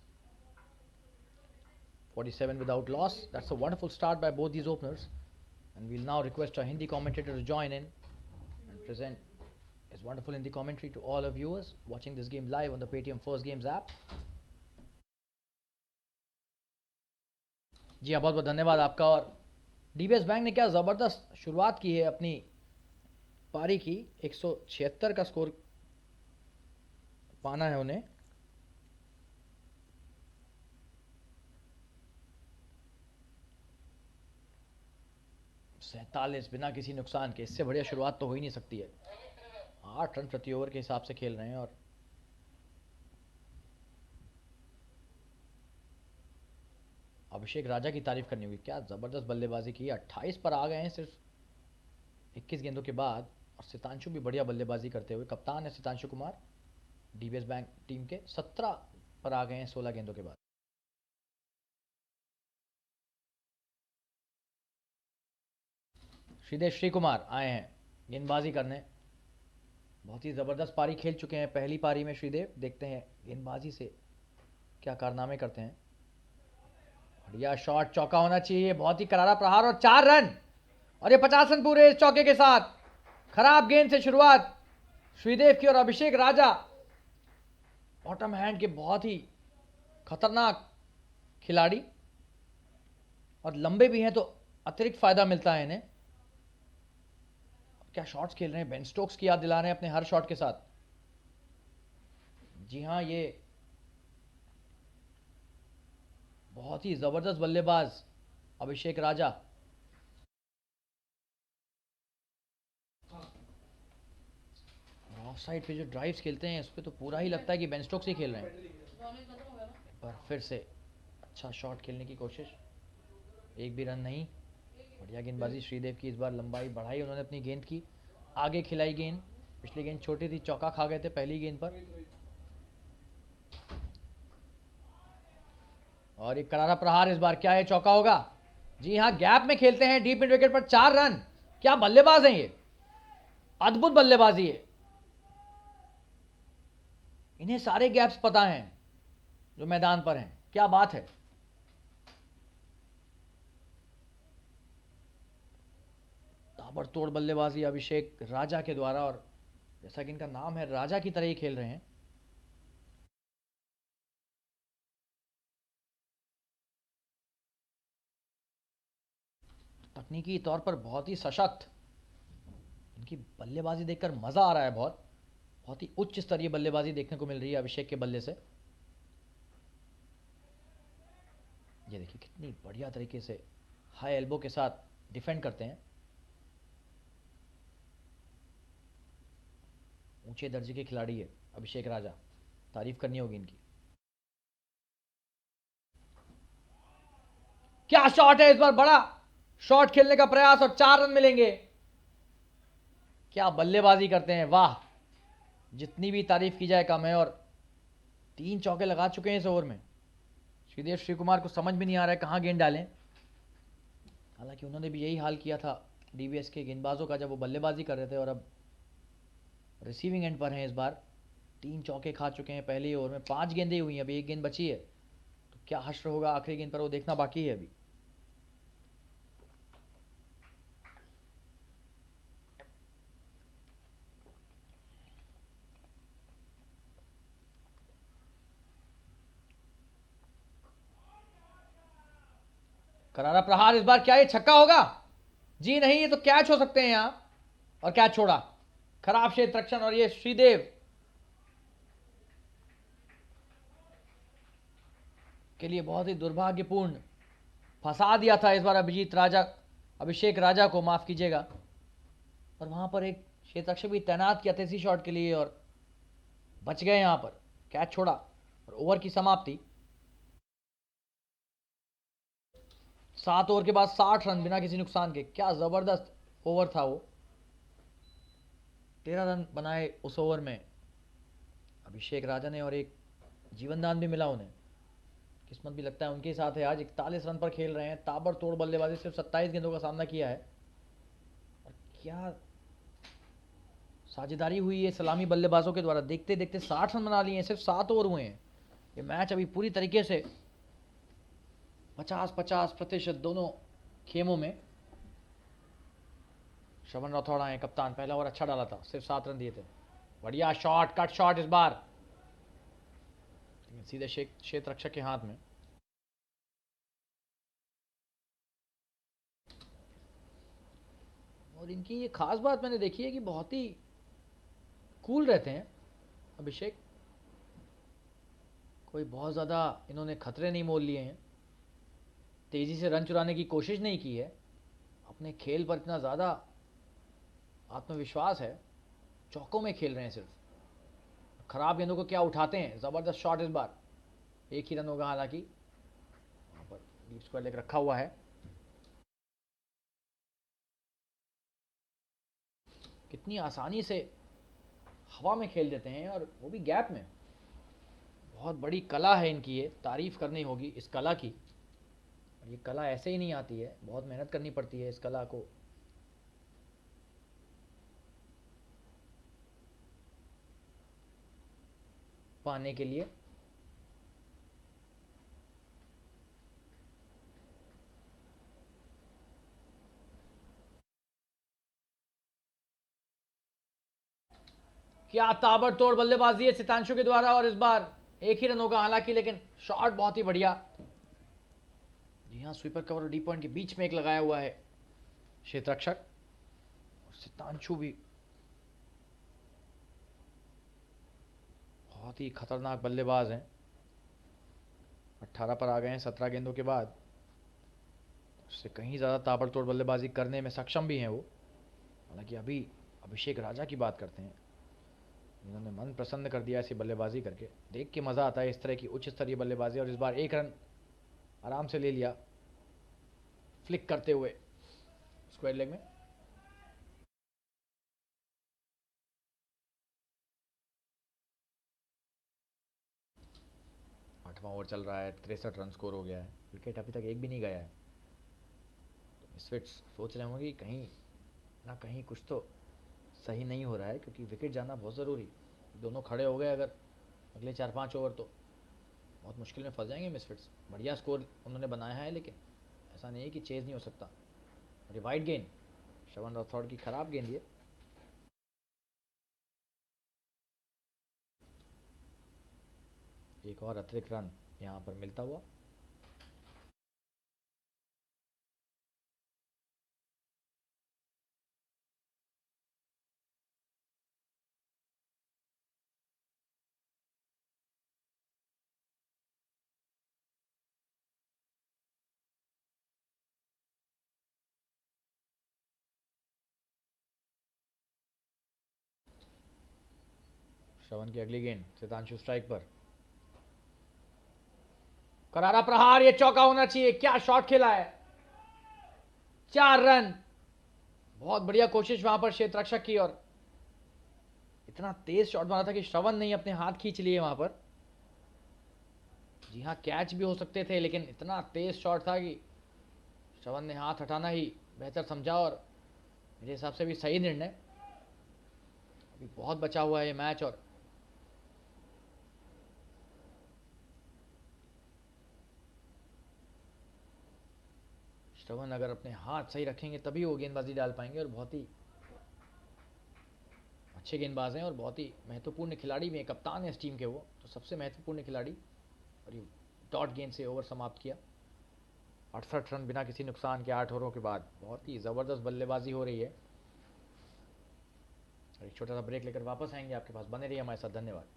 47 without loss. That's a wonderful start by both these openers. And we'll now request our Hindi commentator to join in and present his wonderful Hindi commentary to all our viewers watching this game live on the PAYTM First Games app. जी हाँ, बहुत बहुत धन्यवाद आपका। और DBS bank ने क्या ज़बरदस्त शुरुआत की है अपनी पारी की। 176 का स्कोर पाना है उन्हें। सैंतालीस बिना किसी नुकसान के, इससे बढ़िया शुरुआत तो हो ही नहीं सकती है। 8 रन प्रति ओवर के हिसाब से खेल रहे हैं और अभिषेक राजा की तारीफ करनी होगी। क्या ज़बरदस्त बल्लेबाजी की। 28 पर आ गए हैं सिर्फ 21 गेंदों के बाद। और सितांशु भी बढ़िया बल्लेबाजी करते हुए, कप्तान है Sitanshu Kumar DBS bank team के। 17 पर आ गए हैं 16 गेंदों के बाद। श्रीदेव श्री कुमार आए हैं गेंदबाजी करने। बहुत ही ज़बरदस्त पारी खेल चुके हैं पहली पारी में श्रीदेव। देखते हैं गेंदबाजी से क्या कारनामे करते हैं। बढ़िया शॉट, चौका होना चाहिए। बहुत ही करारा प्रहार और 4 रन, और ये 50 रन पूरे इस चौके के साथ। खराब गेंद से शुरुआत श्रीदेव की। और अभिषेक राजा बॉटम हैंड के बहुत ही खतरनाक खिलाड़ी, और लंबे भी हैं तो अतिरिक्त फायदा मिलता है इन्हें। क्या शॉट्स खेल रहे हैं, बेन स्टोक्स की याद दिला रहे हैं अपने हर शॉट के साथ। जी हाँ, ये बहुत ही जबरदस्त बल्लेबाज अभिषेक राजा। ऑफ साइड पे जो ड्राइव्स खेलते हैं उस पर तो पूरा ही लगता है कि बेन स्टोक्स ही खेल रहे हैं। पर फिर से अच्छा शॉट खेलने की कोशिश, एक भी रन नहीं। बढ़िया गेंदबाजी श्रीदेव की। इस बार लंबाई बढ़ाई उन्होंने अपनी गेंद की, आगे खिलाई गेंद। पिछली गेंद छोटी थी, चौका खा गए थे पहली गेंद पर। और एक करारा प्रहार इस बार। क्या है, चौका होगा? जी हाँ, गैप में खेलते हैं डीप मिड विकेट पर 4 रन। क्या बल्लेबाज हैं ये, अद्भुत बल्लेबाजी है। इन्हें सारे गैप्स पता हैं जो मैदान पर हैं। क्या बात है। ताबड़तोड़ बल्लेबाजी अभिषेक राजा के द्वारा। और जैसा कि इनका नाम है, राजा की तरह ही खेल रहे हैं। तकनीकी तौर पर बहुत ही सशक्त। इनकी बल्लेबाजी देखकर मजा आ रहा है। बहुत ही उच्च स्तरीय बल्लेबाजी देखने को मिल रही है अभिषेक के बल्ले से। ये देखिए कितनी बढ़िया तरीके से हाई एल्बो के साथ डिफेंड करते हैं। ऊंचे दर्जे के खिलाड़ी है अभिषेक राजा, तारीफ करनी होगी इनकी। क्या शॉट है इस बार, बड़ा शॉट खेलने का प्रयास और 4 रन मिलेंगे। क्या बल्लेबाजी करते हैं, वाह। जितनी भी तारीफ की जाए कम है। और 3 चौके लगा चुके हैं इस ओवर में। श्रीदेव श्री कुमार को समझ में नहीं आ रहा है कहां गेंद डालें। हालांकि उन्होंने भी यही हाल किया था डीबीएस के गेंदबाजों का जब वो बल्लेबाजी कर रहे थे, और अब रिसीविंग एंड पर हैं इस बार। 3 चौके खा चुके हैं पहले ओवर में। 5 गेंदें हुई हैं, अभी 1 गेंद बची है। तो क्या हश्र होगा आखिरी गेंद पर, वो देखना बाकी है अभी। करारा प्रहार इस बार। क्या ये छक्का होगा? जी नहीं, ये तो कैच हो सकते हैं यहां। और कैच छोड़ा, खराब क्षेत्र रक्षण। और ये श्रीदेव के लिए बहुत ही दुर्भाग्यपूर्ण। फंसा दिया था इस बार अभिषेक राजा को, माफ कीजिएगा। और वहां पर एक क्षेत्र रक्षक भी तैनात किया था इसी शॉट के लिए और बच गए यहां पर, कैच छोड़ा और ओवर की समाप्ति। 7 ओवर के बाद 60 रन बिना किसी नुकसान के, क्या जबरदस्त ओवर था वो। 13 रन बनाए उस ओवर में अभिषेक राजा ने और एक जीवनदान भी मिला उन्हें। किस्मत भी लगता है उनके साथ है। आज 41 रन पर खेल रहे हैं, ताबड़तोड़ बल्लेबाजी, सिर्फ 27 गेंदों का सामना किया है। और क्या साझेदारी हुई है सलामी बल्लेबाजों के द्वारा, देखते देखते 60 रन बना लिए हैं, सिर्फ 7 ओवर हुए हैं। ये मैच अभी पूरी तरीके से 50-50% दोनों खेमों में। श्रवण राठौड़ आए कप्तान, पहला ओवर अच्छा डाला था, सिर्फ 7 रन दिए थे। बढ़िया शॉट, कट शॉट इस बार, सीधे क्षेत्र रक्षक के हाथ में। और इनकी ये खास बात मैंने देखी है कि बहुत ही कूल रहते हैं अभिषेक। कोई बहुत ज़्यादा इन्होंने खतरे नहीं मोल लिए हैं, तेज़ी से रन चुराने की कोशिश नहीं की है। अपने खेल पर इतना ज़्यादा आत्मविश्वास है, चौकों में खेल रहे हैं सिर्फ। खराब गेंदों को क्या उठाते हैं, ज़बरदस्त शॉट इस बार। एक ही रन होगा हालांकि, वहाँ पर डीप स्क्वायर लेग रखा हुआ है। कितनी आसानी से हवा में खेल देते हैं और वो भी गैप में। बहुत बड़ी कला है इनकी, ये तारीफ करनी होगी इस कला की। और ये कला ऐसे ही नहीं आती है, बहुत मेहनत करनी पड़ती है इस कला को पाने के लिए। क्या ताबड़तोड़ बल्लेबाजी है सितांशु के द्वारा, और इस बार एक ही रन होगा हालांकि, लेकिन शॉट बहुत ही बढ़िया। जी हाँ, स्वीपर कवर और डी पॉइंट के बीच में एक लगाया हुआ है क्षेत्र रक्षक। और सितांशु भी बहुत ही खतरनाक बल्लेबाज हैं। 18 पर आ गए हैं 17 गेंदों के बाद। उससे कहीं ज़्यादा ताबड़तोड़ बल्लेबाजी करने में सक्षम भी हैं वो। हालांकि अभी अभिषेक राजा की बात करते हैं, इन्होंने मन प्रसन्न कर दिया ऐसी बल्लेबाजी करके। देख के मज़ा आता है इस तरह की उच्च स्तरीय बल्लेबाजी। और इस बार एक रन आराम से ले लिया फ्लिक करते हुए स्क्वायर लेग में। आठवां ओवर चल रहा है, 63 रन स्कोर हो गया है। विकेट अभी तक एक भी नहीं गया है। तो मिसफिट्स सोच रहे होंगे कि कहीं ना कहीं कुछ तो सही नहीं हो रहा है, क्योंकि विकेट जाना बहुत ज़रूरी। दोनों खड़े हो गए अगर अगले 4-5 ओवर तो बहुत मुश्किल में फंस जाएंगे मिसफिट्स। बढ़िया स्कोर उन्होंने बनाया है, लेकिन ऐसा नहीं है कि चेज़ नहीं हो सकता। और ये वाइड गेंद, श्रवण राठौड़ की खराब गेंद ये। एक और अतिरिक्त रन यहाँ पर मिलता हुआ। श्रवण की अगली गेंद, सितांशु स्ट्राइक पर, करारा प्रहार, ये चौका होना चाहिए। क्या शॉट खेला है, 4 रन। बहुत बढ़िया कोशिश वहां पर क्षेत्र रक्षक की, और इतना तेज शॉट मारा था कि श्रवण ने अपने हाथ खींच लिए वहां पर। जी हाँ, कैच भी हो सकते थे, लेकिन इतना तेज शॉट था कि श्रवण ने हाथ हटाना ही बेहतर समझा, और मेरे हिसाब से भी सही निर्णय। अभी बहुत बचा हुआ है ये मैच, और श्रवण अगर अपने हाथ सही रखेंगे तभी वो गेंदबाजी डाल पाएंगे। और बहुत ही अच्छे गेंदबाज हैं और बहुत ही महत्वपूर्ण खिलाड़ी भी हैं, कप्तान है इस टीम के वो, तो सबसे महत्वपूर्ण खिलाड़ी। और ये डॉट गेंद से ओवर समाप्त किया। 68 रन बिना किसी नुकसान के 8 ओवरों के बाद। बहुत ही ज़बरदस्त बल्लेबाजी हो रही है। और एक छोटा सा ब्रेक लेकर वापस आएंगे आपके पास, बने रहिए हमारे साथ। धन्यवाद।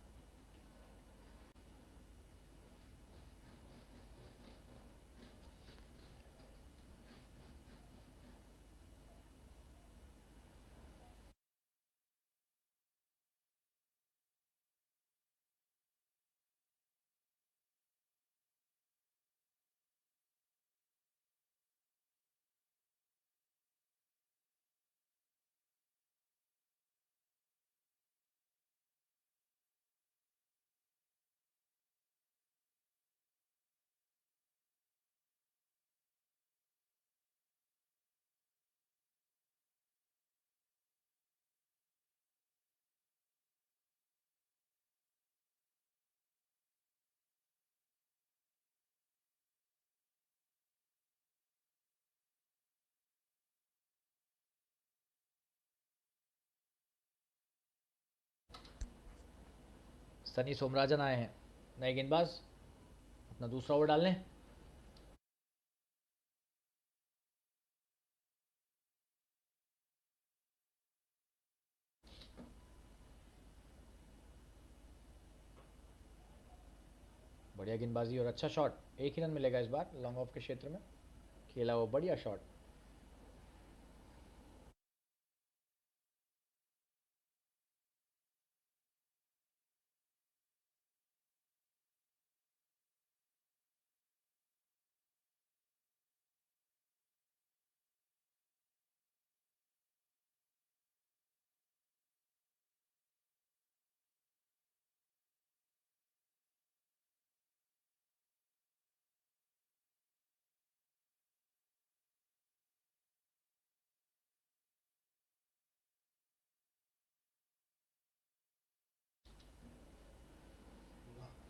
सनी सोमराजन आए हैं नए गेंदबाज अपना दूसरा ओवर डालने। बढ़िया गेंदबाजी और अच्छा शॉट, एक ही रन मिलेगा इस बार लॉन्ग ऑफ के क्षेत्र में, खेला वो बढ़िया शॉट।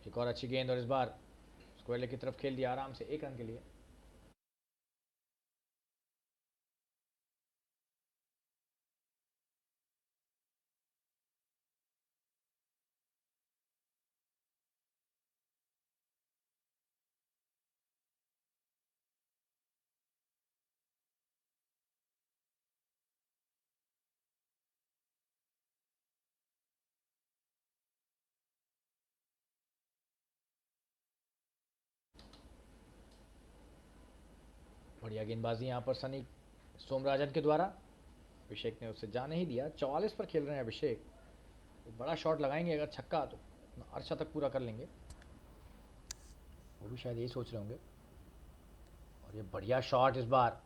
एक और अच्छी गेंद और इस बार स्क्वायर लेग की तरफ खेल दिया आराम से, एक रन के लिए। बढ़िया गेंदबाजी यहाँ पर सनी सोमराजन के द्वारा, अभिषेक ने उसे जाने ही दिया। 44 पर खेल रहे हैं अभिषेक, एक बड़ा शॉट लगाएंगे अगर छक्का तो अर्धशतक पूरा कर लेंगे, वो भी शायद यही सोच रहे होंगे। और ये बढ़िया शॉट, इस बार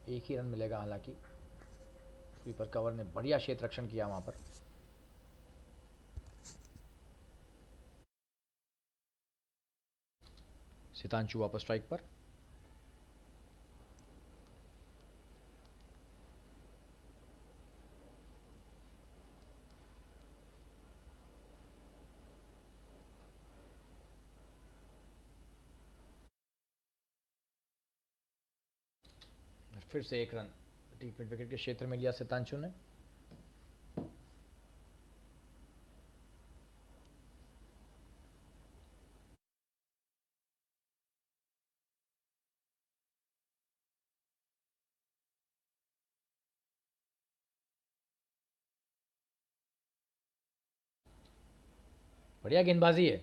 एक ही रन मिलेगा हालांकि, स्वीपर कवर ने बढ़िया क्षेत्र रक्षण किया वहां पर। सितांशु वापस स्ट्राइक पर। फिर से एक रन टी20 विकेट के क्षेत्र में लिया सितांशु ने। बढ़िया गेंदबाजी है,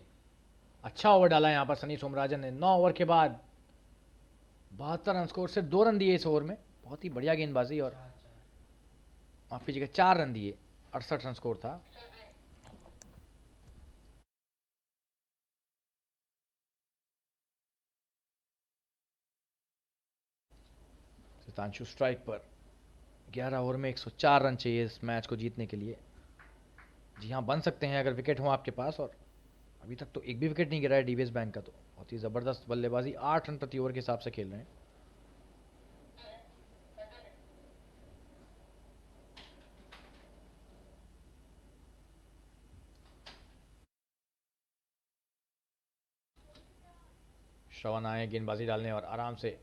अच्छा ओवर डाला यहाँ पर सनी सोमराजन ने। 9 ओवर के बाद 72 रन स्कोर, सिर्फ 2 रन दिए इस ओवर में, बहुत ही बढ़िया गेंदबाजी। और माफ कीजिएगा 4 रन दिए, 68 रन स्कोर था। सितांशु स्ट्राइक पर। 11 ओवर में 104 रन चाहिए इस मैच को जीतने के लिए। जी हाँ, बन सकते हैं अगर विकेट हो आपके पास, और अभी तक तो एक भी विकेट नहीं गिरा है डीबीएस बैंक का, तो बहुत ही ज़बरदस्त बल्लेबाजी। 8 रन प्रति ओवर के हिसाब से खेल रहे हैं। श्रवण आए गेंदबाजी डालने और आराम से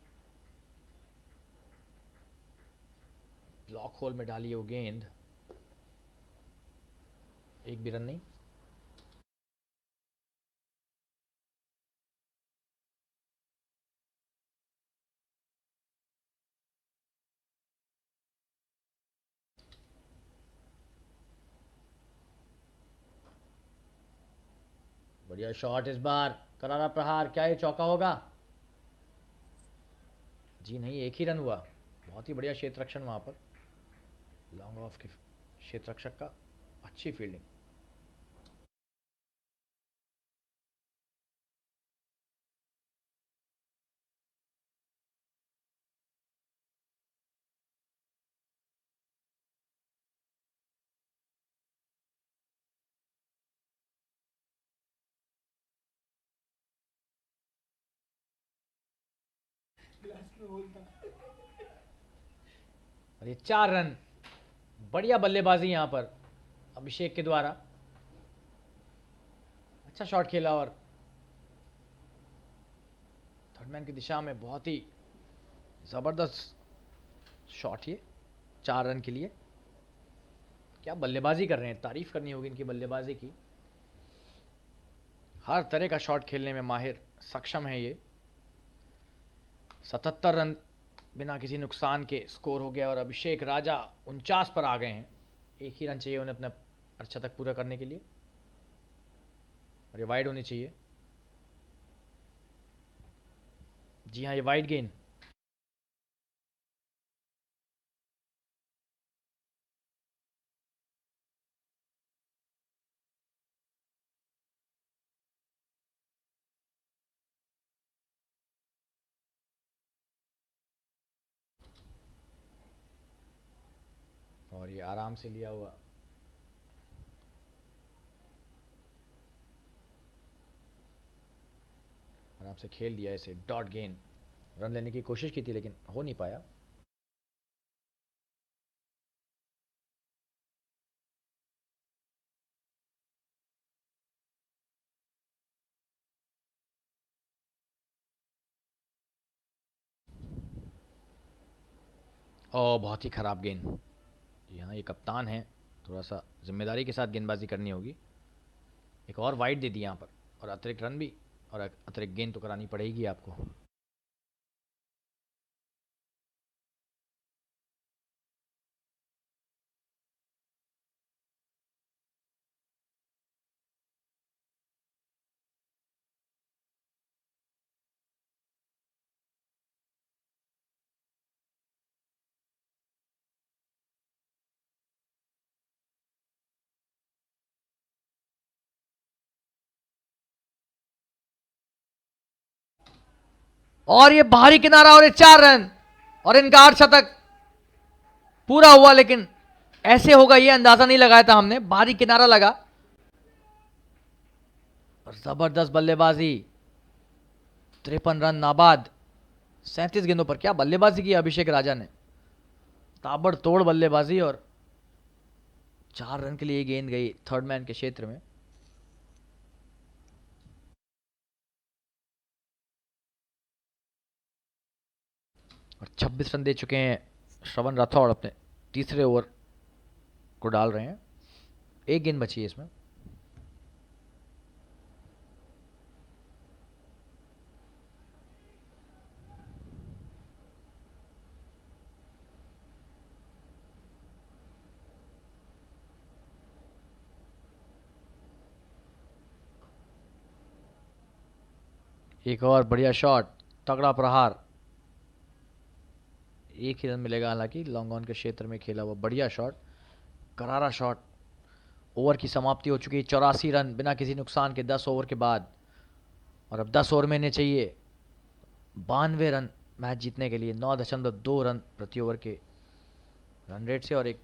ब्लॉक होल में डाली वो गेंद, एक भी रन नहीं। बढ़िया शॉट, इस बार करारा प्रहार, क्या ये चौका होगा? जी नहीं, एक ही रन हुआ। बहुत ही बढ़िया क्षेत्र रक्षण वहां पर लॉन्ग ऑफ के क्षेत्र रक्षक का, अच्छी फील्डिंग। और ये 4 रन, बढ़िया बल्लेबाजी यहां पर अभिषेक के द्वारा, अच्छा शॉट खेला और थर्ड मैन की दिशा में बहुत ही जबरदस्त शॉट ये 4 रन के लिए। क्या बल्लेबाजी कर रहे हैं, तारीफ करनी होगी इनकी बल्लेबाजी की। हर तरह का शॉट खेलने में माहिर, सक्षम है ये। 77 रन बिना किसी नुकसान के स्कोर हो गया और अभिषेक राजा 49 पर आ गए हैं। एक ही रन चाहिए उन्हें अपना अर्धशतक पूरा करने के लिए, और ये वाइड होनी चाहिए। जी हाँ, ये वाइड गेंद। और ये आराम से लिया हुआ, आराम से खेल दिया इसे। डॉट गेंद, रन लेने की कोशिश की थी लेकिन हो नहीं पाया। और बहुत ही खराब गेंद। जी हाँ, ये कप्तान है, थोड़ा सा जिम्मेदारी के साथ गेंदबाजी करनी होगी। एक और वाइड दे दी यहाँ पर, और अतिरिक्त रन भी, और अतिरिक्त गेंद तो करानी पड़ेगी आपको। और ये बाहरी किनारा, और ये 4 रन, और इनका अर्धशतक पूरा हुआ। लेकिन ऐसे होगा ये अंदाजा नहीं लगाया था हमने। बाहरी किनारा लगा, और जबरदस्त बल्लेबाजी। 53 रन नाबाद, 37 गेंदों पर। क्या बल्लेबाजी की अभिषेक राजा ने, ताबड़तोड़ बल्लेबाजी, और 4 रन के लिए गेंद गई थर्ड मैन के क्षेत्र में। और 26 रन दे चुके हैं श्रवण राठौड़, अपने तीसरे ओवर को डाल रहे हैं। एक गेंद बची है इसमें। एक और बढ़िया शॉट, तगड़ा प्रहार। एक ही रन मिलेगा, हालांकि लॉन्ग ऑन के क्षेत्र में खेला हुआ बढ़िया शॉट, करारा शॉट। ओवर की समाप्ति हो चुकी है। 84 रन बिना किसी नुकसान के 10 ओवर के बाद, और अब 10 ओवर में इन्हें चाहिए 92 रन मैच जीतने के लिए। 9.2 रन प्रति ओवर के रन रेट से। और एक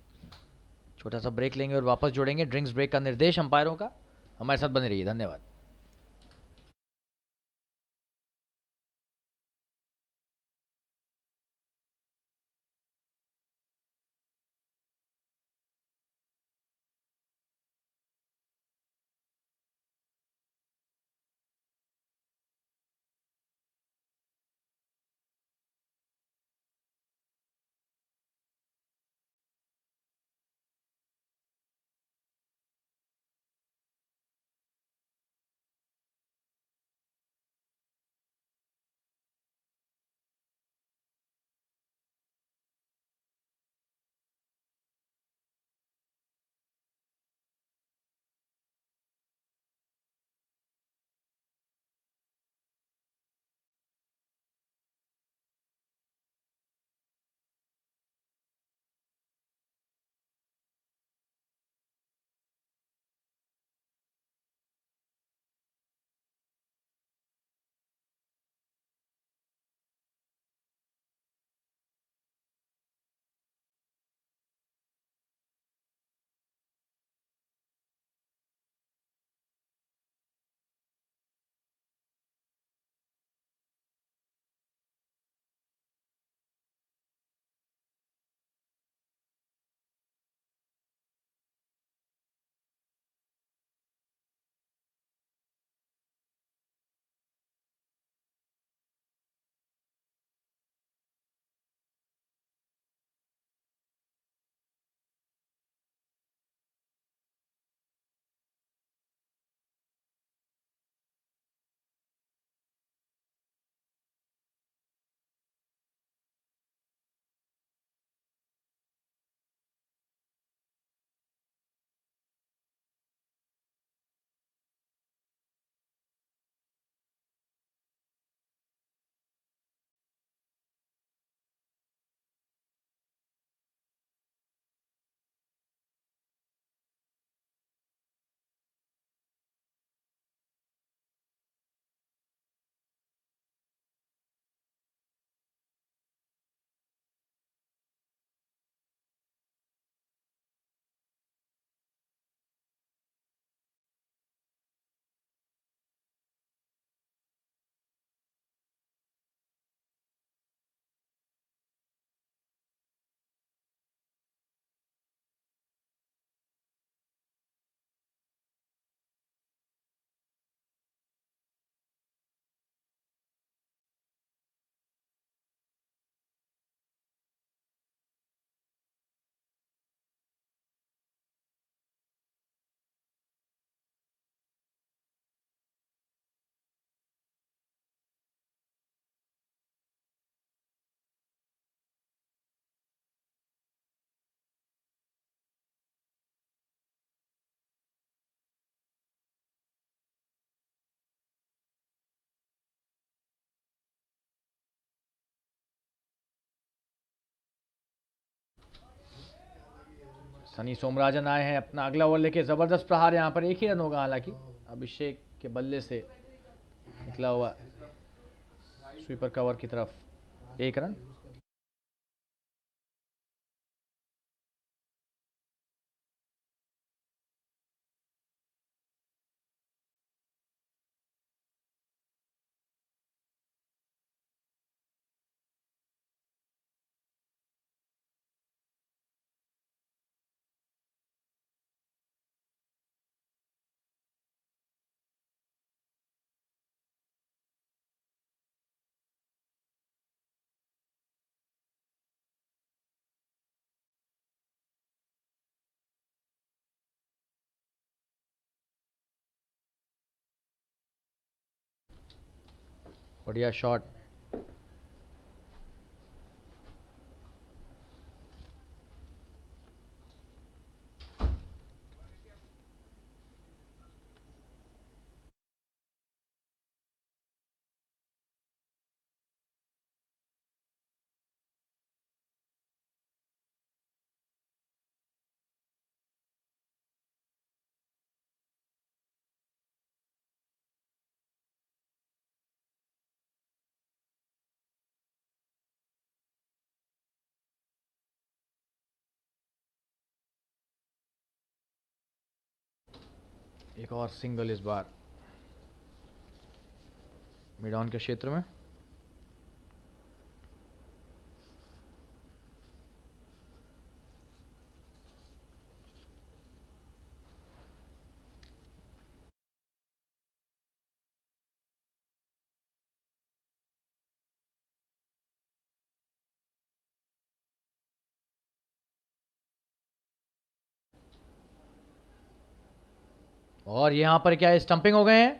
छोटा सा ब्रेक लेंगे और वापस जुड़ेंगे। ड्रिंक्स ब्रेक का निर्देश अंपायरों का। हमारे साथ बने रहिए, धन्यवाद। सनी सोमराजन आए हैं अपना अगला ओवर लेके। ज़बरदस्त प्रहार, यहाँ पर एक ही रन होगा हालांकि। अभिषेक के बल्ले से निकला हुआ स्वीपर कवर की तरफ 1 रन। बढ़िया शॉट। एक और सिंगल इस बार मिड ऑन के क्षेत्र में। और यहाँ पर क्या है, स्टंपिंग हो गए हैं।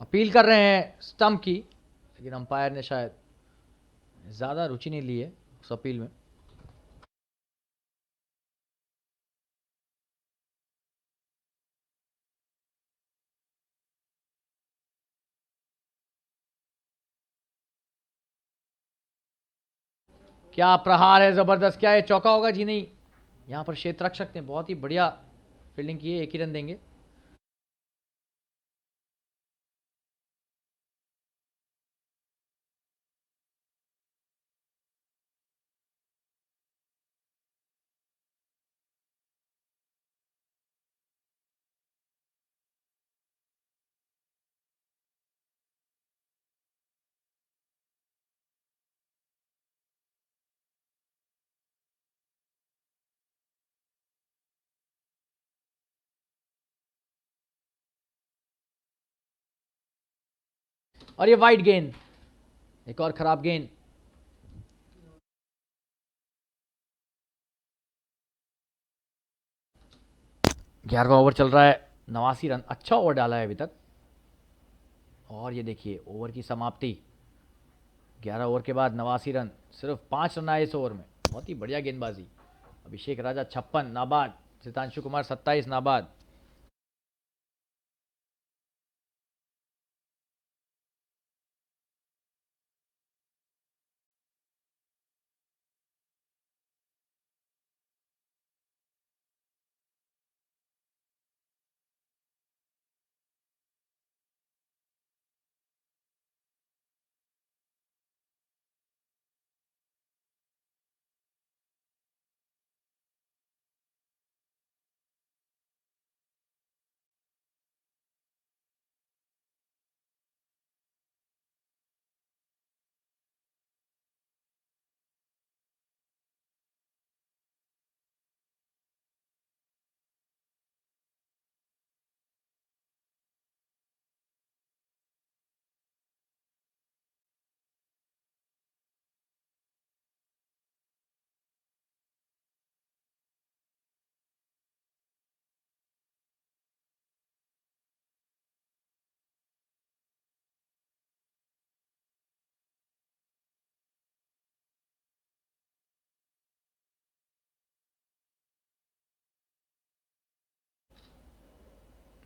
अपील कर रहे हैं स्टंप की, लेकिन अंपायर ने शायद ज़्यादा रुचि नहीं ली है उस अपील में। क्या प्रहार है, ज़बरदस्त। क्या है, चौका होगा जी? नहीं, यहाँ पर क्षेत्र रख सकते हैं। बहुत ही बढ़िया फील्डिंग की है, 1 ही रन देंगे। और ये वाइड गेंद, एक और खराब गेंद। ग्यारहवां ओवर चल रहा है, 89 रन। अच्छा ओवर डाला है अभी तक। और ये देखिए ओवर की समाप्ति, 11 ओवर के बाद 89 रन। सिर्फ 5 रन आए इस ओवर में। बहुत ही बढ़िया गेंदबाजी। अभिषेक राजा 56 नाबाद, सितांशु कुमार 27 नाबाद।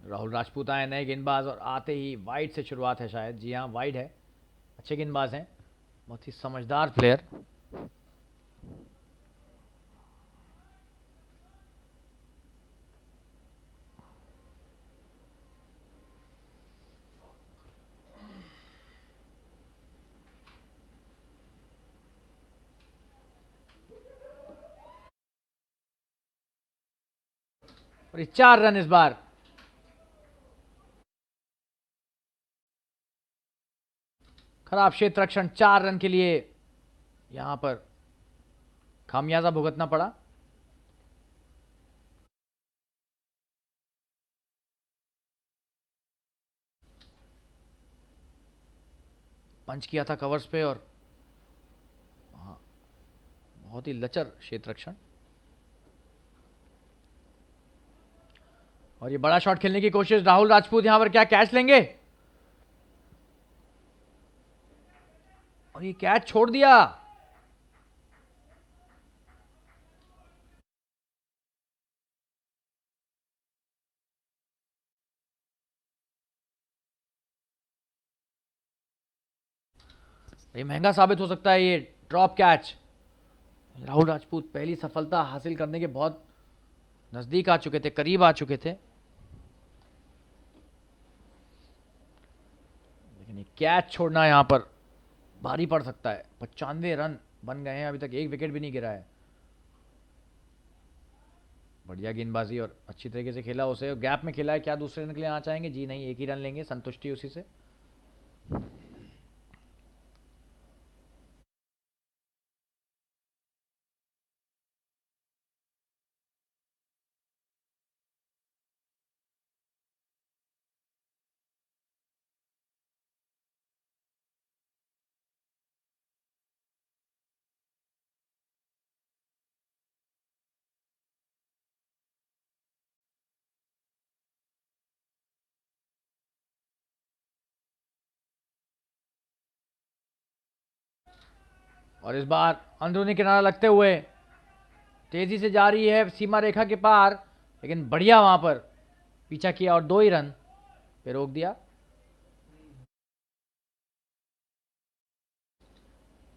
राहुल राजपूत आए नए गेंदबाज, और आते ही वाइड से शुरुआत है शायद। जी हाँ, वाइड है। अच्छे गेंदबाज हैं, बहुत ही समझदार प्लेयर। और ये 4 रन इस बार। खराब क्षेत्र रक्षण, 4 रन के लिए यहां पर खामियाजा भुगतना पड़ा। पंच किया था कवर्स पे और बहुत ही लचर क्षेत्र रक्षण। और ये बड़ा शॉट खेलने की कोशिश, राहुल राजपूत यहां पर क्या कैच लेंगे? और ये कैच छोड़ दिया। ये महंगा साबित हो सकता है ये ड्रॉप कैच। राहुल राजपूत पहली सफलता हासिल करने के बहुत नजदीक आ चुके थे, करीब आ चुके थे, लेकिन ये कैच छोड़ना यहां पर भारी पड़ सकता है। 95 रन बन गए हैं, अभी तक एक विकेट भी नहीं गिरा है। बढ़िया गेंदबाजी और अच्छी तरीके से खेला उसे, गैप में खेला है। क्या दूसरे रन के लिए आना चाहेंगे? जी नहीं, एक ही रन लेंगे, संतुष्टि उसी से। और इस बार अंदरूनी किनारा लगते हुए तेजी से जा रही है सीमा रेखा के पार, लेकिन बढ़िया वहां पर पीछा किया और 2 ही रन पे रोक दिया।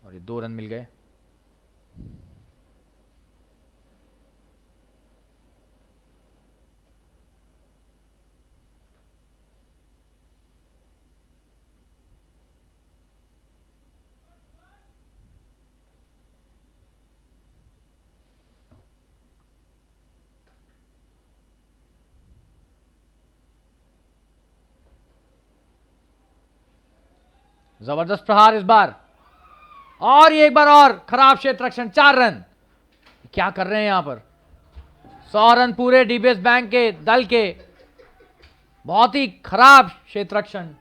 और ये 2 रन मिल गए। जबरदस्त प्रहार इस बार, और ये एक बार और खराब क्षेत्र रक्षण, 4 रन। क्या कर रहे हैं यहां पर? 100 रन पूरे डीबीएस बैंक के दल के। बहुत ही खराब क्षेत्र रक्षण।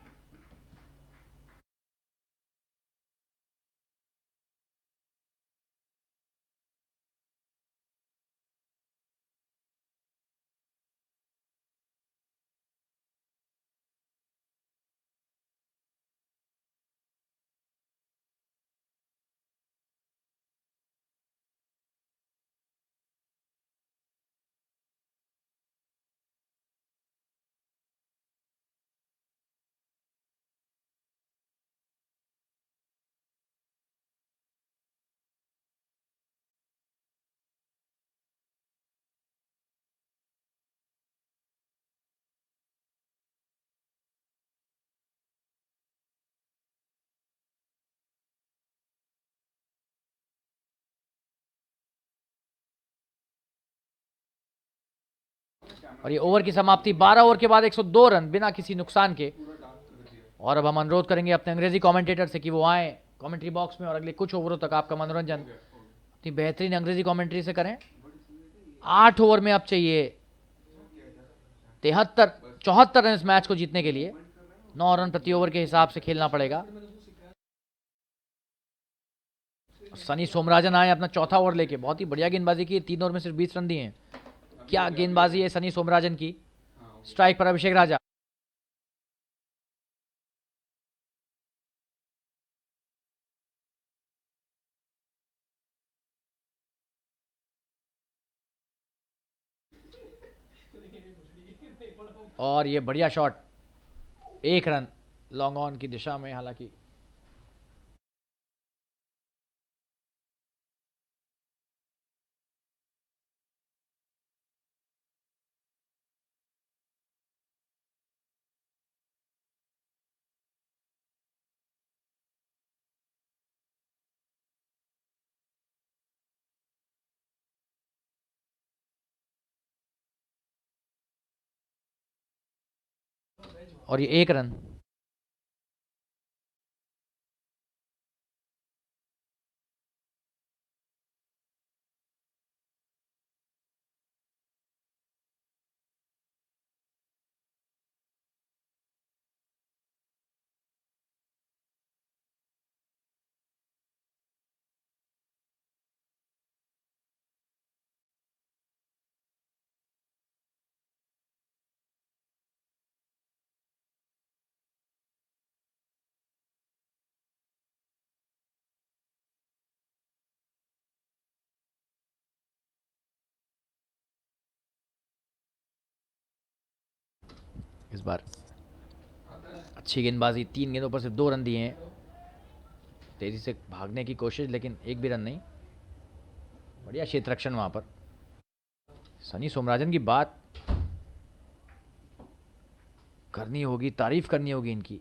और ये ओवर की समाप्ति 12 ओवर के बाद 102 रन बिना किसी नुकसान के। और अब हम अनुरोध करेंगे अपने अंग्रेजी कमेंटेटर से कि वो आए कमेंट्री बॉक्स में और अगले कुछ ओवरों तक आपका मनोरंजन अपनी बेहतरीन अंग्रेजी कमेंट्री से करें। 8 ओवर में अब चाहिए 74 रन इस मैच को जीतने के लिए। 9 रन प्रति ओवर के हिसाब से खेलना पड़ेगा। सनी सोमराजन आए अपना चौथा ओवर लेके, बहुत ही बढ़िया गेंदबाजी की, 3 ओवर में सिर्फ 20 रन दिए हैं। क्या गेंदबाजी है सनी सोमराजन की। स्ट्राइक पर अभिषेक राजा। और ये बढ़िया शॉट, 1 रन लॉन्ग ऑन की दिशा में, हालांकि और ये 1 रन। इस बार अच्छी गेंदबाजी, 3 गेंदों पर सिर्फ 2 रन दिए हैं। तेजी से भागने की कोशिश, लेकिन एक भी रन नहीं। बढ़िया क्षेत्र रक्षण वहां पर। सनी सोमराजन की बात करनी होगी, तारीफ करनी होगी इनकी।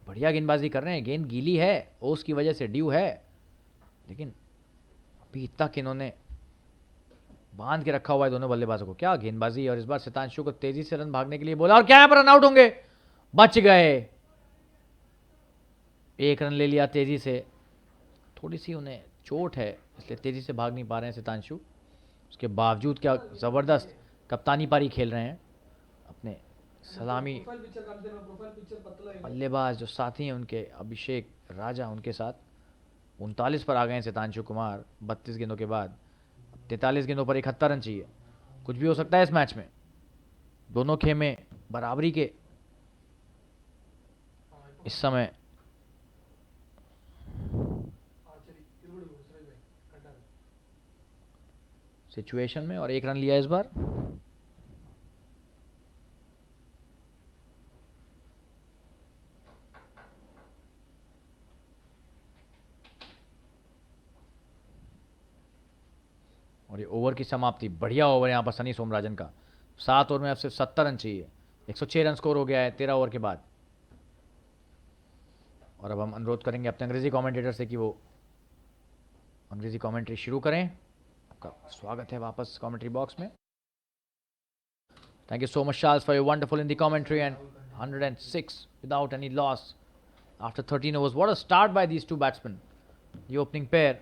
बढ़िया गेंदबाजी कर रहे हैं। गेंद गीली है, ओस की वजह से ड्यू है, लेकिन अभी तक इन्होंने बांध के रखा हुआ है दोनों बल्लेबाजों को। क्या गेंदबाजी! और इस बार सितांशु को तेजी से रन भागने के लिए बोला, और क्या यहाँ पर रन आउट होंगे? बच गए। 1 रन ले लिया तेजी से। थोड़ी सी उन्हें चोट है, इसलिए तेजी से भाग नहीं पा रहे हैं सितांशु। उसके बावजूद क्या ज़बरदस्त कप्तानी पारी खेल रहे हैं अपने सलामी बल्लेबाज जो साथी हैं उनके, अभिषेक राजा, उनके साथ। 39 पर आ गए हैं सितांशु कुमार 32 गेंदों के बाद। 43 गेंदों पर 71 रन चाहिए। कुछ भी हो सकता है इस मैच में। दोनों खेमे बराबरी के इस समय सिचुएशन में, और 1 रन लिया इस बार। और ये ओवर की समाप्ति, बढ़िया ओवर यहाँ पर सनी सोमराजन का। 7 ओवर में अब सिर्फ 70 रन चाहिए। 106 रन स्कोर हो गया है 13 ओवर के बाद। और अब हम अनुरोध करेंगे अपने अंग्रेजी कमेंटेटर से कि वो अंग्रेजी कमेंट्री शुरू करें। आपका स्वागत है वापस कमेंट्री बॉक्स में। Thank you so much Charles for your wonderful Hindi commentary and 106 without any loss after 13 overs. What a start by these two batsmen. The opening pair.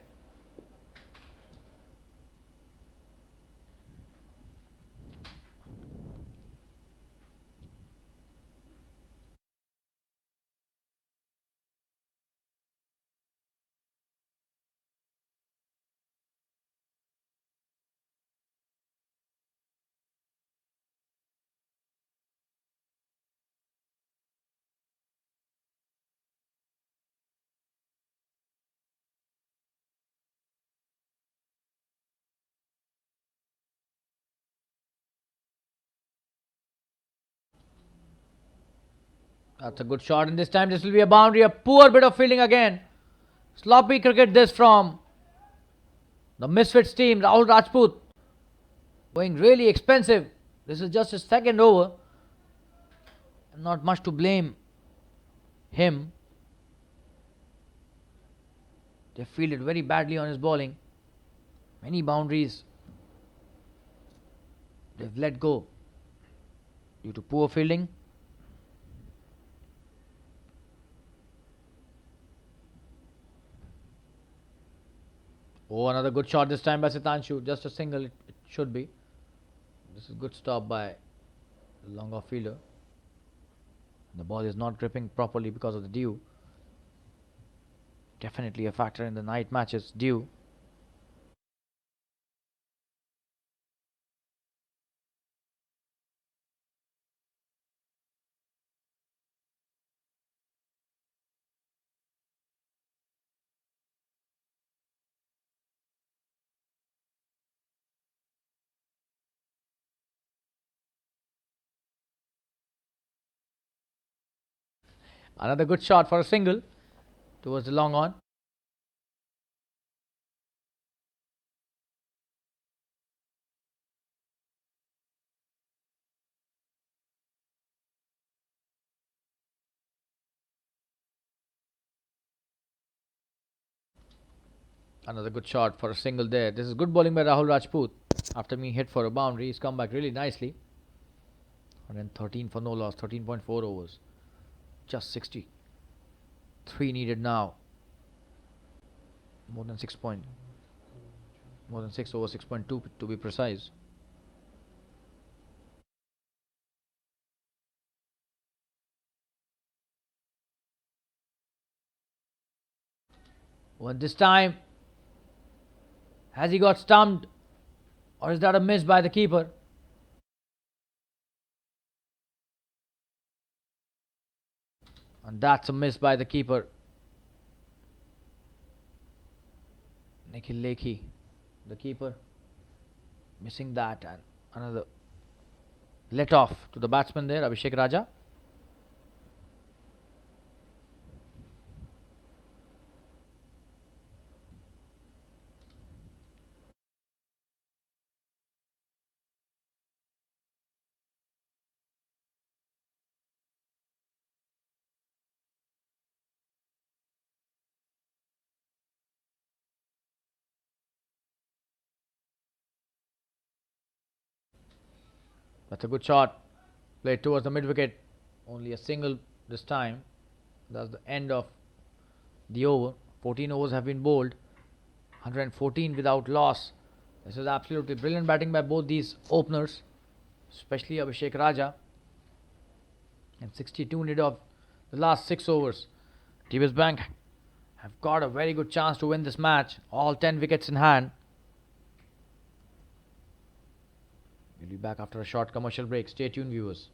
That's a good shot, and this time this will be a boundary. A poor bit of fielding again. Sloppy cricket this from the Misfits team. Rahul Rajput going really expensive. This is just his second over. Not much to blame him. They fielded very badly on his bowling. Many boundaries they've let go due to poor fielding. Oh, another good shot this time by Sitanshu. Just a single, it should be. This is good stop by the long off fielder. The ball is not gripping properly because of the dew. Definitely a factor in the night matches, dew. Another good shot for a single towards the long on. Another good shot for a single there. This is good bowling by Rahul Rajput. After being hit for a boundary, he's come back really nicely. 113 for no loss, 13.4 overs. Just 63 needed now. More than 6 over 6.2 to be precise. Well, this time, has he got stumped, or is that a miss by the keeper? And that's a miss by the keeper. Nikhil Lekhi, the keeper, missing that, and another let off to the batsman there, Abhishek Raja. That's a good shot. Played towards the mid wicket. Only a single this time. That's the end of the over. 14 overs have been bowled. 114 without loss. This is absolutely brilliant batting by both these openers, especially Abhishek Raja. And 62 needed of the last 6 overs. DBS Bank have got a very good chance to win this match. All 10 wickets in hand. We'll be back after a short commercial break. Stay tuned, viewers.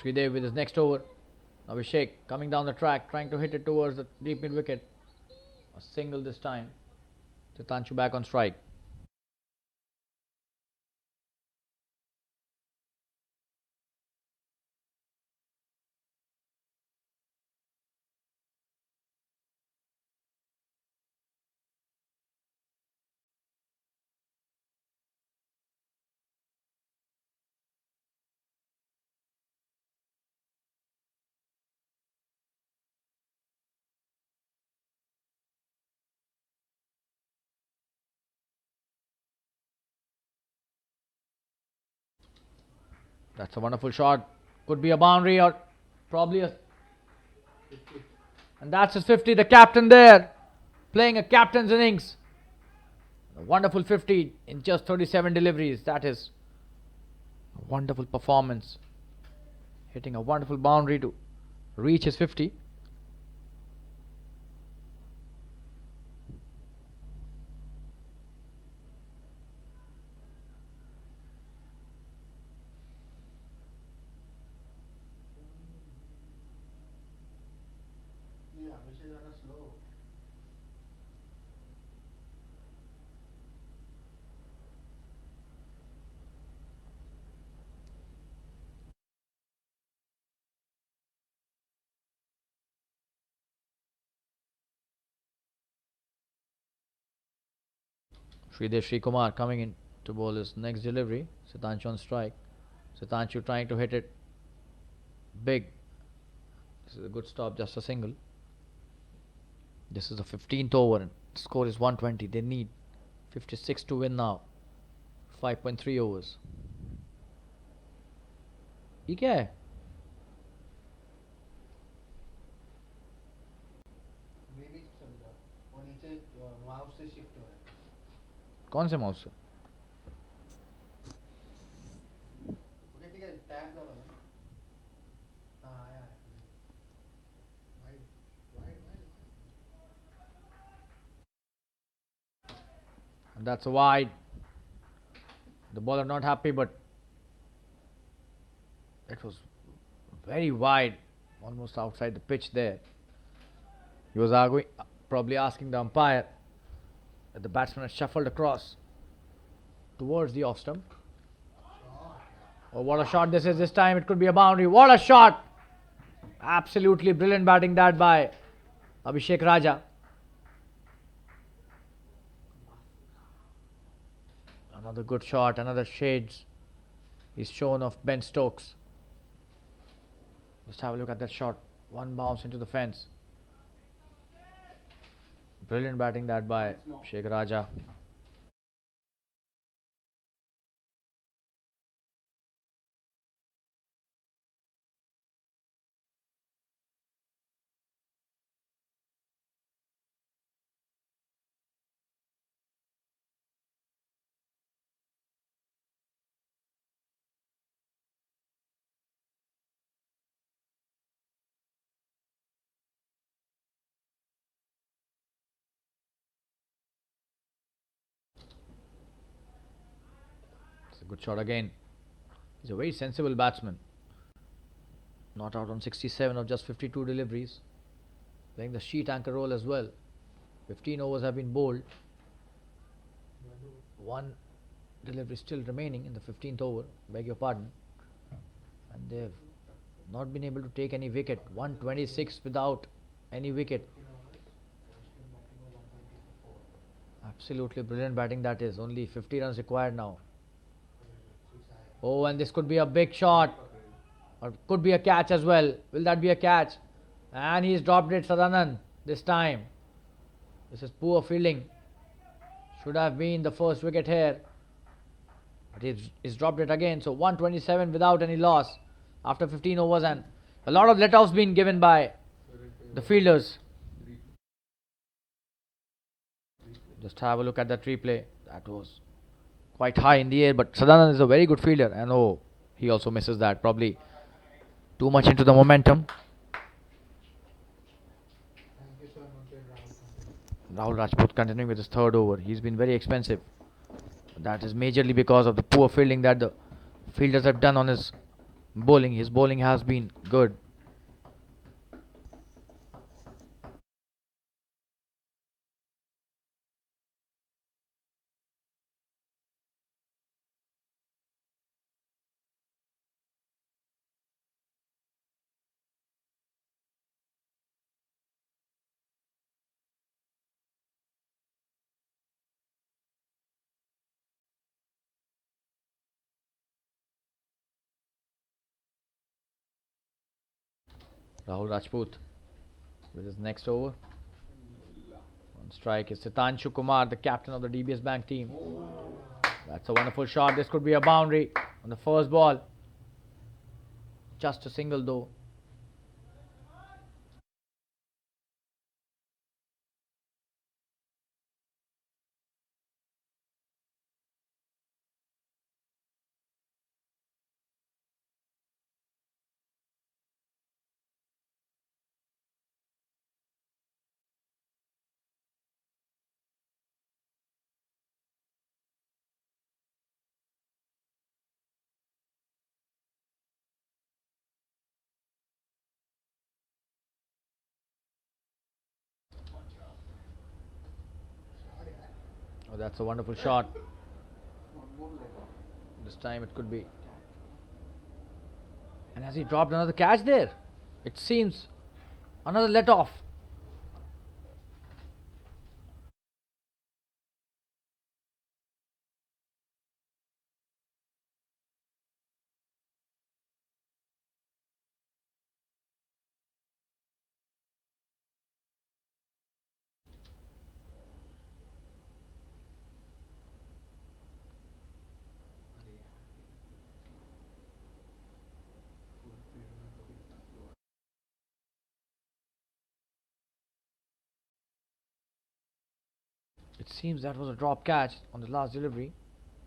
Sridev with his next over. Abhishek coming down the track, trying to hit it towards the deep mid wicket. A single this time. Titanshu back on strike. That's a wonderful shot. Could be a boundary or probably a. And that's his 50. The captain there, playing a captain's innings. A wonderful 50 in just 37 deliveries. That is a wonderful performance. Hitting a wonderful boundary to reach his 50. Sridev Srikumar coming in to bowl his next delivery. Sitanshu on strike. Sitanshu trying to hit it big. This is a good stop, just a single. This is the 15th over and the score is 120. They need 56 to win now. 5.3 overs. ये क्या है? कौन से mouse से? And that's a wide. The bowler not happy, but it was very wide, almost outside the pitch there. He was arguing, probably asking the umpire that the batsman had shuffled across towards the off stump. Oh, what a shot this is! This time it could be a boundary. What a shot! Absolutely brilliant batting that by Abhishek Raja. Another good shot, another shades is shown of Ben Stokes. Just have a look at that shot. One bounce into the fence. Brilliant batting that by Sheikh Raja. It's a good shot again. He's a very sensible batsman. Not out on 67 of just 52 deliveries. Playing the sheet anchor role as well. 15 overs have been bowled. One delivery still remaining in the 15th over. Beg your pardon. And they've not been able to take any wicket. 126 without any wicket. Absolutely brilliant batting that is. Only 50 runs required now. Oh, and this could be a big shot. Or could be a catch as well. Will that be a catch? And he's dropped it, Sadanand, this time. This is poor fielding. Should have been the first wicket here. But he's dropped it again. So 127 without any loss after 15 overs, and a lot of let-offs been given by the fielders. Just have a look at that replay. That was quite high in the air, but Sadanand is a very good fielder, and oh, he also misses that. Probably too much into the momentum. Rahul Rajput continuing with his third over. He's been very expensive. That is majorly because of the poor fielding that the fielders have done on his bowling. His bowling has been good. Rahul Rajput with his next over. On strike is Sitanshu Kumar, the captain of the DBS Bank team. That's a wonderful shot. This could be a boundary on the first ball. Just a single though. Oh, that's a wonderful shot. This time it could be. And has he dropped another catch there? It seems another let off. It seems that was a drop catch on the last delivery.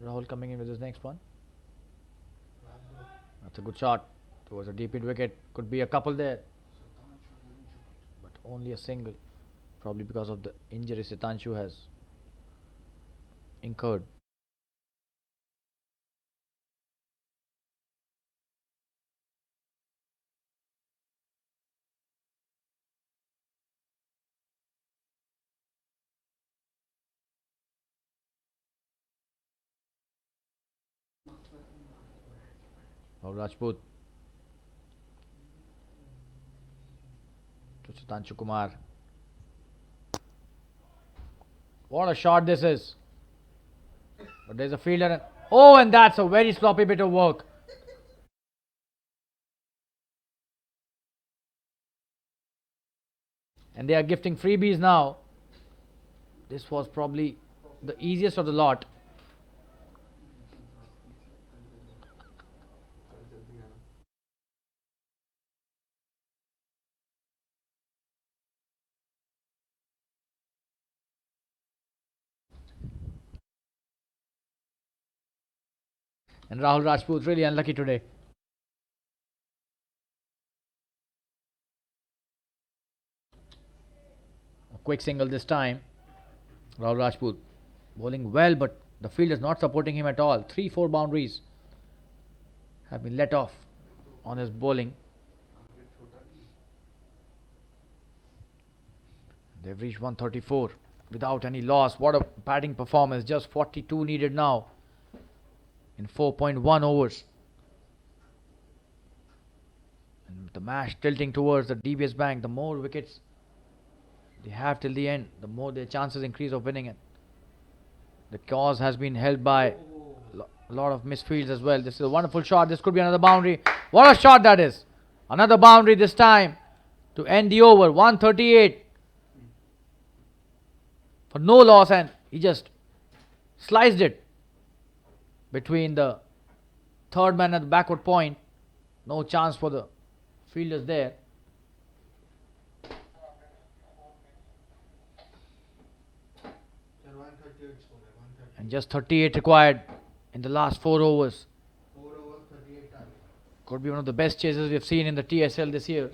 Rahul coming in with his next one. That's a good shot towards a deep mid wicket. Could be a couple there, but only a single. Probably because of the injury Sitanshu has incurred. Rahul Rajput to Sitanshu Kumar. What a shot this is! But there's a fielder. Oh, and that's a very sloppy bit of work. And they are gifting freebies now. This was probably the easiest of the lot. And Rahul Rajput really unlucky today. A quick single this time. Rahul Rajput bowling well, but the field is not supporting him at all. 3-4 boundaries have been let off on his bowling. They've reached 134 without any loss. What a batting performance. Just 42 needed now in 4.1 overs. And the match tilting towards the DBS bank. The more wickets they have till the end, the more their chances increase of winning it. The cause has been held by a lot of misfields as well. This is a wonderful shot. This could be another boundary. What a shot that is. Another boundary this time to end the over. 138 for no loss, and he just sliced it between the third man at the backward point. No chance for the fielders there. And just 38 required in the last 4 overs. Could be one of the best chases we have seen in the TSL this year.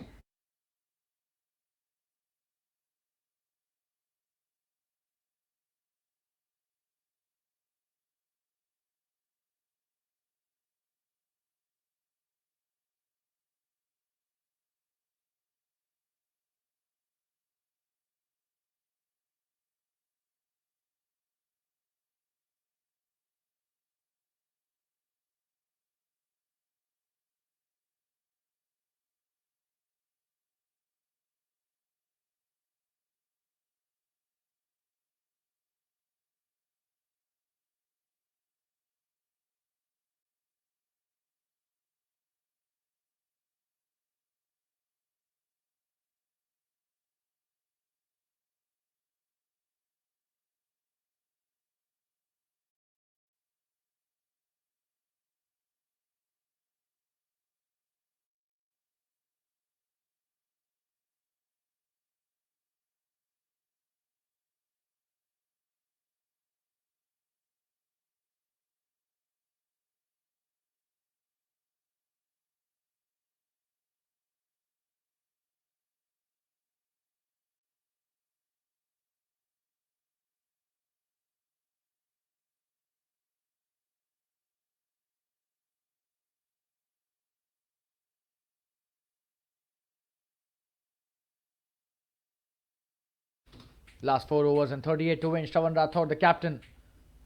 Last 4 overs and 38 to win. Shravan Rathod, the captain,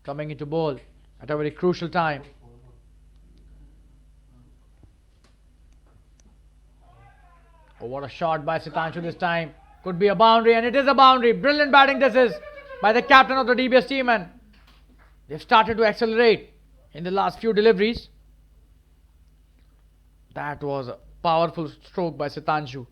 coming into bowl at a very crucial time. Oh, what a shot by Sitanshu this time. Could be a boundary, and it is a boundary. Brilliant batting this is by the captain of the DBS team, and they've started to accelerate in the last few deliveries. That was a powerful stroke by Sitanshu.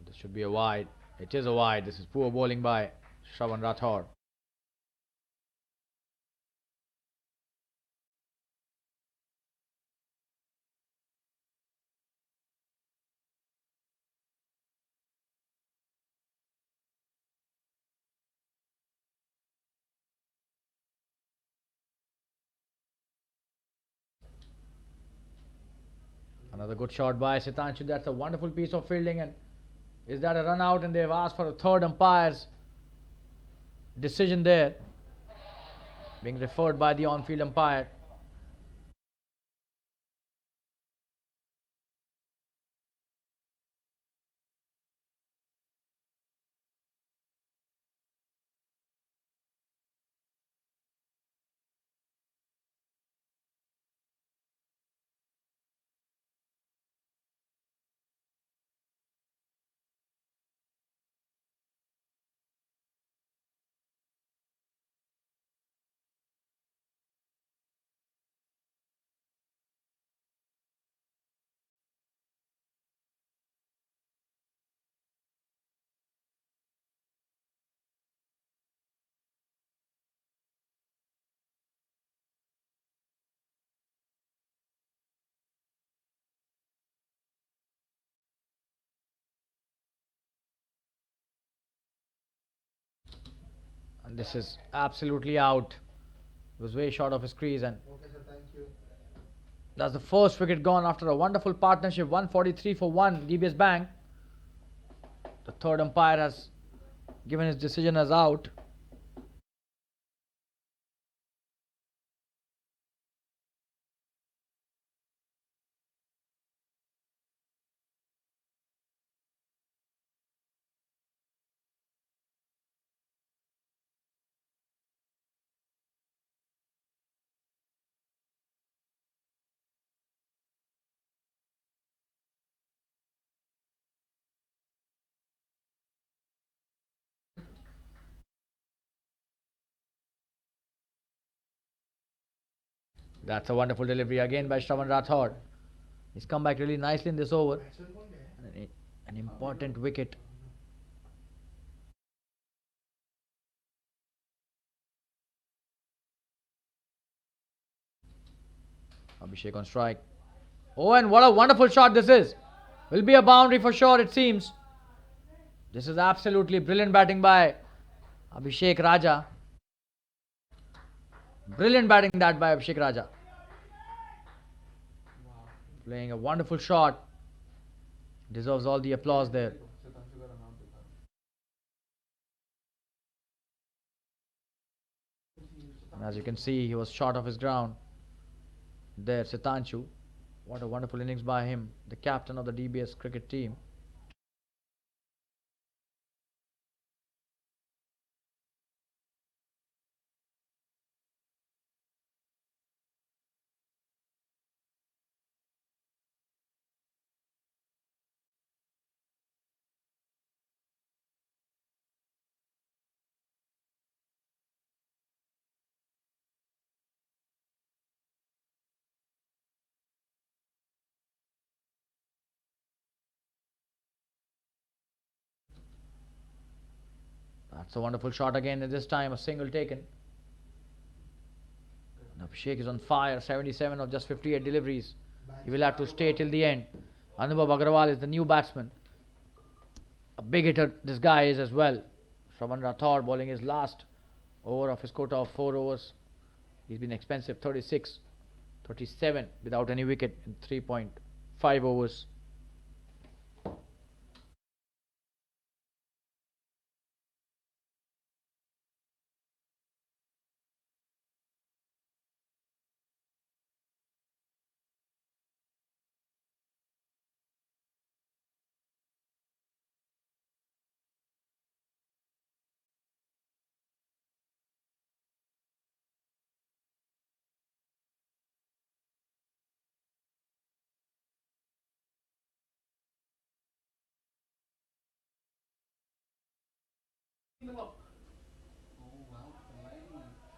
This should be a wide. It is a wide. This is poor bowling by Shravan Rathore. Another good shot by Sitanshu. That's a wonderful piece of fielding. And is that a run out? And they've asked for a third umpire's decision there, being referred by the on-field umpire. And this is absolutely out. It was way short of his crease, and that's the first wicket gone after a wonderful partnership. 143 for 1, DBS Bank. The third umpire has given his decision as out. That's a wonderful delivery again by Shravan Rathore. He's come back really nicely in this over. An important wicket. Abhishek on strike. Oh, and what a wonderful shot this is. Will be a boundary for sure, it seems. This is absolutely brilliant batting by Abhishek Raja. Brilliant batting that by Abhishek Raja. Playing a wonderful shot. Deserves all the applause there. And as you can see, he was short of his ground. There, Sitanshu. What a wonderful innings by him, the captain of the DBS cricket team. That's a wonderful shot again, and this time a single taken. And Abhishek is on fire, 77 of just 58 deliveries. He will have to stay till the end. Anubhav Agrawal is the new batsman. A big hitter this guy is as well. Shravan Rathore bowling his last over of his quota of 4 overs. He's been expensive, 36, 37 without any wicket in 3.5 overs.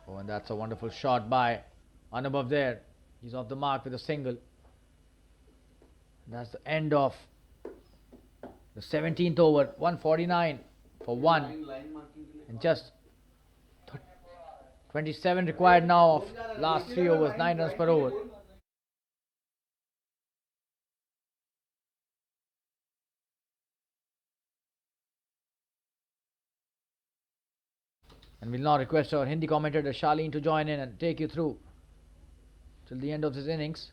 Oh, and that's a wonderful shot by Anubhav there. He's off the mark with a single. And that's the end of The 17th over, 149 for 1. And just 27 required now of last 3 overs, 9 runs per over. And we'll now request our Hindi commentator Charlene to join in and take you through till the end of this innings.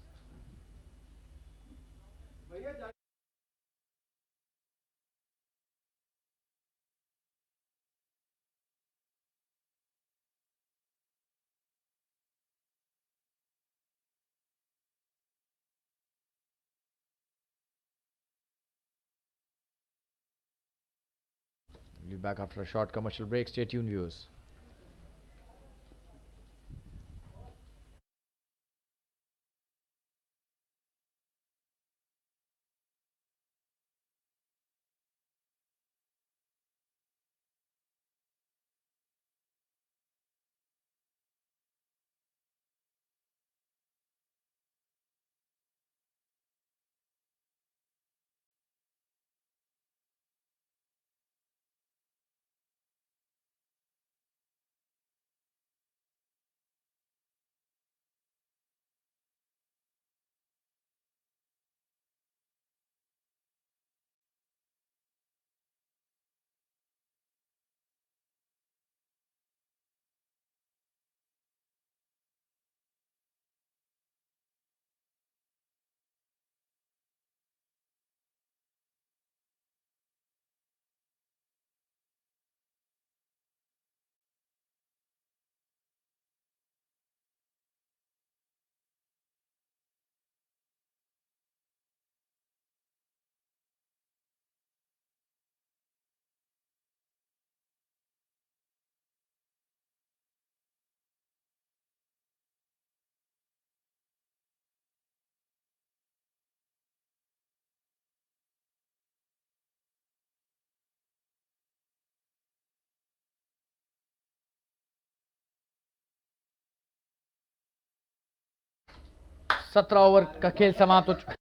We'll be back after a short commercial break. Stay tuned, viewers. सत्रह over का खेल समाप्त हो चुका।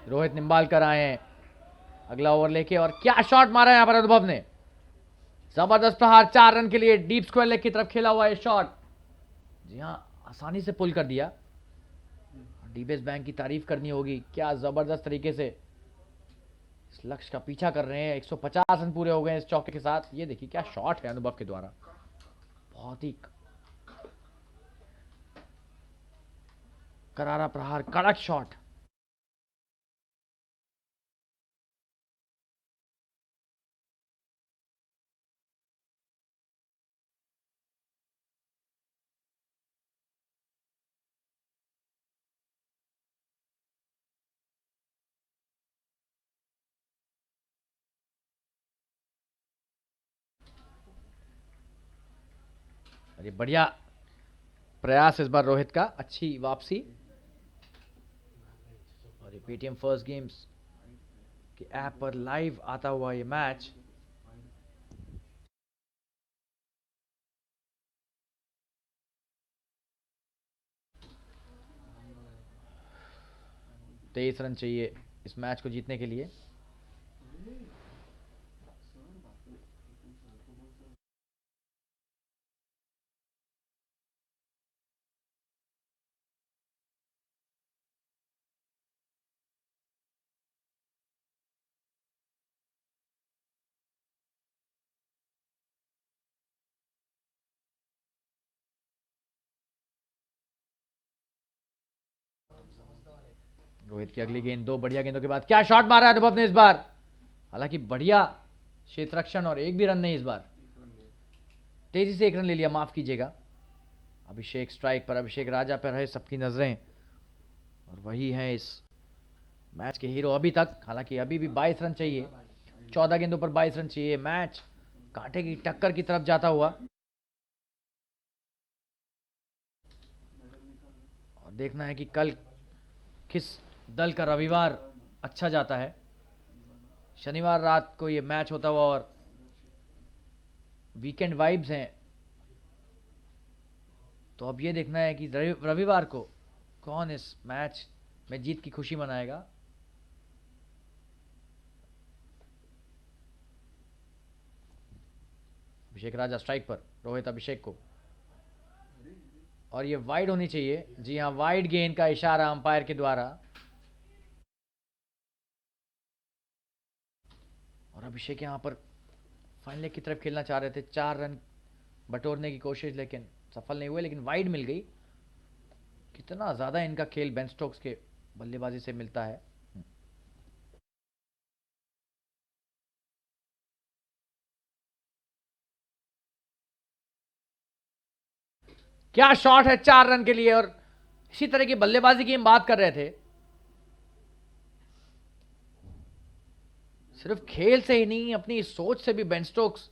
रोहित निम्बालकर आए हैं अगला over लेके और क्या शॉट मारा है यहां पर अनुभव ने। जबरदस्त प्रहार, 4 रन के लिए डीप स्क्वायर लेग की तरफ खेला हुआ है शॉट। जी हां, आसानी से पुल कर दिया। डीबीएस बैंक की तारीफ करनी होगी, क्या जबरदस्त तरीके से इस लक्ष्य का पीछा कर रहे हैं। 150 रन पूरे हो गए इस चौके के साथ। ये देखिए क्या शॉट है अनुभव के द्वारा, बहुत ही करारा प्रहार, कड़क शॉट। अरे बढ़िया प्रयास इस बार रोहित का, अच्छी वापसी। और ये पेटीएम फर्स्ट गेम्स के ऐप पर लाइव आता हुआ ये मैच। तेईस रन चाहिए इस मैच को जीतने के लिए। रोहित की अगली गेंद, 2 बढ़िया गेंदों के बाद क्या शॉट मारा है अनुभव ने इस बार। हालांकि बढ़िया क्षेत्र रक्षण और एक भी रन नहीं इस बार। तेजी से 1 रन ले लिया, माफ कीजिएगा। अभिषेक स्ट्राइक पर, अभिषेक राजा पर है सबकी नजरें और वही है इस मैच के हीरो अभी तक। हालांकि अभी भी 22 रन चाहिए, 14 गेंदों पर 22 रन चाहिए। मैच कांटे की टक्कर की तरफ जाता हुआ और देखना है कि कल किस दल का रविवार अच्छा जाता है। शनिवार रात को ये मैच होता हुआ और वीकेंड वाइब्स हैं तो अब ये देखना है कि रविवार को कौन इस मैच में जीत की खुशी मनाएगा। अभिषेक राजा स्ट्राइक पर, रोहित अभिषेक को, और ये वाइड होनी चाहिए। जी हाँ, वाइड गेंद का इशारा अंपायर के द्वारा। और अभिषेक यहां पर फाइनल की तरफ खेलना चाह रहे थे, 4 रन बटोरने की कोशिश, लेकिन सफल नहीं हुए, लेकिन वाइड मिल गई। कितना ज्यादा इनका खेल बेन स्टोक्स के बल्लेबाजी से मिलता है। क्या शॉट है 4 रन के लिए। और इसी तरह की बल्लेबाजी की हम बात कर रहे थे। सिर्फ खेल से ही नहीं, अपनी सोच से भी बेन स्टोक्स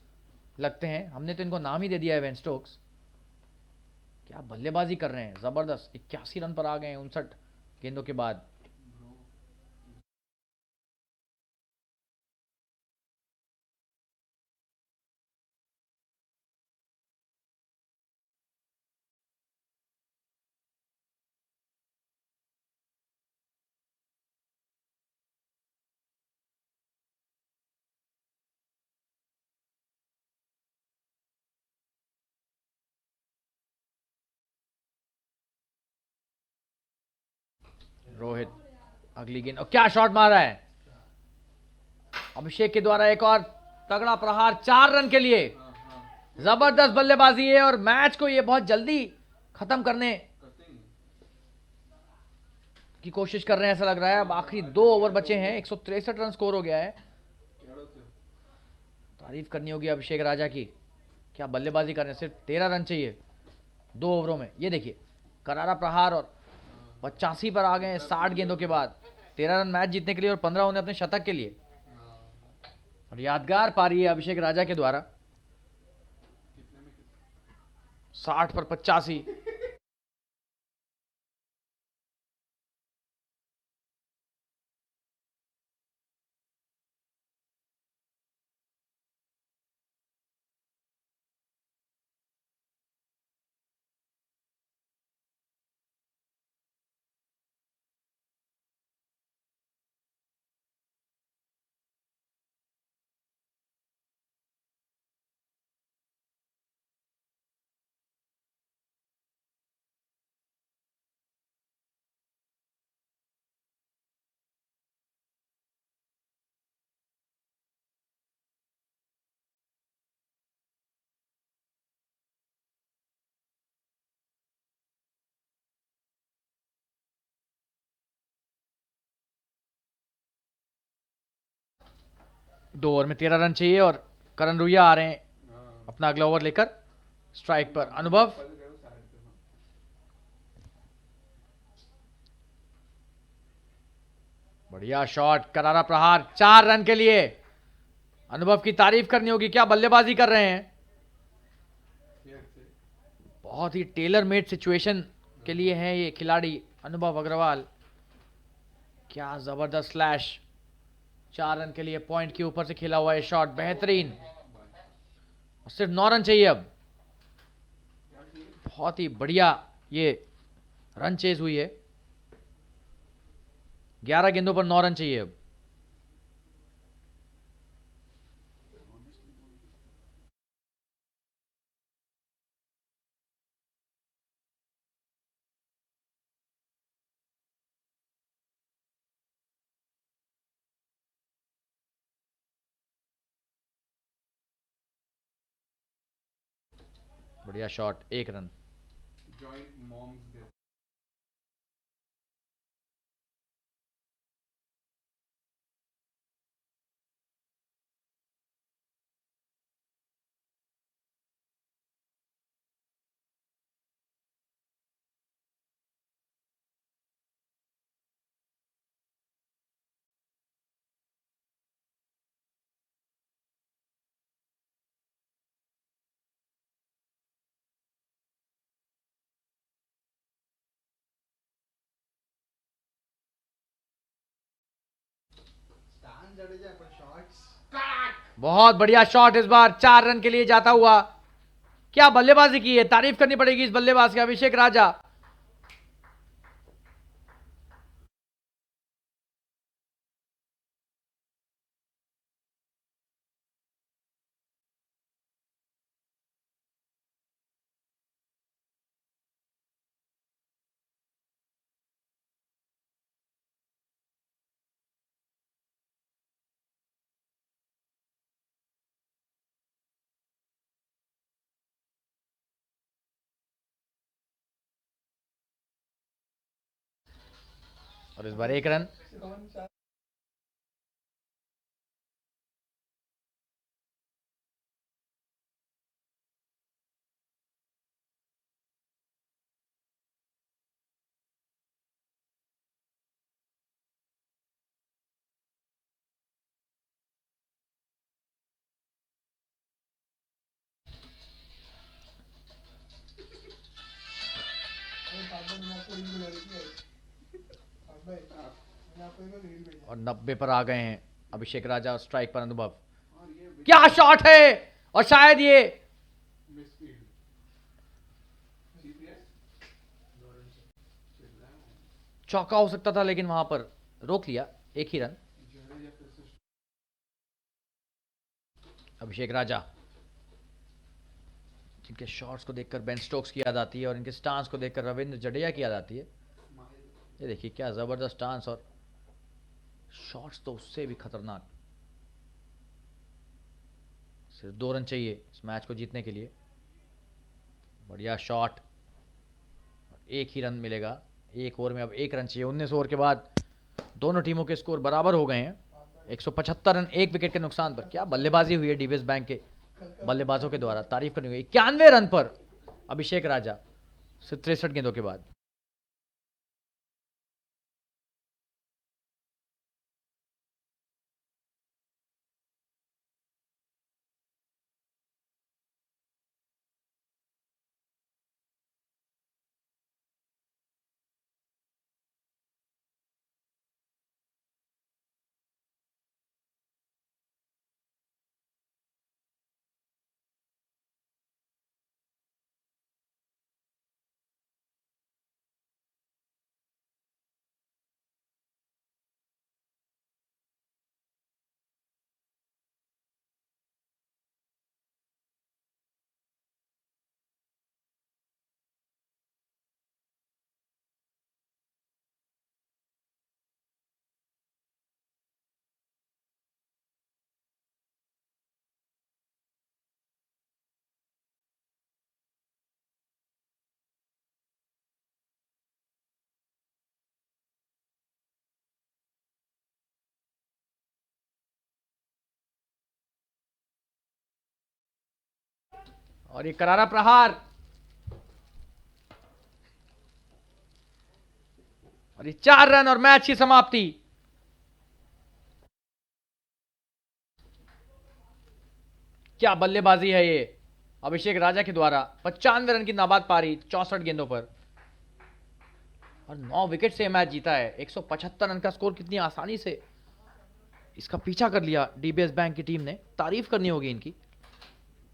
लगते हैं। हमने तो इनको नाम ही दे दिया है बेन स्टोक्स। क्या बल्लेबाजी कर रहे हैं, जबरदस्त। 81 रन पर आ गए 59 गेंदों के बाद। रोहित अगली गेंद, और क्या शॉट मारा है अभिषेक के द्वारा। एक और तगड़ा प्रहार 4 रन के लिए। जबरदस्त बल्लेबाजी है और मैच को ये बहुत जल्दी खत्म करने की कोशिश कर रहे हैं ऐसा लग रहा है। अब आखिरी 2 ओवर बचे हैं, 163 रन स्कोर हो गया है। तारीफ करनी होगी अभिषेक राजा की, क्या बल्लेबाजी कर रहे हैं। सिर्फ 13 रन चाहिए 2 ओवरों में। ये देखिए, करारा प्रहार, और 85 पर आ गए 60 गेंदों के बाद। 13 रन मैच जीतने के लिए और 15 उन्हें अपने शतक के लिए। और यादगार पारी है अभिषेक राजा के द्वारा, 60 पर 85। दो ओवर में 13 रन चाहिए और करण रुइया आ रहे हैं अपना अगला ओवर लेकर स्ट्राइक पर। अनुभव, बढ़िया शॉट, करारा प्रहार 4 रन के लिए। अनुभव की तारीफ करनी होगी, क्या बल्लेबाजी कर रहे हैं। बहुत ही टेलर मेड सिचुएशन के लिए है ये खिलाड़ी अनुभव अग्रवाल। क्या जबरदस्त स्लैश, 4 रन के लिए पॉइंट के ऊपर से खेला हुआ है शॉट, बेहतरीन। और सिर्फ 9 रन चाहिए अब। बहुत ही बढ़िया ये रन चेज हुई है। 11 गेंदों पर 9 रन चाहिए अब। बढ़िया शॉट, 1 रन। बहुत बढ़िया शॉट इस बार, 4 रन के लिए जाता हुआ। क्या बल्लेबाजी की है, तारीफ करनी पड़ेगी इस बल्लेबाज के, अभिषेक राजा। और इस बार 1 रन। और 90 पर आ गए हैं अभिषेक राजा और स्ट्राइक पर अनुभव। क्या शॉट है, और शायद ये चौका हो सकता था, लेकिन वहां पर रोक लिया, 1 ही रन। अभिषेक राजा, जिनके शॉट्स को देखकर बेन स्टोक्स की याद आती है और इनके स्टांस को देखकर रविंद्र जडेजा की याद आती है। ये देखिए क्या जबरदस्त स्टांस, और शॉट्स तो उससे भी खतरनाक। सिर्फ 2 रन चाहिए इस मैच को जीतने के लिए। बढ़िया शॉट, 1 ही रन मिलेगा 1 ओवर में। अब 1 रन चाहिए। 19 ओवर के बाद दोनों टीमों के स्कोर बराबर हो गए हैं। 175 रन 1 विकेट के नुकसान पर। क्या बल्लेबाजी हुई है डीबीएस बैंक के बल्लेबाजों के द्वारा, तारीफ करनी हुई। 91 रन पर अभिषेक राजा, सिर्फ 63 गेंदों के बाद। और ये करारा प्रहार, और ये 4 रन और मैच की समाप्ति। क्या बल्लेबाजी है ये अभिषेक राजा के द्वारा। 95 रन की नाबाद पारी 64 गेंदों पर, और 9 विकेट से मैच जीता है। 175 रन का स्कोर कितनी आसानी से इसका पीछा कर लिया डीबीएस बैंक की टीम ने। तारीफ करनी होगी इनकी,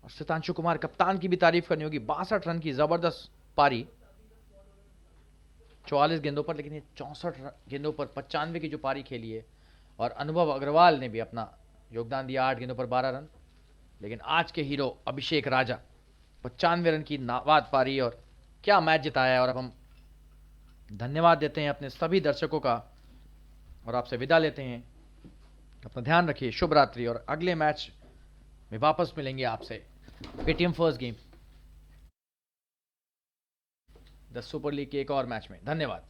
और सितांशु कुमार कप्तान की भी तारीफ करनी होगी। 62 रन की जबरदस्त पारी 44 गेंदों पर, लेकिन ये 64 गेंदों पर 95 की जो पारी खेली है। और अनुभव अग्रवाल ने भी अपना योगदान दिया, 8 गेंदों पर 12 रन। लेकिन आज के हीरो अभिषेक राजा, 95 रन की नाबाद पारी, और क्या मैच जिताया है। और अब हम धन्यवाद देते हैं अपने सभी दर्शकों का और आपसे विदा लेते हैं। अपना ध्यान रखिए, शुभ रात्रि, और अगले मैच में वापस मिलेंगे आपसे Paytm first game the super league के एक और मैच में। धन्यवाद।